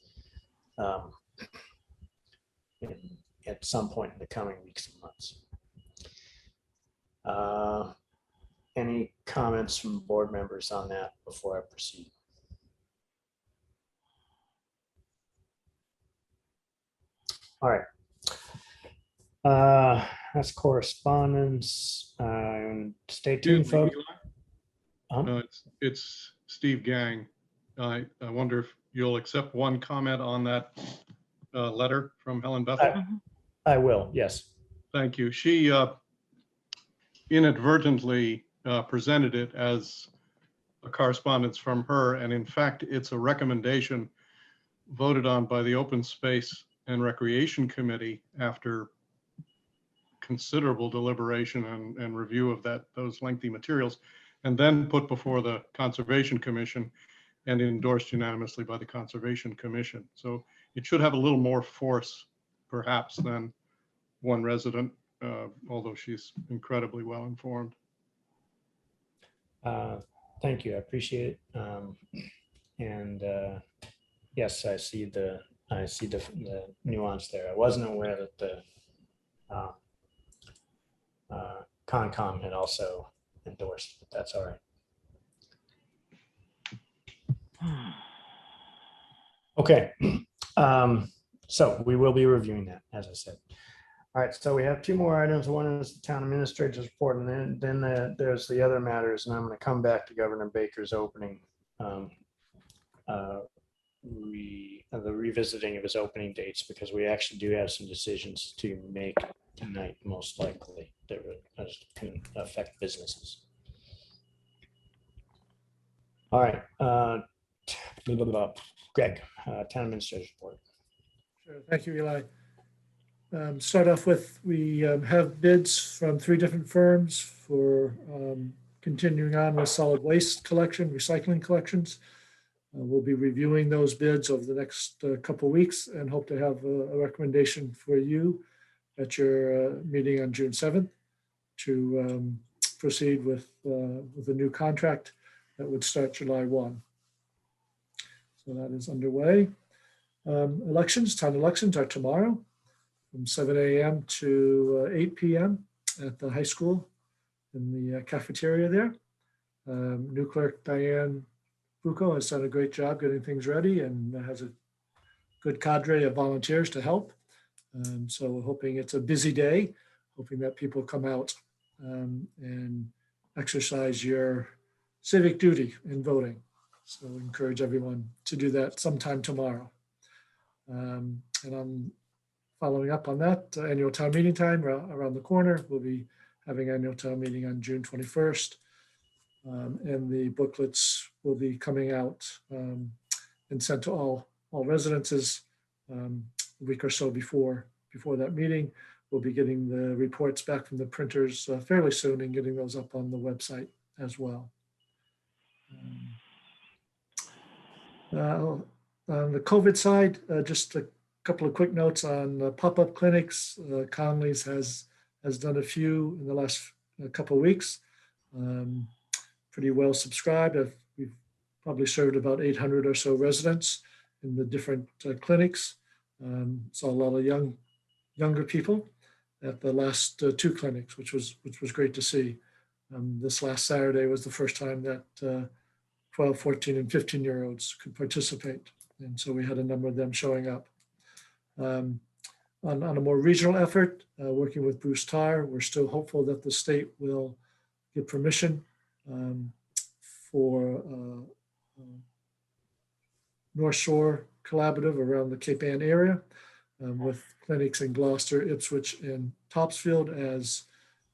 at some point in the coming weeks and months. Any comments from board members on that before I proceed? All right. That's correspondence. Stay tuned, folks. It's Steve Gang. I wonder if you'll accept one comment on that letter from Helen Bethel. I will, yes. Thank you. She inadvertently presented it as a correspondence from her, and in fact, it's a recommendation voted on by the Open Space and Recreation Committee after considerable deliberation and review of those lengthy materials, and then put before the Conservation Commission and endorsed unanimously by the Conservation Commission. So it should have a little more force, perhaps, than one resident, although she's incredibly well informed. Thank you, I appreciate it. Yes, I see the nuance there. I wasn't aware that the Concom had also endorsed, but that's all right. Okay, so we will be reviewing that, as I said. All right, so we have two more items. One is the town administrator's report, and then there's the other matters, and I'm going to come back to Governor Baker's opening, the revisiting of his opening dates, because we actually do have some decisions to make tonight, most likely, that can affect businesses. All right, Greg, town administrator's report. Sure. Thank you, Eli. Start off with, we have bids from 3 different firms for continuing on with solid waste collection, recycling collections. We'll be reviewing those bids over the next couple of weeks and hope to have a recommendation for you at your meeting on June 7th to proceed with a new contract that would start July 1. So that is underway. Elections, town elections are tomorrow from 7 a.m. to 8 p.m. at the high school in the cafeteria there. New clerk Diane Bucco has done a great job getting things ready and has a good cadre of volunteers to help. So we're hoping it's a busy day, hoping that people come out and exercise your civic duty in voting. So we encourage everyone to do that sometime tomorrow. And I'm following up on that. Annual town meeting time around the corner. We'll be having annual town meeting on June 21st. And the booklets will be coming out and sent to all residences a week or so before that meeting, we'll be getting the reports back from the printers fairly soon and getting those up on the website as well. On the COVID side, just a couple of quick notes on pop-up clinics. Conley's has done a few in the last couple of weeks. Pretty well subscribed. We've probably served about 800 or so residents in the different clinics. Saw a lot of younger people at the last two clinics, which was great to see. This last Saturday was the first time that 12, 14, and 15-year-olds could participate. And so we had a number of them showing up. On a more regional effort, working with Bruce Tarr, we're still hopeful that the state will give permission for North Shore Collaborative around the Cape Ann area, with clinics in Gloucester, Ipswich, and Topsfield as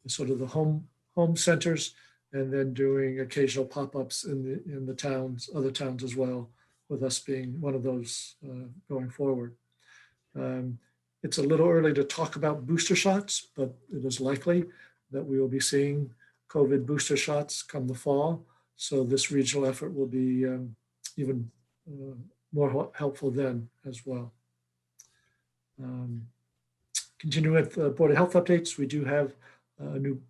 sort of the home centers, and then doing occasional pop-ups in the towns, other towns as well, with us being one of those going forward. It's a little early to talk about booster shots, but it is likely that we will be seeing COVID booster shots come the fall. So this regional effort will be even more helpful then as well. Continuing with Board of Health updates, we do have a new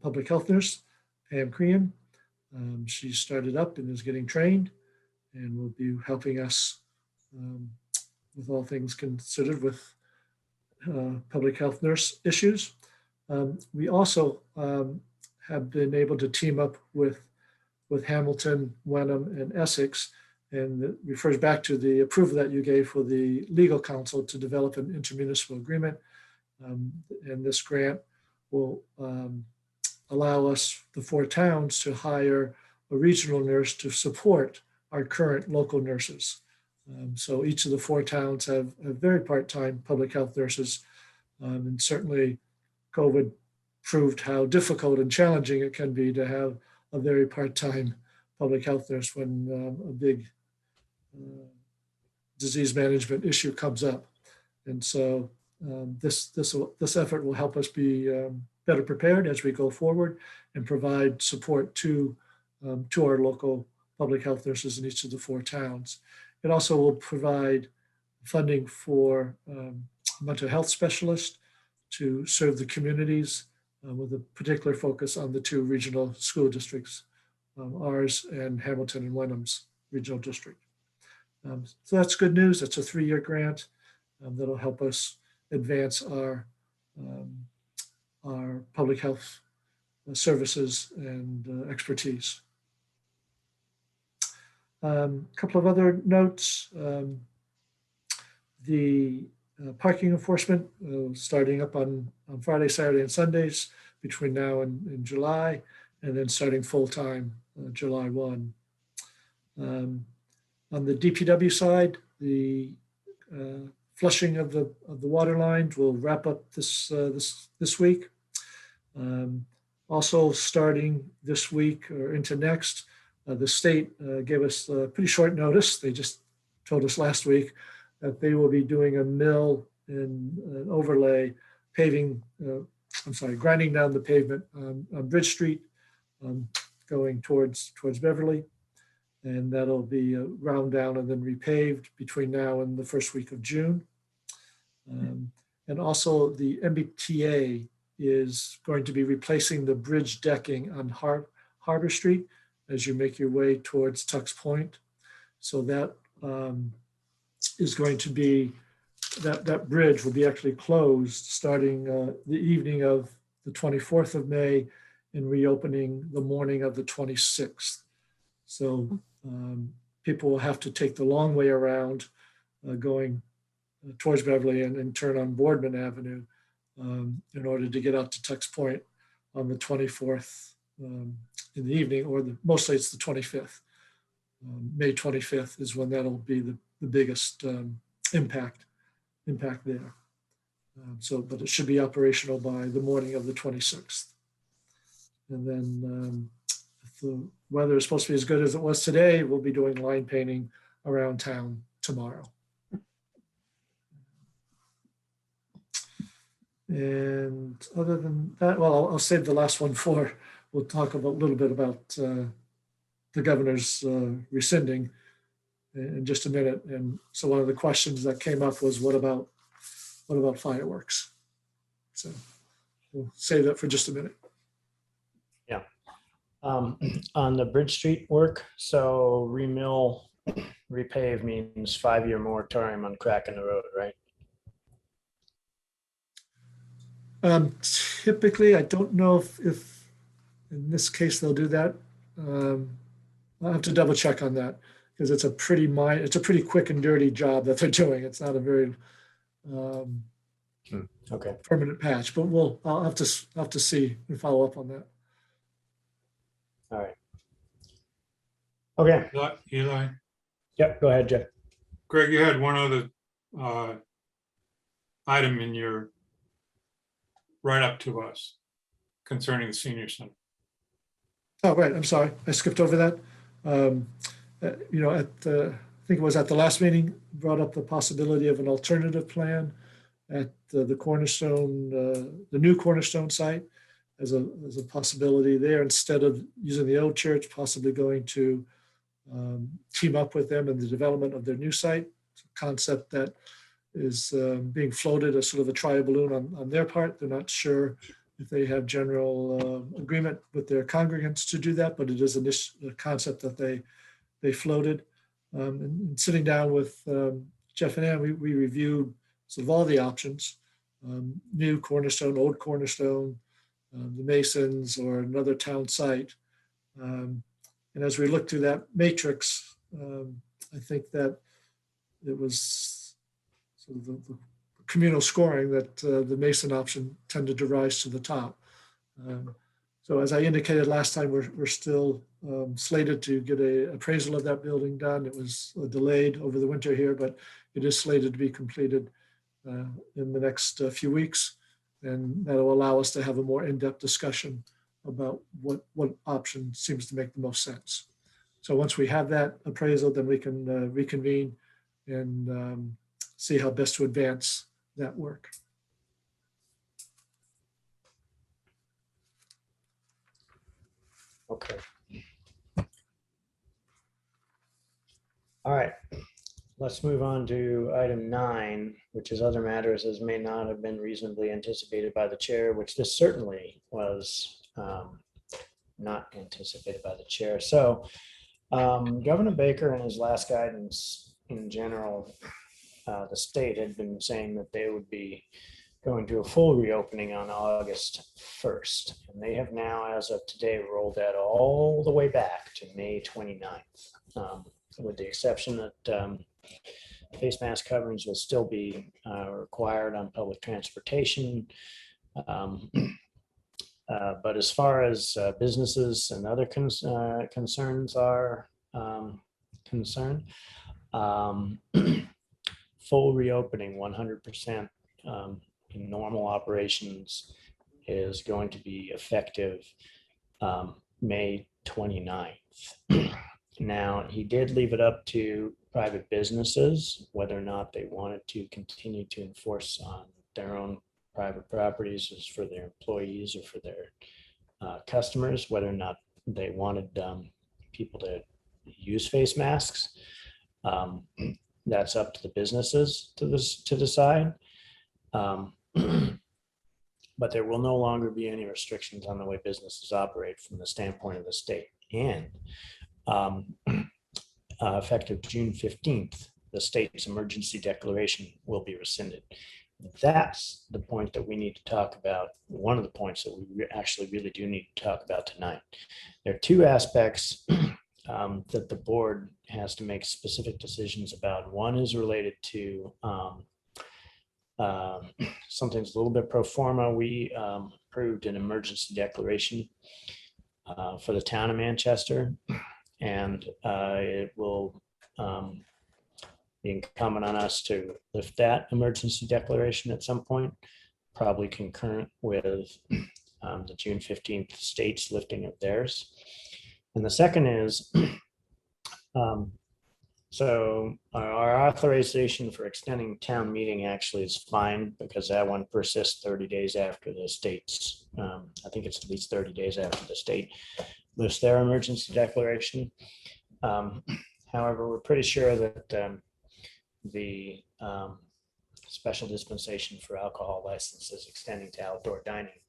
public health nurse, Pam Crean. She started up and is getting trained and will be helping us with all things considered with public health nurse issues. We also have been able to team up with Hamilton, Wenham, and Essex, and it refers back to the approval that you gave for the legal counsel to develop an intermunicipal agreement. And this grant will allow us, the 4 towns, to hire a regional nurse to support our current local nurses. So each of the 4 towns have very part-time public health nurses, and certainly COVID proved how difficult and challenging it can be to have a very part-time public health nurse when a big disease management issue comes up. And so this effort will help us be better prepared as we go forward and provide support to our local public health nurses in each of the 4 towns. It also will provide funding for mental health specialists to serve the communities with a particular focus on the 2 regional school districts, ours and Hamilton and Wenham's regional district. So that's good news. It's a 3-year grant that'll help us advance our public health services and expertise. A couple of other notes. The parking enforcement starting up on Friday, Saturday, and Sundays between now and July, and then starting full-time July 1. On the DPW side, the flushing of the water lines will wrap up this week. Also starting this week or into next, the state gave us pretty short notice. They just told us last week that they will be doing a mill and an overlay paving, grinding down the pavement on Bridge Street, going towards Beverly. And that'll be ground down and then repaved between now and the first week of June. And also the MBTA is going to be replacing the bridge decking on Harbor Street as you make your way towards Tux Point. So that is going to be, that bridge will be actually closed starting the evening of the 24th of May and reopening the morning of the 26th. So people will have to take the long way around going towards Beverly and turn on Boardman Avenue in order to get out to Tux Point on the 24th in the evening, or mostly it's the 25th. May 25th is when that'll be the biggest impact there. But it should be operational by the morning of the 26th. And then if the weather is supposed to be as good as it was today, we'll be doing line painting around town tomorrow. And other than that, well, I'll save the last one for, we'll talk a little bit about the governor's rescinding in just a minute. And so one of the questions that came up was, what about fireworks? So we'll save that for just a minute. Yeah. On the Bridge Street work, so remill, repave means 5-year moratorium on cracking the road, right? Typically, I don't know if in this case they'll do that. I'll have to double check on that because it's a pretty quick and dirty job that they're doing. It's not a very okay permanent patch, but I'll have to see and follow up on that. All right. Okay. Eli? Yep, go ahead, Jeff. Greg, you had one other item in your write-up to us concerning the senior center. Oh, right. I'm sorry. I skipped over that. I think it was at the last meeting, brought up the possibility of an alternative plan at the Cornerstone, the new Cornerstone site as a possibility there, instead of using the old church, possibly going to team up with them in the development of their new site. It's a concept that is being floated as sort of a trial balloon on their part. They're not sure if they have general agreement with their congregants to do that, but it is a concept that they floated. And sitting down with Jeff and Ann, we reviewed sort of all the options, new Cornerstone, old Cornerstone, the Masons, or another town site. And as we looked through that matrix, I think that it was sort of the communal scoring that the Mason option tended to rise to the top. So as I indicated last time, we're still slated to get an appraisal of that building done. It was delayed over the winter here, but it is slated to be completed in the next few weeks. And that will allow us to have a more in-depth discussion about what option seems to make the most sense. So once we have that appraisal, then we can reconvene and see how best to advance that work. Okay. All right. Let's move on to item 9, which is other matters as may not have been reasonably anticipated by the chair, which this certainly was not anticipated by the chair. So Governor Baker in his last guidance in general, the state had been saying that they would be going to a full reopening on August 1st. And they have now, as of today, rolled that all the way back to May 29th, with the exception that face mask coverings will still be required on public transportation. But as far as businesses and other concerns are concerned, full reopening 100% in normal operations is going to be effective May 29th. Now, he did leave it up to private businesses whether or not they wanted to continue to enforce on their own private properties as for their employees or for their customers, whether or not they wanted people to use face masks. That's up to the businesses to decide. But there will no longer be any restrictions on the way businesses operate from the standpoint of the state. And effective June 15th, the state's emergency declaration will be rescinded. That's the point that we need to talk about. One of the points that we actually really do need to talk about tonight. There are two aspects that the board has to make specific decisions about. One is related to something's a little bit pro forma. We approved an emergency declaration for the town of Manchester, and it will be incumbent on us to lift that emergency declaration at some point, probably concurrent with the June 15th state's lifting of theirs. And the second is So our authorization for extending town meeting actually is fine because that one persists 30 days after the state's, I think it's at least 30 days after the state lifts their emergency declaration. However, we're pretty sure that the special dispensation for alcohol licenses extending to outdoor dining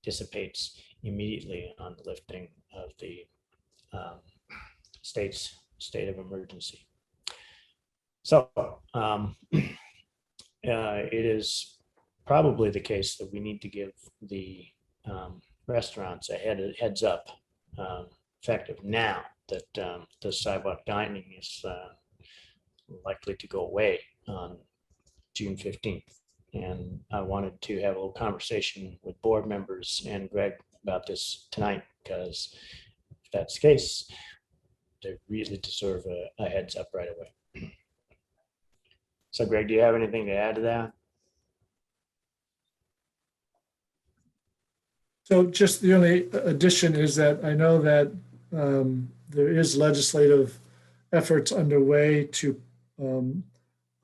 dissipates immediately on the lifting of the state's state of emergency. So it is probably the case that we need to give the restaurants a heads up effective now that the sidewalk dining is likely to go away on June 15th. And I wanted to have a little conversation with board members and Greg about this tonight, because if that's the case, they really deserve a heads up right away. So Greg, do you have anything to add to that? So just the only addition is that I know that there is legislative efforts underway to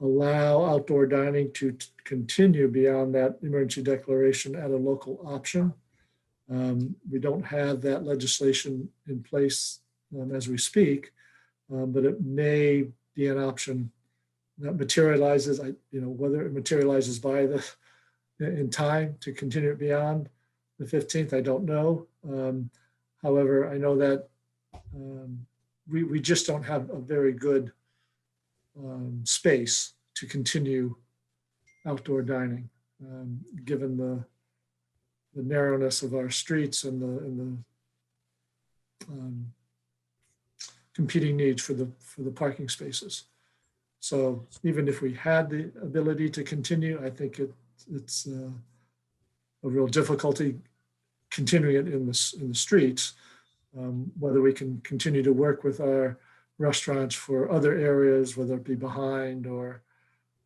allow outdoor dining to continue beyond that emergency declaration at a local option. We don't have that legislation in place as we speak, but it may be an option that materializes. Whether it materializes in time to continue it beyond the 15th, I don't know. However, I know that we just don't have a very good space to continue outdoor dining, given the narrowness of our streets and the competing needs for the parking spaces. So even if we had the ability to continue, I think it's a real difficulty continuing it in the streets. Whether we can continue to work with our restaurants for other areas, whether it be behind or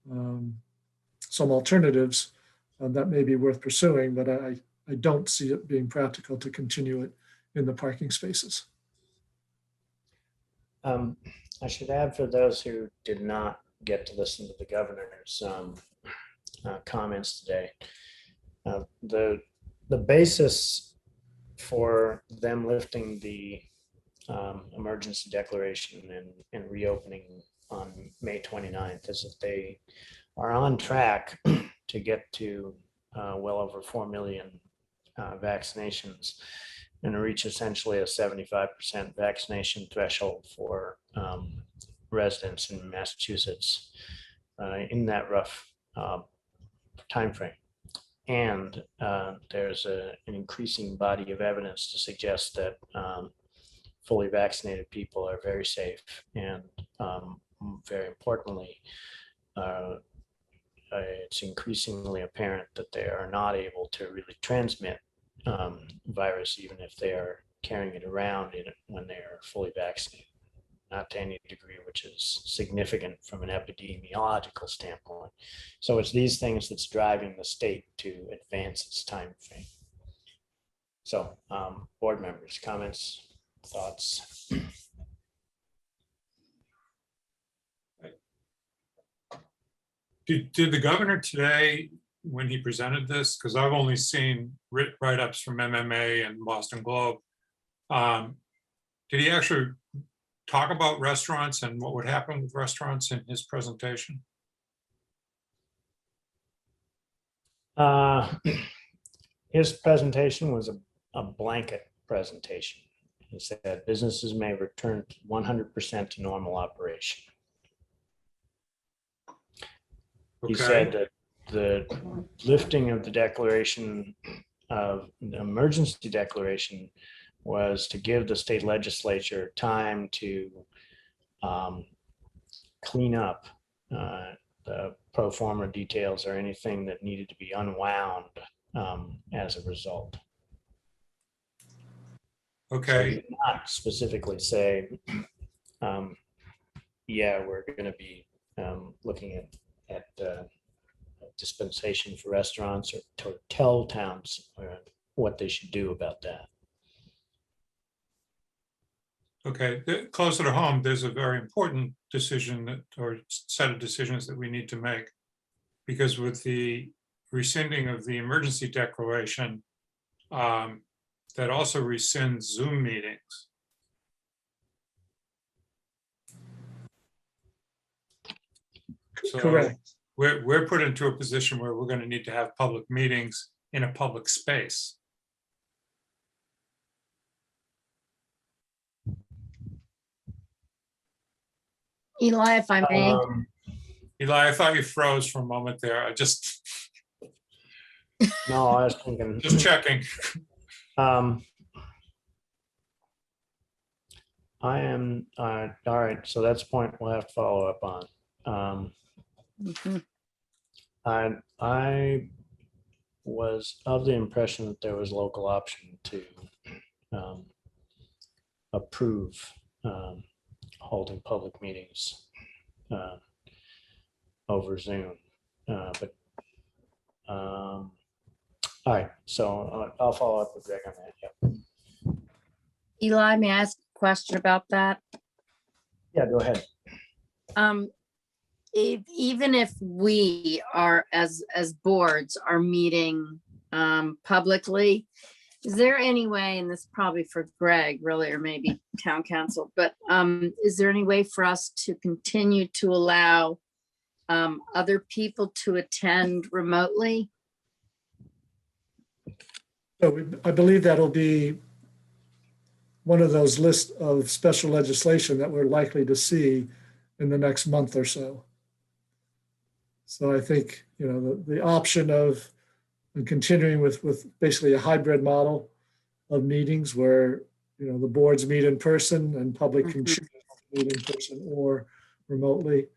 some alternatives, that may be worth pursuing, but I don't see it being practical to continue it in the parking spaces. I should add, for those who did not get to listen to the governor's comments today, the basis for them lifting the emergency declaration and reopening on May 29th is that they are on track to get to well over 4 million vaccinations and reach essentially a 75% vaccination threshold for residents in Massachusetts in that rough timeframe. And there's an increasing body of evidence to suggest that fully vaccinated people are very safe, and very importantly, it's increasingly apparent that they are not able to really transmit virus, even if they are carrying it around when they are fully vaccinated, not to any degree which is significant from an epidemiological standpoint. So it's these things that's driving the state to advance its time frame. So board members, comments, thoughts? Did the governor today, when he presented this, because I've only seen write-ups from MMA and Boston Globe, did he actually talk about restaurants and what would happen with restaurants in his presentation? His presentation was a blanket presentation. He said businesses may return 100% to normal operation. He said that the lifting of the declaration of the emergency declaration was to give the state legislature time to clean up the pro forma details or anything that needed to be unwound as a result. Okay. So he did not specifically say, yeah, we're going to be looking at dispensation for restaurants, or to tell towns what they should do about that. Okay, closer to home, there's a very important decision that, or set of decisions that we need to make. Because with the rescinding of the emergency declaration, that also rescinds Zoom meetings. So Correct. we're put into a position where we're going to need to have public meetings in a public space. Eli, if I may, Eli, I thought you froze for a moment there. I just, No, I was thinking. just checking. I am, all right, so that's a point we'll have to follow up on. Mhm. I was of the impression that there was local option to approve holding public meetings over Zoom. But all right, so I'll follow up with Greg on that. Yep. Eli, may I ask a question about that? Yeah, go ahead. Even if we are, as boards, are meeting publicly, is there any way, and this is probably for Greg really, or maybe town council, but is there any way for us to continue to allow other people to attend remotely? So I believe that'll be one of those lists of special legislation that we're likely to see in the next month or so. So I think, you know, the option of continuing with basically a hybrid model of meetings where, you know, the boards meet in person and public can choose to meet in person or remotely.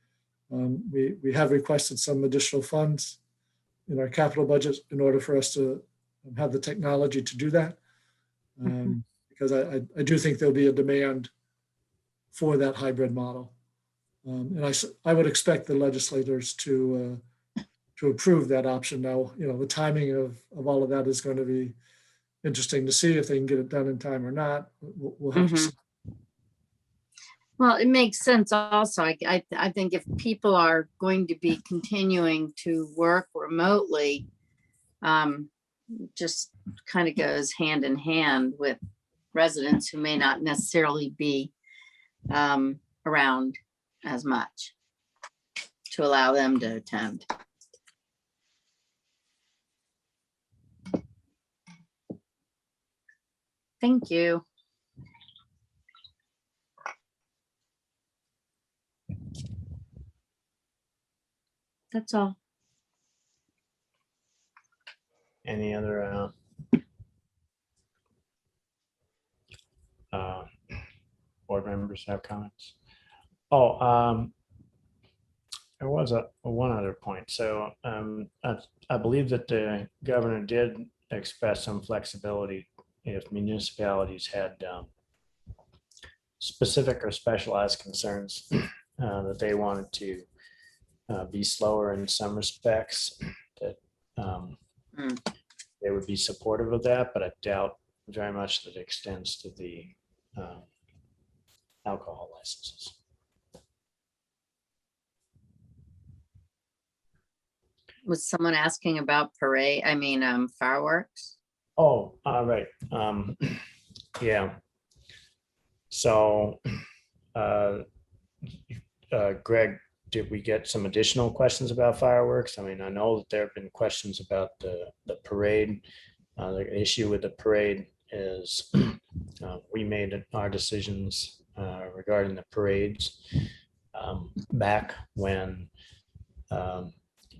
We have requested some additional funds in our capital budget in order for us to have the technology to do that. Because I do think there'll be a demand for that hybrid model. And I would expect the legislators to approve that option. Now, you know, the timing of all of that is going to be interesting to see if they can get it done in time or not. We'll have to see. Well, it makes sense also. I think if people are going to be continuing to work remotely, just kind of goes hand in hand with residents who may not necessarily be around as much to allow them to attend. Thank you. That's all. Any other board members have comments? Oh, there was one other point. So I believe that the governor did express some flexibility if municipalities had specific or specialized concerns that they wanted to be slower in some respects, that they would be supportive of that, but I doubt very much that it extends to the alcohol licenses. Was someone asking about parade? I mean, fireworks? Oh, right. Yeah. So, Greg, did we get some additional questions about fireworks? I mean, I know that there have been questions about the parade. The issue with the parade is we made our decisions regarding the parades back when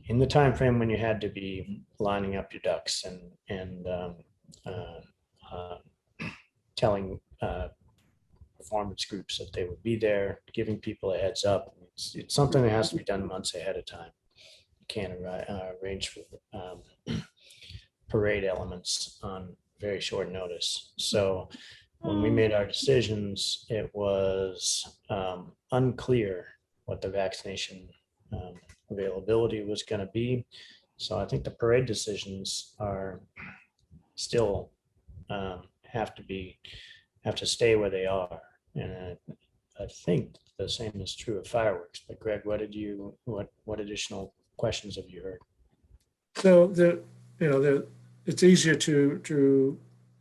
in the time frame when you had to be lining up your ducks and telling performance groups that they would be there, giving people a heads up. It's something that has to be done months ahead of time. You can't arrange for parade elements on very short notice. So when we made our decisions, it was unclear what the vaccination availability was going to be. So I think the parade decisions are still have to stay where they are. And I think the same is true of fireworks. But Greg, what additional questions have you heard? So it's easier to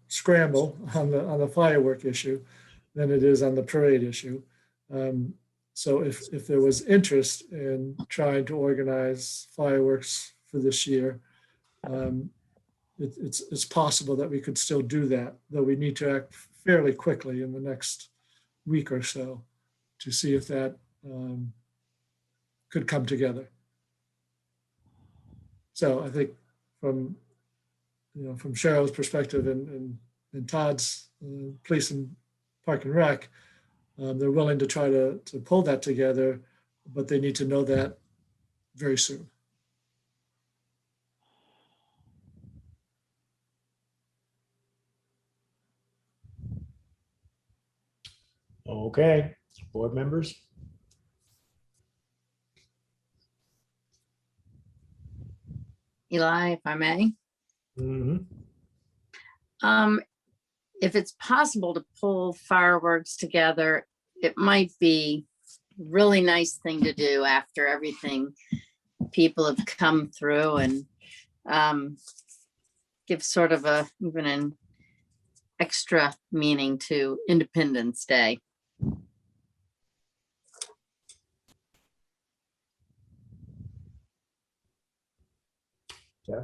scramble on the firework issue than it is on the parade issue. So if there was interest in trying to organize fireworks for this year, it's possible that we could still do that, though we need to act fairly quickly in the next week or so to see if that could come together. So I think from Cheryl's perspective and Todd's police and park and rec, they're willing to try to pull that together, but they need to know that very soon. Okay, board members. Eli, if I may. Mm-hmm. If it's possible to pull fireworks together, it might be a really nice thing to do after everything people have come through, and give sort of even an extra meaning to Independence Day. Yeah.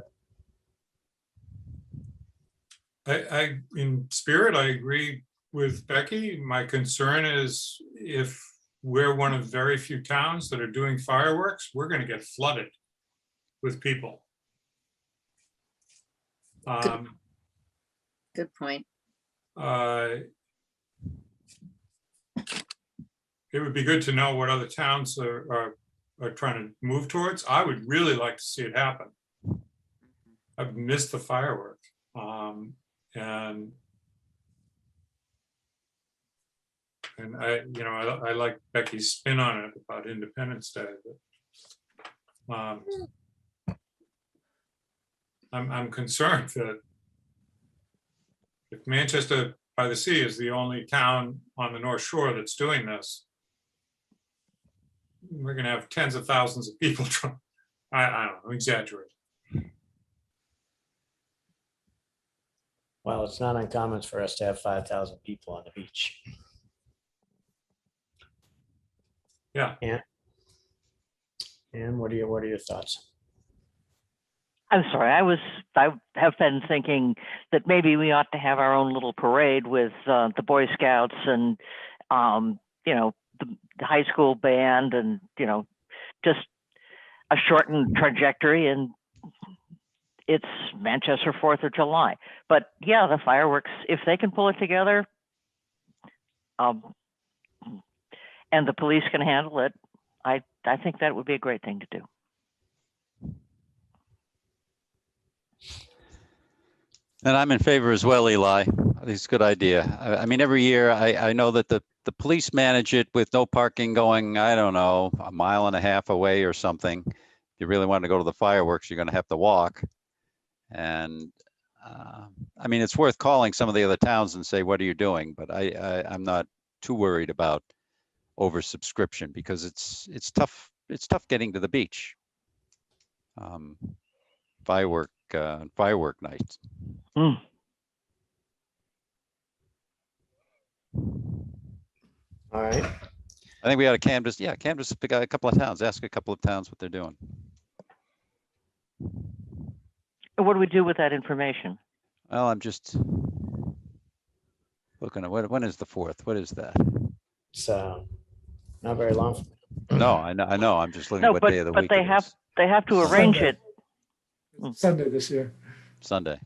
I, in spirit, I agree with Becky. My concern is if we're one of very few towns that are doing fireworks, we're going to get flooded with people. Good point. It would be good to know what other towns are trying to move towards. I would really like to see it happen. I've missed the fireworks. And I like Becky's spin on it about Independence Day, but I'm concerned that if Manchester-by-the-Sea is the only town on the North Shore that's doing this, we're going to have tens of thousands of people trying. I don't know, I'm exaggerating. Well, it's not uncommon for us to have 5,000 people on the beach. Yeah. And what are your thoughts? I'm sorry, I have been thinking that maybe we ought to have our own little parade with the Boy Scouts and the high school band, and just a shortened trajectory, and it's Manchester 4th of July. But yeah, the fireworks, if they can pull it together, and the police can handle it, I think that would be a great thing to do. And I'm in favor as well, Eli. I think it's a good idea. I mean, every year I know that the police manage it with no parking going, I don't know, a mile and a half away or something. If you really want to go to the fireworks, you're going to have to walk. And I mean, it's worth calling some of the other towns and say, what are you doing? But I'm not too worried about oversubscription, because it's tough. It's tough getting to the beach. Firework nights. All right. I think we ought to canvass a couple of towns, ask a couple of towns what they're doing. What do we do with that information? Well, I'm just looking at when is the 4th? What is that? It's not very long from now. No, I know. I'm just looking at what day of the week. But they have to arrange Sunday. it. Sunday this year. Sunday.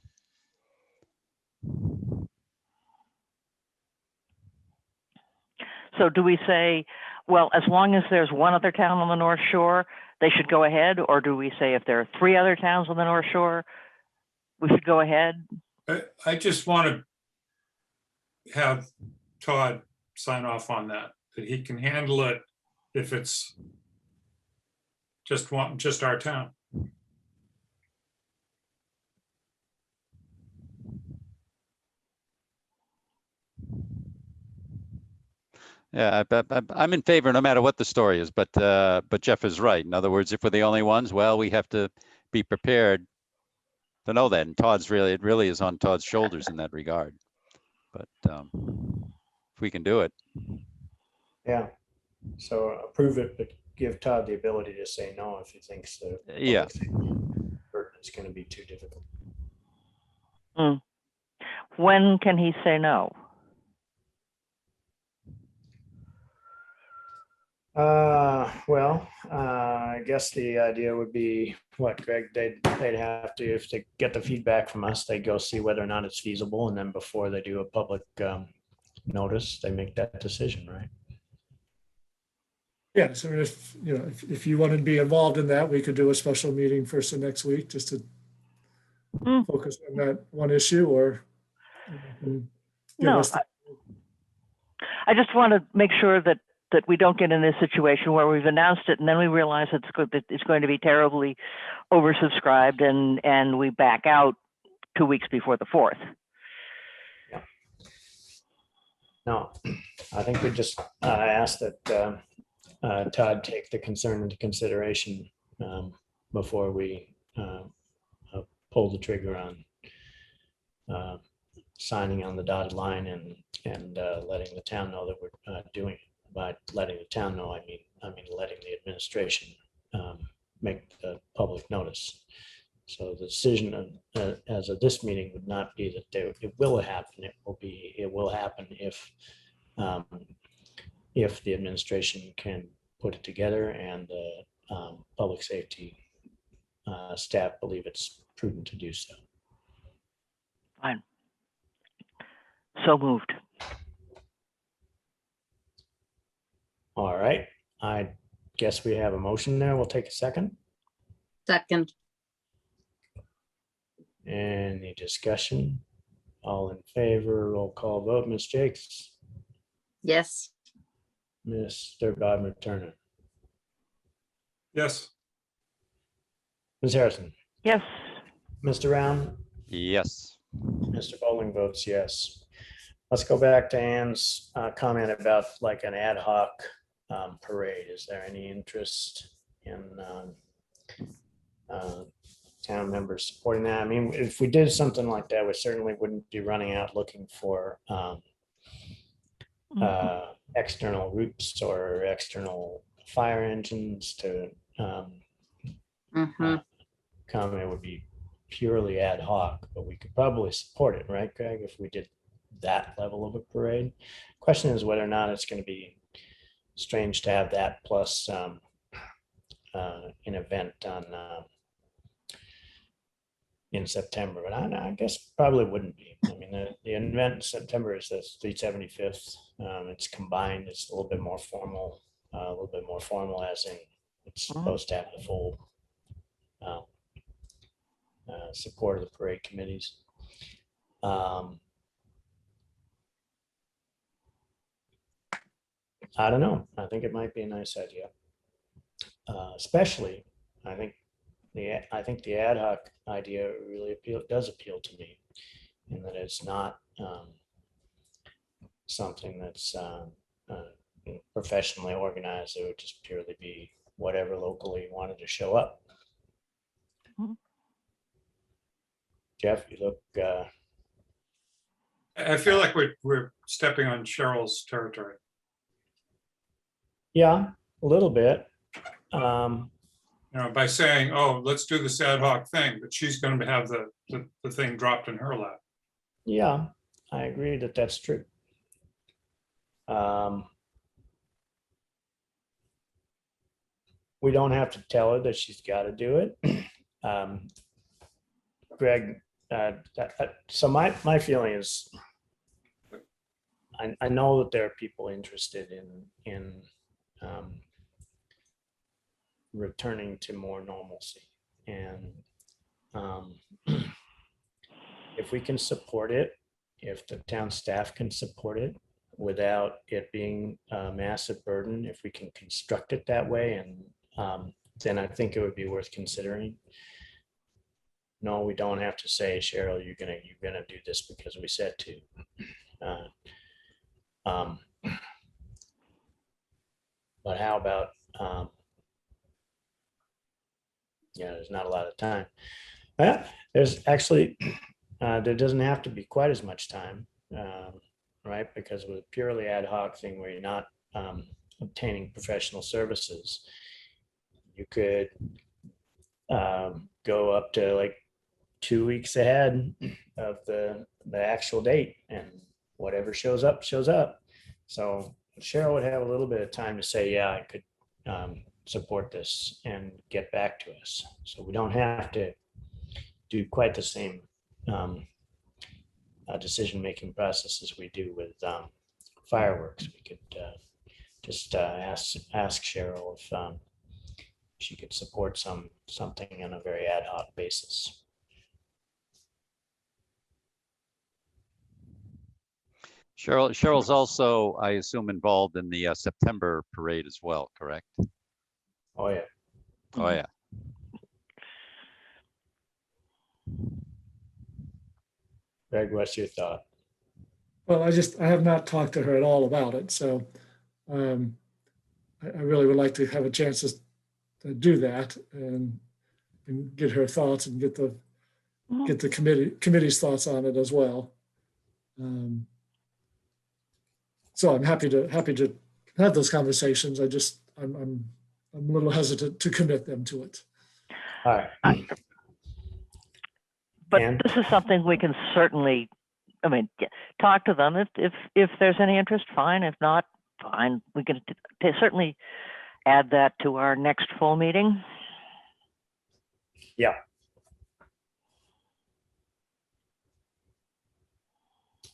So do we say, well, as long as there's one other town on the North Shore, they should go ahead? Or do we say if there are 3 other towns on the North Shore, we should go ahead? I just want to have Todd sign off on that he can handle it if it's just our town. Yeah, I'm in favor no matter what the story is, but Jeff is right. In other words, if we're the only ones, well, we have to be prepared to know that. And it really is on Todd's shoulders in that regard. But if we can do it. Yeah. So approve it, but give Todd the ability to say no if he thinks the Yeah. burden is going to be too difficult. When can he say no? I guess the idea would be what, Greg, they'd have to, if they get the feedback from us, they go see whether or not it's feasible. And then before they do a public notice, they make that decision, right? Yeah, so if, you know, if you want to be involved in that, we could do a special meeting first of next week just to focus on that one issue, or No, I just want to make sure that we don't get in this situation where we've announced it and then we realize it's going to be terribly oversubscribed and we back out 2 weeks before the 4th. Yeah. No, I think we just ask that Todd take the concern into consideration before we pull the trigger on signing on the dotted line and letting the town know that we're doing it. By letting the town know, I mean letting the administration make the public notice. So the decision as of this meeting would not be that it will happen. It will happen if the administration can put it together and the public safety staff believe it's prudent to do so. Fine. So moved. All right. I guess we have a motion there. We'll take a second. Second. Any discussion? All in favor, roll call vote. Ms. Jakes, Yes. Mr. Bodmer Turner, Yes. Ms. Harrison, Yes. Mr. Round, Yes. Mr. Bowling votes yes. Let's go back to Ann's comment about like an ad hoc parade. Is there any interest in town members supporting that? I mean, if we did something like that, we certainly wouldn't be running out looking for external routes or external fire engines to come. It would be purely ad hoc, but we could probably support it, right, Greg, if we did that level of a parade. Question is whether or not it's going to be strange to have that plus an event on in September, but I guess probably wouldn't be. I mean, the event in September is the 375th. It's combined. It's a little bit more formal, as in it's supposed to have the full support of the parade committees. I don't know. I think it might be a nice idea, especially I think the ad hoc idea really does appeal to me, in that it's not something that's professionally organized. It would just purely be whatever locally wanted to show up. Jeff, you look. I feel like we're stepping on Cheryl's territory. Yeah, a little bit. By saying, "Oh, let's do this ad hoc thing," but she's going to have the thing dropped in her lap. Yeah, I agree that that's true. We don't have to tell her that she's got to do it. Greg, so my feeling is, I know that there are people interested in returning to more normalcy, and if we can support it, if the town staff can support it without it being a massive burden, if we can construct it that way, and then I think it would be worth considering. No, we don't have to say, Cheryl, you're gonna do this because we said to. But how about, there's not a lot of time. Well, there's actually, there doesn't have to be quite as much time, right? Because with a purely ad hoc thing where you're not obtaining professional services, you could go up to like 2 weeks ahead of the actual date, and whatever shows up, shows up. So Cheryl would have a little bit of time to say, yeah, I could support this and get back to us. So we don't have to do quite the same decision-making process as we do with fireworks. We could just ask Cheryl if she could support something on a very ad hoc basis. Cheryl's also, I assume, involved in the September parade as well, correct? Oh, yeah. Oh, yeah. Greg, what's your thought? Well, I have not talked to her at all about it, so I really would like to have a chance to do that and get her thoughts and get the committee's thoughts on it as well. So I'm happy to have those conversations. I'm a little hesitant to commit them to it. All right. But this is something we can certainly, talk to them. If there's any interest, fine. If not, fine. We can certainly add that to our next full meeting. Yeah.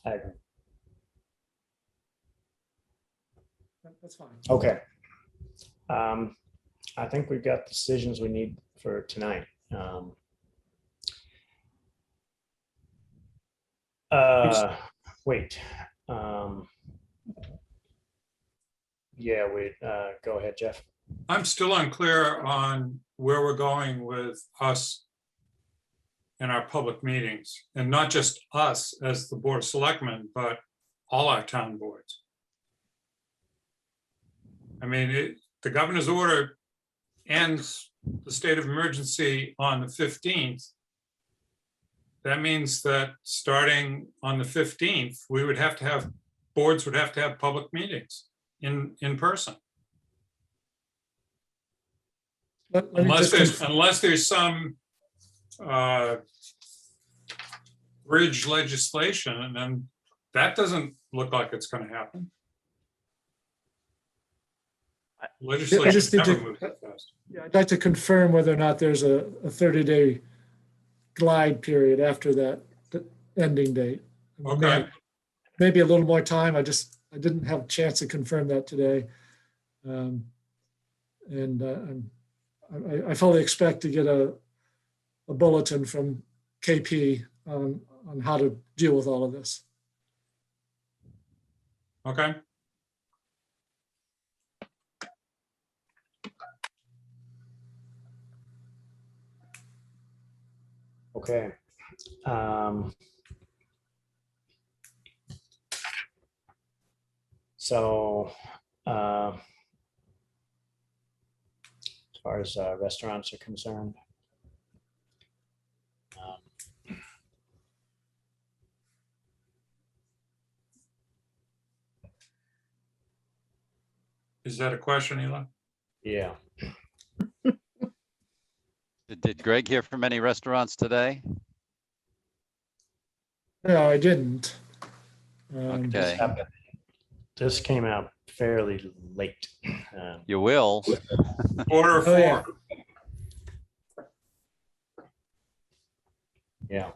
I agree. That's fine. Okay. I think we've got the decisions we need for tonight. Wait. Yeah, go ahead, Jeff. I'm still unclear on where we're going with us in our public meetings, and not just us as the Board of Selectmen, but all our town boards. I mean, the governor's order ends the state of emergency on the 15th. That means that starting on the 15th, boards would have to have public meetings in person. Unless there's some bridge legislation, and then that doesn't look like it's going to happen. Legislation never moves that fast. Yeah, I'd like to confirm whether or not there's a 30-day glide period after that ending date. Okay. Maybe a little more time. I didn't have a chance to confirm that today. I fully expect to get a bulletin from KP on how to deal with all of this. Okay. Okay. So as far as restaurants are concerned, is that a question, Eli? Yeah. Did Greg hear from any restaurants today? No, I didn't. Okay. This came out fairly late. You will. Order of 4. Yeah. Yeah.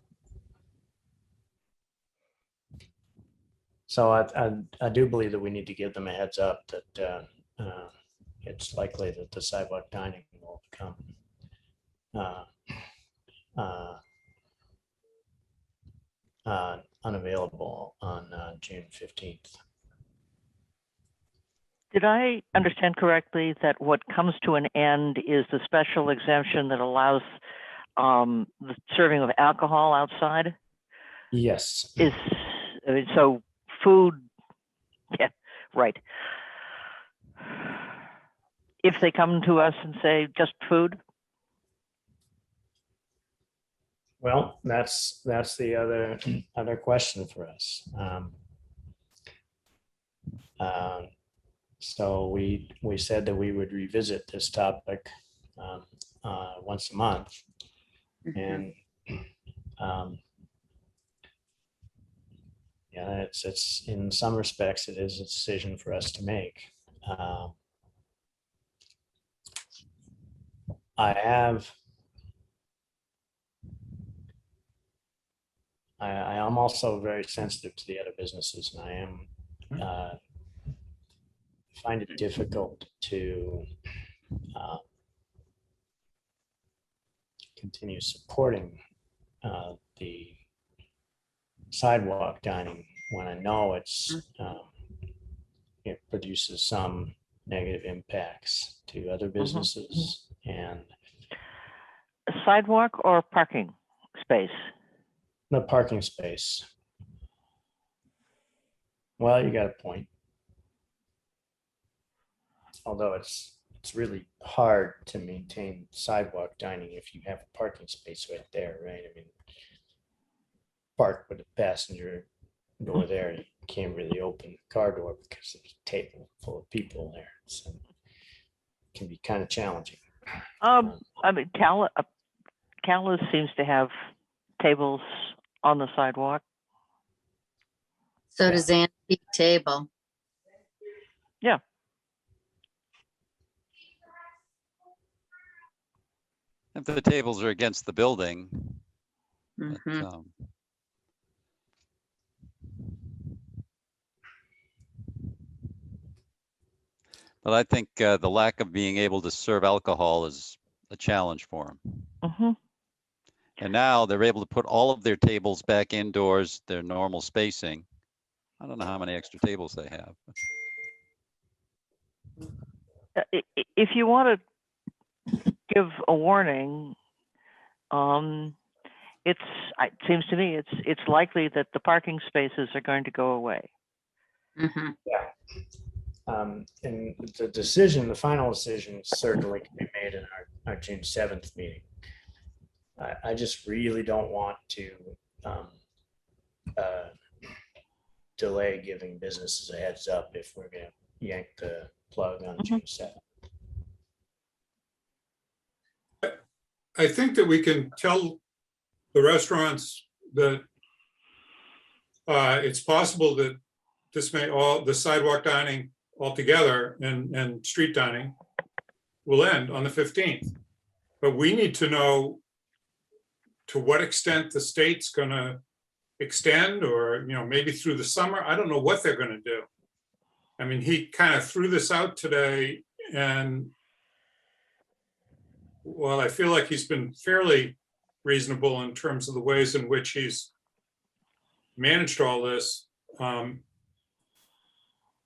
So I do believe that we need to give them a heads up that it's likely that the sidewalk dining will become unavailable on June 15th. Did I understand correctly that what comes to an end is the special exemption that allows the serving of alcohol outside? Yes. So food, yeah, right. if they come to us and say just food? Well, that's the other question for us. So we said that we would revisit this topic once a month, and yeah, it's in some respects it is a decision for us to make. I am also very sensitive to the other businesses, and I am find it difficult to continue supporting the sidewalk dining when I know it produces some negative impacts to other businesses. And A sidewalk or parking space? the parking space. Well, you got a point. Although it's really hard to maintain sidewalk dining if you have a parking space right there, right? I mean, park with a passenger door there, you can't really open the car door because there's a table full of people there. So it can be kind of challenging. I mean, Callis seems to have tables on the sidewalk. So does Antique Table. Yeah. If the tables are against the building. But, but I think the lack of being able to serve alcohol is a challenge for them. And now they're able to put all of their tables back indoors, their normal spacing. I don't know how many extra tables they have. If you want to give a warning, it seems to me it's likely that the parking spaces are going to go away. Yeah. And the decision, the final decision certainly can be made in our June 7th meeting. I just really don't want to delay giving businesses a heads up if we're going to yank the plug on June 7th. I think that we can tell the restaurants that it's possible that the sidewalk dining altogether and street dining will end on the 15th. But we need to know to what extent the state's going to extend, or maybe through the summer. I don't know what they're going to do. I mean, he kind of threw this out today, and well, I feel like he's been fairly reasonable in terms of the ways in which he's managed all this.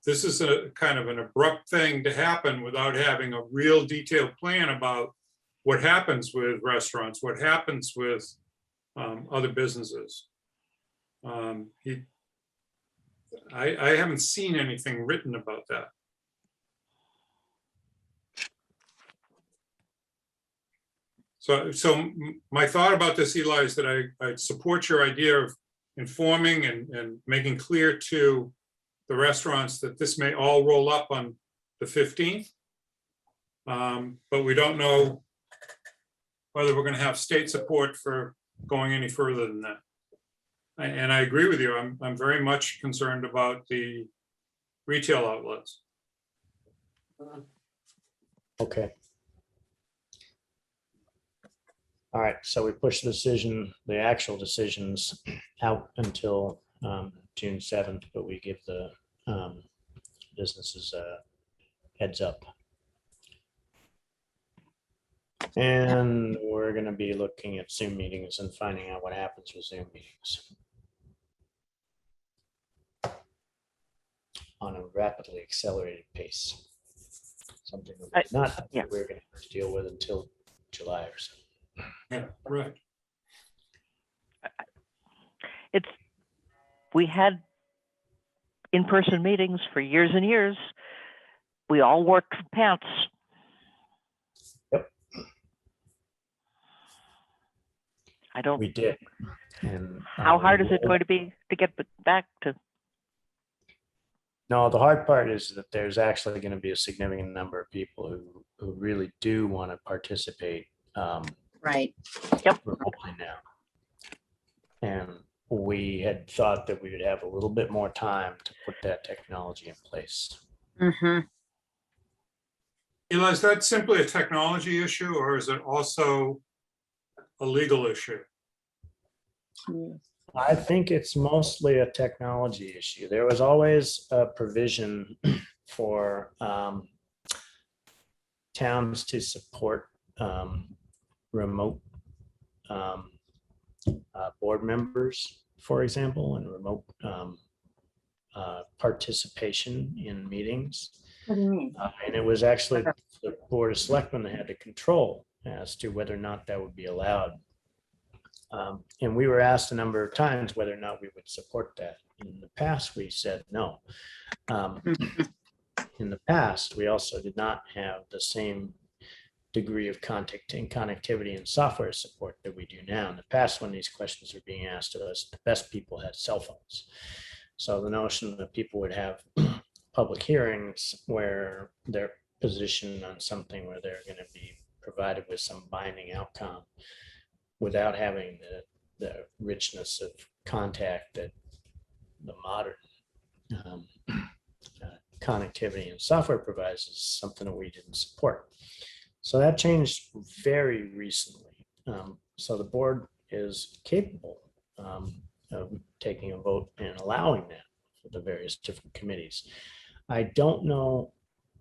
This is a kind of an abrupt thing to happen without having a real detailed plan about what happens with restaurants, what happens with other businesses. I haven't seen anything written about that. So my thought about this, Eli, is that I support your idea of informing and making clear to the restaurants that this may all roll up on the 15th. But we don't know whether we're going to have state support for going any further than that. And I agree with you. I'm very much concerned about the retail outlets. Okay. All right, so we push the actual decisions out until June 7th, but we give the businesses a heads up. And we're going to be looking at Zoom meetings and finding out what happens with Zoom meetings on a rapidly accelerated pace. Something that we're going to have to deal with until July or so. Yeah, right. We had in-person meetings for years and years. We all worked from pants. I don't, We did. And how hard is it we'll- going to be to get back to? No, the hard part is that there's actually going to be a significant number of people who really do want to participate Right. remotely now. And we had thought that we would have a little bit more time to put that technology in place. Mm-hmm. Eli, is that simply a technology issue or is it also a legal issue? I think it's mostly a technology issue. There was always a provision for towns to support remote board members, for example, and remote participation in meetings. What do you mean? And it was actually the Board of Selectmen that had to control as to whether or not that would be allowed. And we were asked a number of times whether or not we would support that. In the past, we said no. In the past, we also did not have the same degree of contact and connectivity and software support that we do now. In the past, when these questions were being asked of us, the best people had cell phones. So the notion that people would have public hearings where they're positioned on something where they're going to be provided with some binding outcome without having the richness of contact that the modern connectivity and software provides is something that we didn't support. So that changed very recently. So the board is capable of taking a vote and allowing that for the various different committees. I don't know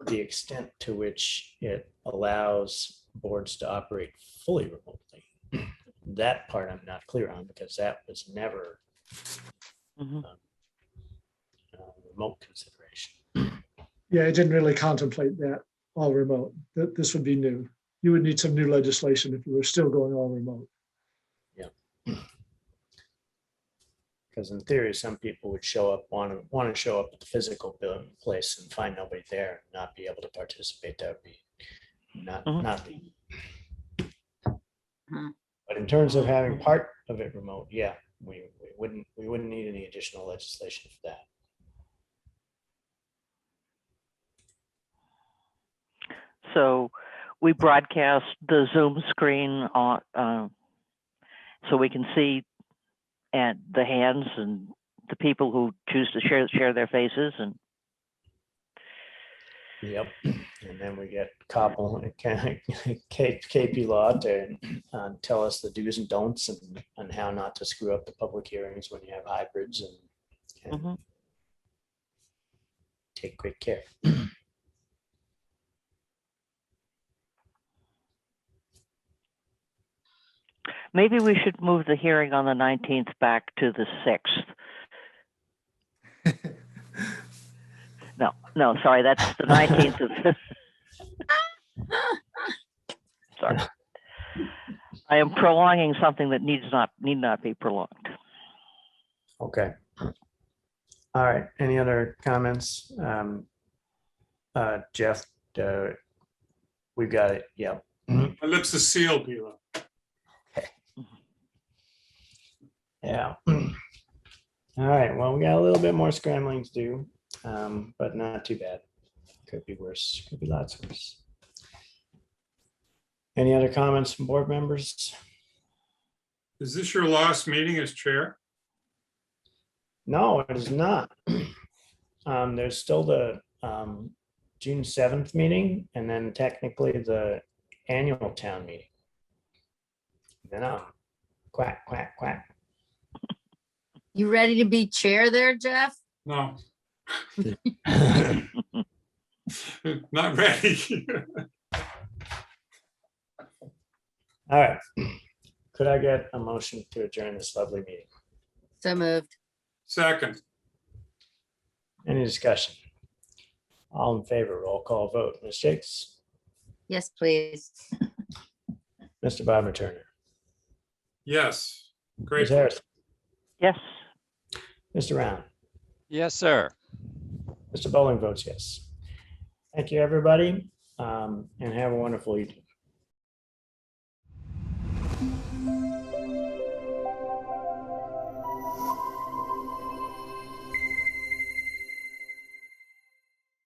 the extent to which it allows boards to operate fully remotely. That part I'm not clear on because that was never a remote consideration. Yeah, it didn't really contemplate that all remote. This would be new. You would need some new legislation if you were still going all remote. Yeah. Because in theory, some people would show up, want to show up at the physical place and find nobody there, and not be able to participate. That would be not legal. But in terms of having part of it remote, yeah, we wouldn't need any additional legislation for that. So we broadcast the Zoom screen on, so we can see and the hands and the people who choose to share their faces and. Yep, and then we get Cobble and KP Law to tell us the do's and don'ts and how not to screw up the public hearings when you have hybrids and take great care. Maybe we should move the hearing on the 19th back to the 6th. No, sorry, that's the 19th of. Sorry. I am prolonging something that need not be prolonged. Okay. All right. Any other comments? Jeff, we've got it. Yeah. My lips are sealed, Bila. Yeah. All right. Well, we got a little bit more scrambling to do, but not too bad. Could be worse. Could be lots worse. Any other comments from board members? Is this your last meeting as chair? No, it is not. There's still the June 7th meeting, and then technically the annual town meeting. Then quack, quack, quack. You ready to be chair there, Jeff? No. Not ready. All right. Could I get a motion to adjourn this lovely meeting? So moved. Second. Any discussion? All in favor, roll call vote. Ms. Jakes? Yes, please. Mr. Bob Turner? Yes. Ms. Great. Harris? Yes. Mr. Round? Yes, sir. Mr. Bowling votes yes. Thank you, everybody, and have a wonderful evening.